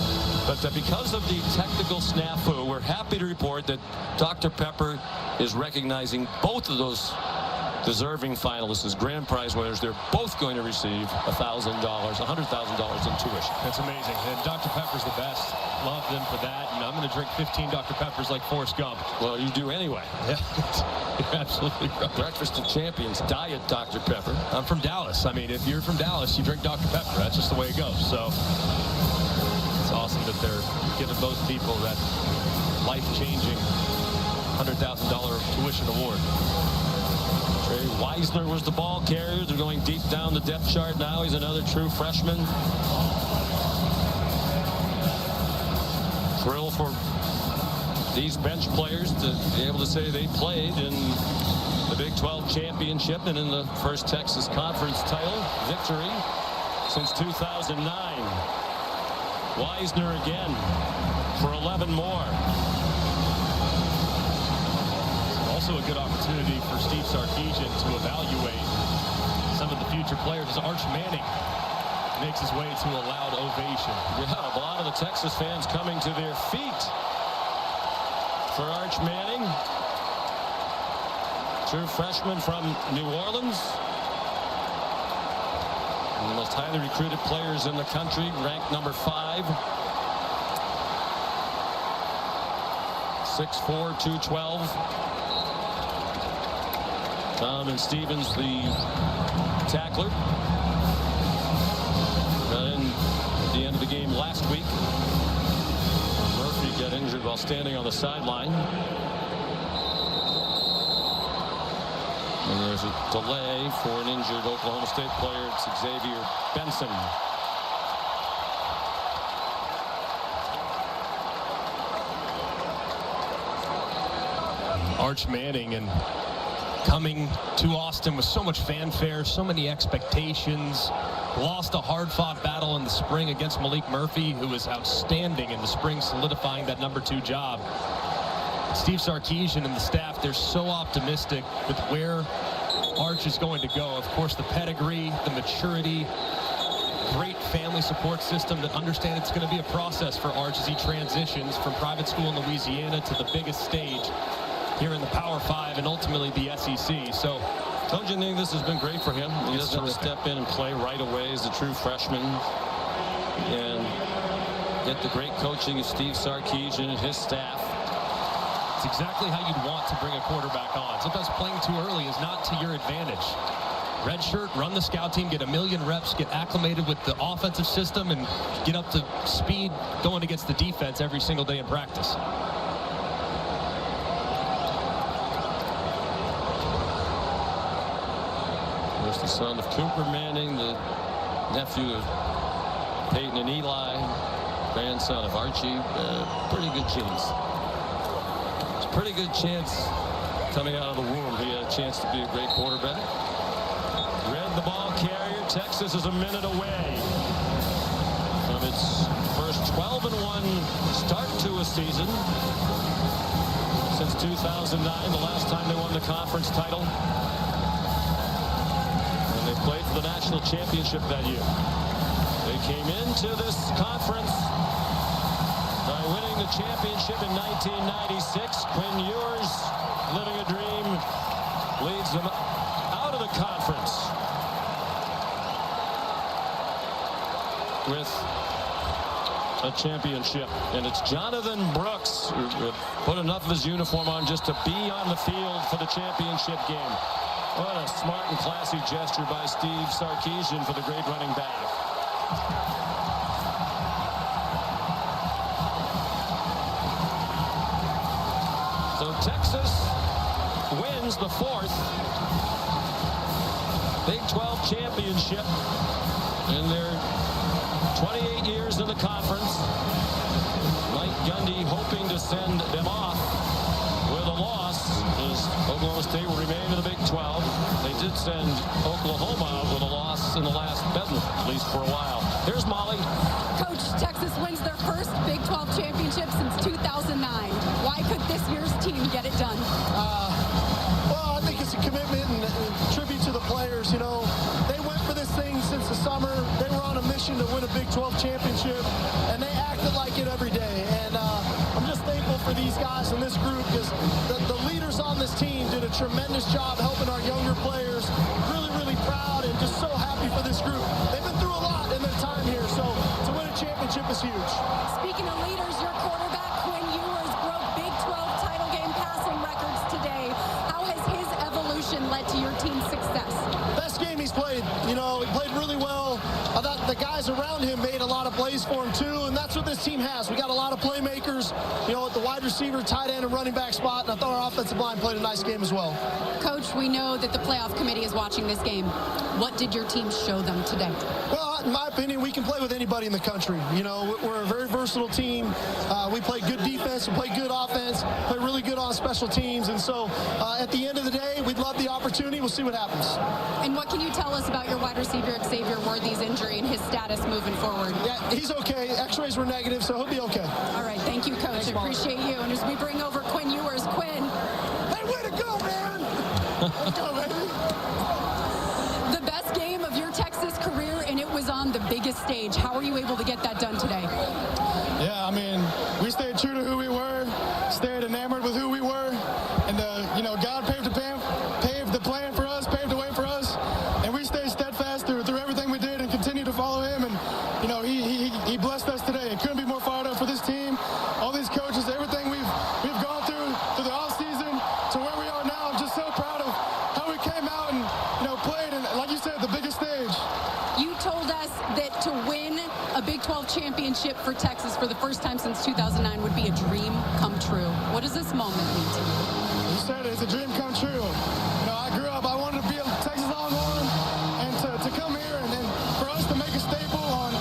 But because of the technical snafu, we're happy to report that Dr. Pepper is recognizing both of those deserving finalists as grand prize winners. They're both going to receive $1,000, $100,000 in tuition. That's amazing. And Dr. Pepper's the best. Love them for that. And I'm going to drink 15 Dr. Peppers like Forrest Gump. Well, you do anyway. Yeah, you're absolutely right. Breakfast of Champions, diet Dr. Pepper. I'm from Dallas. I mean, if you're from Dallas, you drink Dr. Pepper. That's just the way it goes. So it's awesome that they're giving both people that life-changing $100,000 tuition award. Trey Weisner was the ball carrier. They're going deep down the depth chart now. He's another true freshman. Thrill for these bench players to be able to say they played in the Big 12 championship and in the first Texas Conference title victory since 2009. Weisner again for 11 more. Also also a good opportunity for Steve Sarkisian to evaluate some of the future players. Arch Manning makes his way to a loud ovation. Yeah, a lot of the Texas fans coming to their feet for Arch Manning. True freshman from New Orleans. One of the most highly recruited players in the country, ranked number 5. 6'4", 212. Tom and Stevens, the tackler. Got in at the end of the game last week. Murphy got injured while standing on the sideline. And there's a delay for an injured Oklahoma State player. It's Xavier Benson. Arch Manning, and coming to Austin with so much fanfare, so many expectations. Lost a hard-fought battle in the spring against Malik Murphy, who was outstanding in the spring, solidifying that number 2 job. Steve Sarkisian and the staff, they're so optimistic with where Arch is going to go. Of course, the pedigree, the maturity, great family support system that understand it's going to be a process for Arch as he transitions from private school in Louisiana to the biggest stage here in the Power 5 and ultimately the SEC. So, don't you think this has been great for him? He doesn't have to step in and play right away as a true freshman and get the great coaching of Steve Sarkisian and his staff. It's exactly how you'd want to bring a quarterback on. Sometimes playing too early is not to your advantage. Redshirt, run the scout team, get a million reps, get acclimated with the offensive system, and get up to speed going against the defense every single day in practice. There's the son of Cooper Manning, the nephew of Peyton and Eli, grandson of Archie. Pretty good genes. It's a pretty good chance coming out of the womb. He had a chance to be a great quarterback. Read the ball carrier. Texas is a minute away from its first 12-1 start to a season since 2009, the last time they won the conference title. They played for the national championship that year. They came into this conference by winning the championship in 1996. Quinn Ewers, living a dream, leads them out of the conference with a championship. And it's Jonathan Brooks who put enough of his uniform on just to be on the field for the championship game. What a smart and classy gesture by Steve Sarkisian for the great running back. So Texas wins the 4th Big 12 championship in their 28 years in the conference. Mike Gundy hoping to send them off with a loss, as Oklahoma State will remain in the Big 12. They did send Oklahoma with a loss in the last bedlam, at least for a while. Here's Molly. Coach, Texas wins their first Big 12 championship since 2009. Why could this year's team get it done? Well, I think it's a commitment and tribute to the players. You know, they went for this thing since the summer. They were on a mission to win a Big 12 championship, and they acted like it every day. And I'm just thankful for these guys in this group, because the leaders on this team did a tremendous job helping our younger players. Really, really proud and just so happy for this group. They've been through a lot in their time here, so to win a championship is huge. Speaking of leaders, your quarterback, Quinn Ewers, broke Big 12 title game passing records today. How has his evolution led to your team's success? Best game he's played. You know, he played really well. I thought the guys around him made a lot of plays for him too, and that's what this team has. We got a lot of playmakers, you know, at the wide receiver, tight end, and running back spot, and I thought our offensive line played a nice game as well. Coach, we know that the playoff committee is watching this game. What did your team show them today? Well, in my opinion, we can play with anybody in the country. You know, we're a very versatile team. We play good defense, we play good offense, play really good on special teams, and so at the end of the day, we'd love the opportunity. We'll see what happens. And what can you tell us about your wide receiver, Xavier Worthy's injury and his status moving forward? Yeah, he's okay. X-rays were negative, so he'll be okay. All right, thank you, Coach. Thanks, appreciate you. And as we bring over Quinn Ewers, Quinn. Hey, man. Way to go, man. Let's go, baby. The best game of your Texas career, and it was on the biggest stage. How are you able to get that done today? Yeah, I mean, we stayed true to who we were, stayed enamored with who we were, and, God paved the plan for us, paved the way for us, and we stayed steadfast through everything we did and continued to follow him, and, he blessed us today. It couldn't be more fired up for this team, all these coaches, everything we've gone through the offseason to where we are now. I'm just so proud of how we came out and, played, and like you said, the biggest stage. You told us that to win a Big 12 championship for Texas for the first time since 2009 would be a dream come true. What does this moment mean to you? You said it, it's a dream come true. I grew up, I wanted to be a Texas Longhorn, and to come here and for us to make a staple on,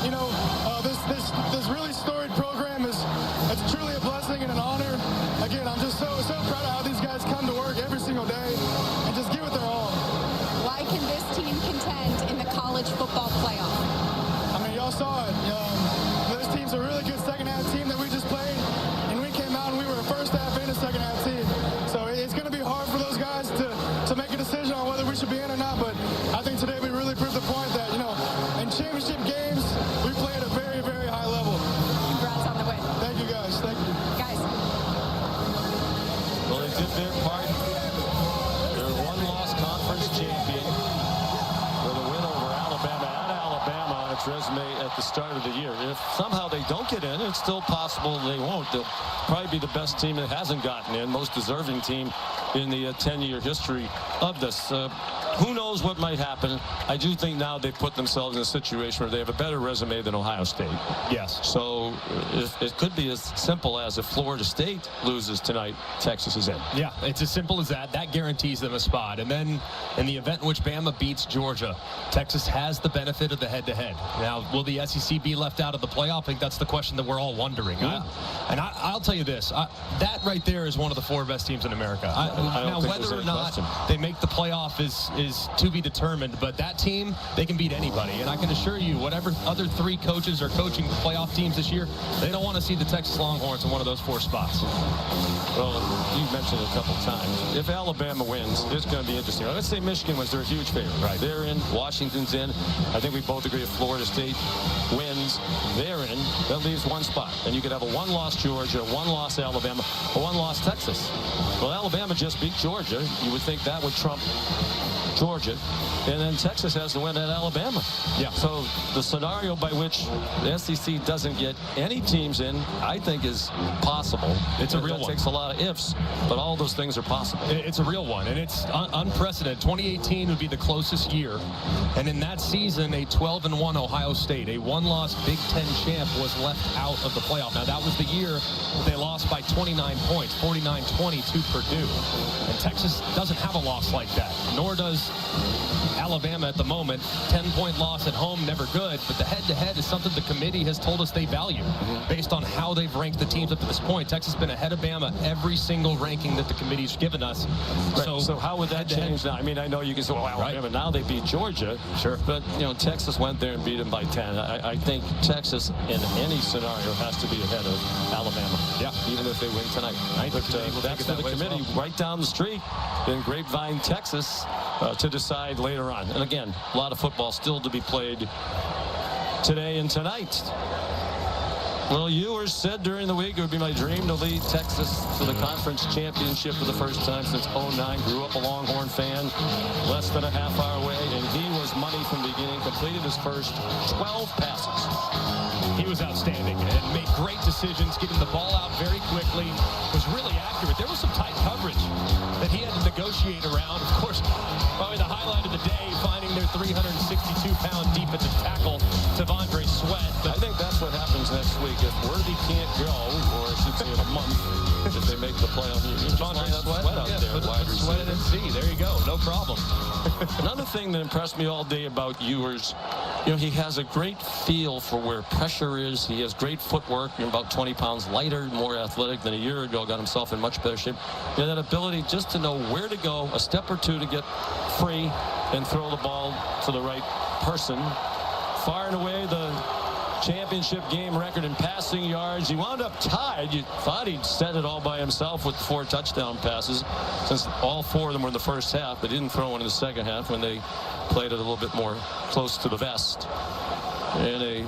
this really storied program it's truly a blessing and an honor. Again, I'm just so proud of how these guys come to work every single day and just give it their all. Why can this team contend in the college football playoff? I mean, y'all saw it. This team's a really good second-half team that we just played, and we came out and we were a first-half and a second-half team. So it's going to be hard for those guys to make a decision on whether we should be in or not, but I think today we really proved the point that, in championship games, we play at a very, very high level. Congrats on the win. Thank you, guys. Thank you. Guys. Well, they did their part. They're one-loss conference champion with a win over Alabama at Alabama on its resume at the start of the year. If somehow they don't get in, it's still possible they won't. They'll probably be the best team that hasn't gotten in, most deserving team in the 10-year history of this. Who knows what might happen? I do think now they've put themselves in a situation where they have a better resume than Ohio State. Yes. So it could be as simple as if Florida State loses tonight, Texas is in. Yeah, it's as simple as that. That guarantees them a spot. And then in the event in which Bama beats Georgia, Texas has the benefit of the head-to-head. Now, will the SEC be left out of the playoff? I think that's the question that we're all wondering. I'll tell you this. That right there is one of the 4 best teams in America. Now, whether or not they make the playoff is to be determined, but that team, they can beat anybody. And I can assure you, whatever other 3 coaches are coaching playoff teams this year, they don't want to see the Texas Longhorns in one of those 4 spots. Well, you mentioned it a couple times. If Alabama wins, it's going to be interesting. Let's say Michigan wins, they're a huge favorite. Right. They're in. Washington's in. I think we both agree if Florida State wins, they're in. That leaves 1 spot. And you could have a 1-loss Georgia, 1-loss Alabama, a 1-loss Texas. Well, Alabama just beat Georgia. You would think that would trump Georgia, and then Texas has to win at Alabama. Yeah. So the scenario by which the SEC doesn't get any teams in, I think, is possible. It's a real one. It takes a lot of ifs, but all those things are possible. It's a real one, and it's unprecedented. 2018 would be the closest year, and in that season, a 12-1 Ohio State, a 1-loss Big Ten champ, was left out of the playoff. Now, that was the year they lost by 29 points, 49-20 to Purdue. And Texas doesn't have a loss like that, nor does Alabama at the moment. 10-point loss at home, never good, but the head-to-head is something the committee has told us they value based on how they've ranked the teams up to this point. Texas has been ahead of Bama every single ranking that the committee's given us. Right. So how would that change now? I mean, I know you can say, well, Alabama, now they beat Georgia. Sure. But, Texas went there and beat them by 10. I think Texas, in any scenario, has to be ahead of Alabama. Yeah. Even if they win tonight. But that's for the committee right down the street in Grapevine, Texas, to decide later on. And again, a lot of football still to be played today and tonight. Well, Ewers said during the week it would be my dream to lead Texas to the conference championship for the first time since '09. Grew up a Longhorn fan, less than a half hour away, and he was money from the beginning. Completed his first 12 passes. He was outstanding and made great decisions, getting the ball out very quickly, was really accurate. There was some tight coverage that he had to negotiate around. Of course, probably the highlight of the day, finding their 362-pound defensive tackle, T'Vondre Sweat. But I think that's what happens next week. If Worthy can't go, or I should say in a month, if they make the playoff, you just line up Sweat out there. Put Sweat at C. There you go. No problem. Another thing that impressed me all day about Ewers, he has a great feel for where pressure is. He has great footwork. About 20 pounds lighter, more athletic than a year ago. Got himself in much better shape. That ability just to know where to go, a step or two to get free and throw the ball to the right person. Far and away the championship game record in passing yards. He wound up tied. You thought he'd set it all by himself with 4 touchdown passes, since all 4 of them were in the first half. They didn't throw one in the second half when they played it a little bit more close to the vest. And a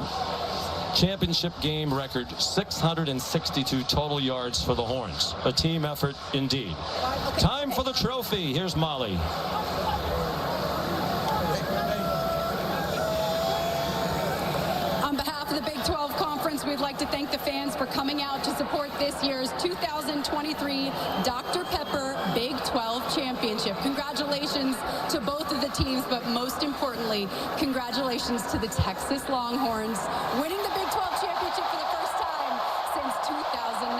championship game record 662 total yards for the Horns. A team effort indeed. Time for the trophy. Here's Molly. On behalf of the Big 12 Conference, we'd like to thank the fans for coming out to support this year's 2023 Dr. Pepper Big 12 Championship. Congratulations to both of the teams, but most importantly, congratulations to the Texas Longhorns, winning the Big 12 Championship for the first time since 2009.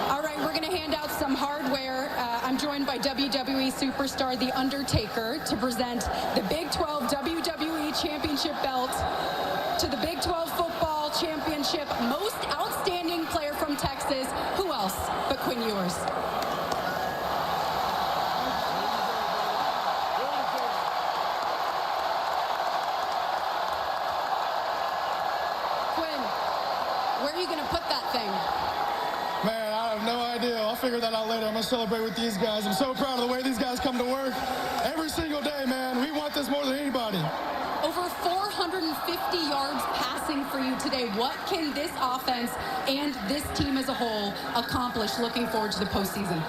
All right, we're going to hand out some hardware. I'm joined by WWE superstar The Undertaker to present the Big 12 WWE Championship belt to the Big 12 Football Championship Most Outstanding Player from Texas. Who else but Quinn Ewers? Quinn, where are you going to put that thing? Man, I have no idea. I'll figure that out later. I'm going to celebrate with these guys. I'm so proud of the way these guys come to work every single day, man. We want this more than anybody. Over 450 yards passing for you today. What can this offense and this team as a whole accomplish looking forward to the postseason?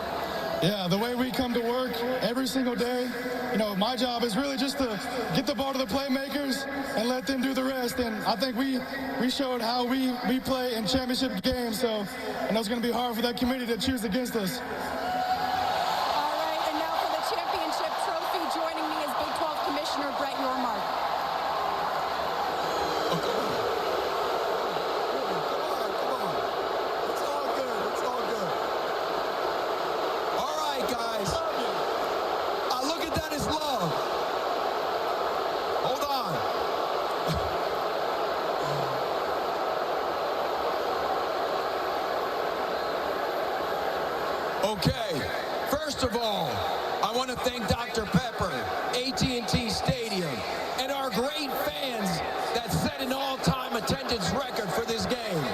Yeah, the way we come to work every single day, you know, my job is really just to get the ball to the playmakers and let them do the rest. And I think we showed how we play in championship games. So I know it's going to be hard for that committee to choose against us. All right, and now for the championship trophy, joining me is Big 12 Commissioner Brett Yormark. Okay, first of all, I want to thank Dr. Pepper, at&t Stadium, and our great fans that set an all-time attendance record for this game.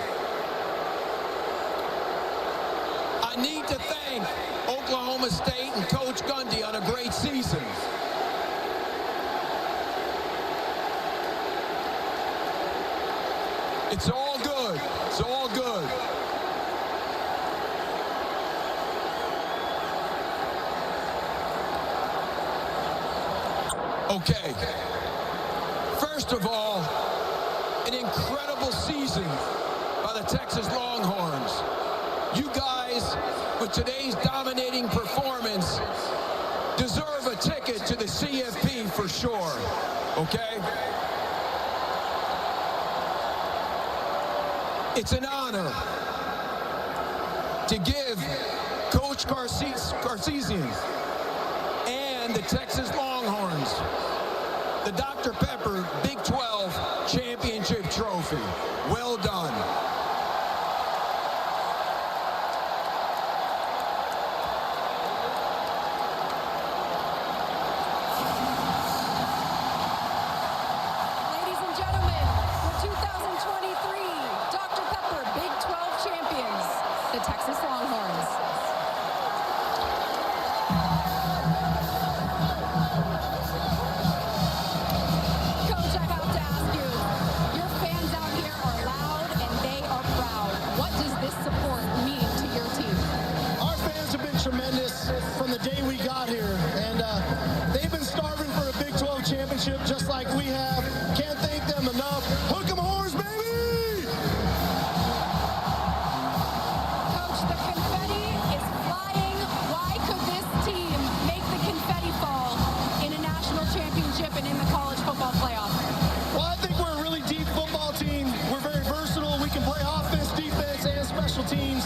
I need to thank Oklahoma State and Coach Gundy on a great season. It's all good. It's all good. Okay, first of all, an incredible season by the Texas Longhorns. You guys, with today's dominating performance, deserve a ticket to the CFP for sure, okay? It's an honor to give Coach Carcesian and the Texas Longhorns the Dr. Pepper Big 12 Championship Trophy. Well done. Ladies and gentlemen, the 2023 Dr. Pepper Big 12 champions, the Texas Longhorns. Coach, I have to ask you, your fans out here are loud and they are proud. What does this support mean to your team? Our fans have been tremendous from the day we got here, and they've been starving for a Big 12 championship just like we have. Can't thank them enough. Hook 'em horns, baby! Coach, the confetti is flying. Why could this team make the confetti fall in a national championship and in the college football playoff? Well, I think we're a really deep football team. We're very versatile. We can play offense, defense, and special teams.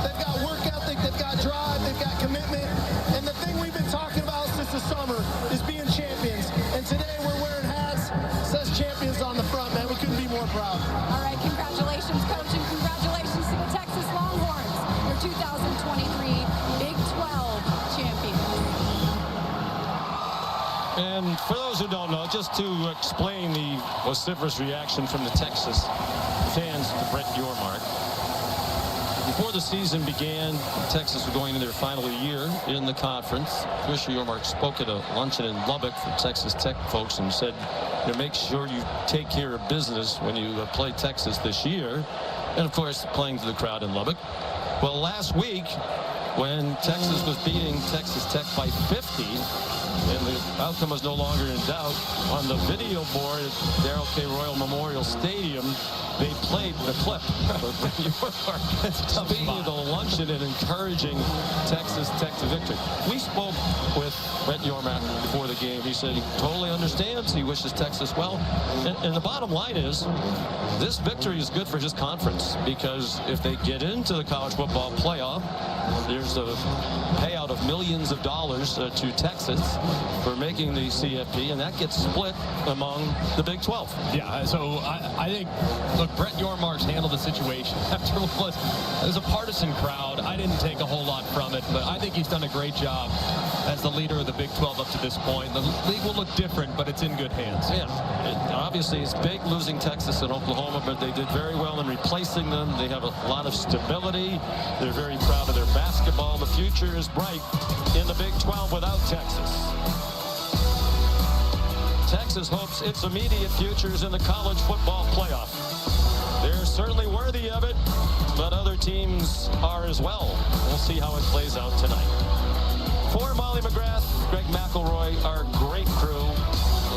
They've got work ethic, they've got drive, they've got commitment. And the thing we've been talking about since the summer is being champions. And today we're wearing hats those who don't know, just to explain the vociferous reaction from the Texas fans to Brett Yormark. Before the season began, Texas was going into their final year in the conference. Commissioner Yormark spoke at a luncheon in Lubbock for Texas Tech folks and said, make sure you take care of business when you play Texas this year. And, of course, playing to the crowd in Lubbock. Well, last week, when Texas was beating Texas Tech by 50, and the outcome was no longer in doubt, on the video board at Darrell K. Royal Memorial Stadium, they played the clip of Brett Yormark speaking at the luncheon and encouraging Texas Tech to victory. We spoke with Brett Yormark before the game. He said he totally understands. He wishes Texas well. And the bottom line is, this victory is good for his conference, because if they get into the college football playoff, there's a payout of millions of dollars to Texas for making the CFP, and that gets split among the Big 12. Yeah, so I think, look, Brett Yormark's handled the situation after what was a partisan crowd. I didn't take a whole lot from it, but I think he's done a great job as the leader of the Big 12 up to this point. The league will look different, but it's in good hands. Yeah, obviously it's big losing Texas and Oklahoma, but they did very well in replacing them. They have a lot of stability. They're very proud of their basketball. The future is bright in the Big 12 without Texas. Texas hopes its immediate future is in the college football playoff. They're certainly worthy of it, but other teams are as well. We'll see how it plays out tonight. For Molly McGrath, Greg McElroy, our great crew,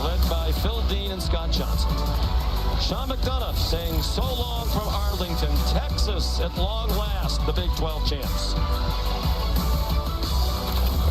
led by Phil Dean and Scott Johnson. Sean McDonough saying so long from Arlington, Texas, at long last, the Big 12 champs.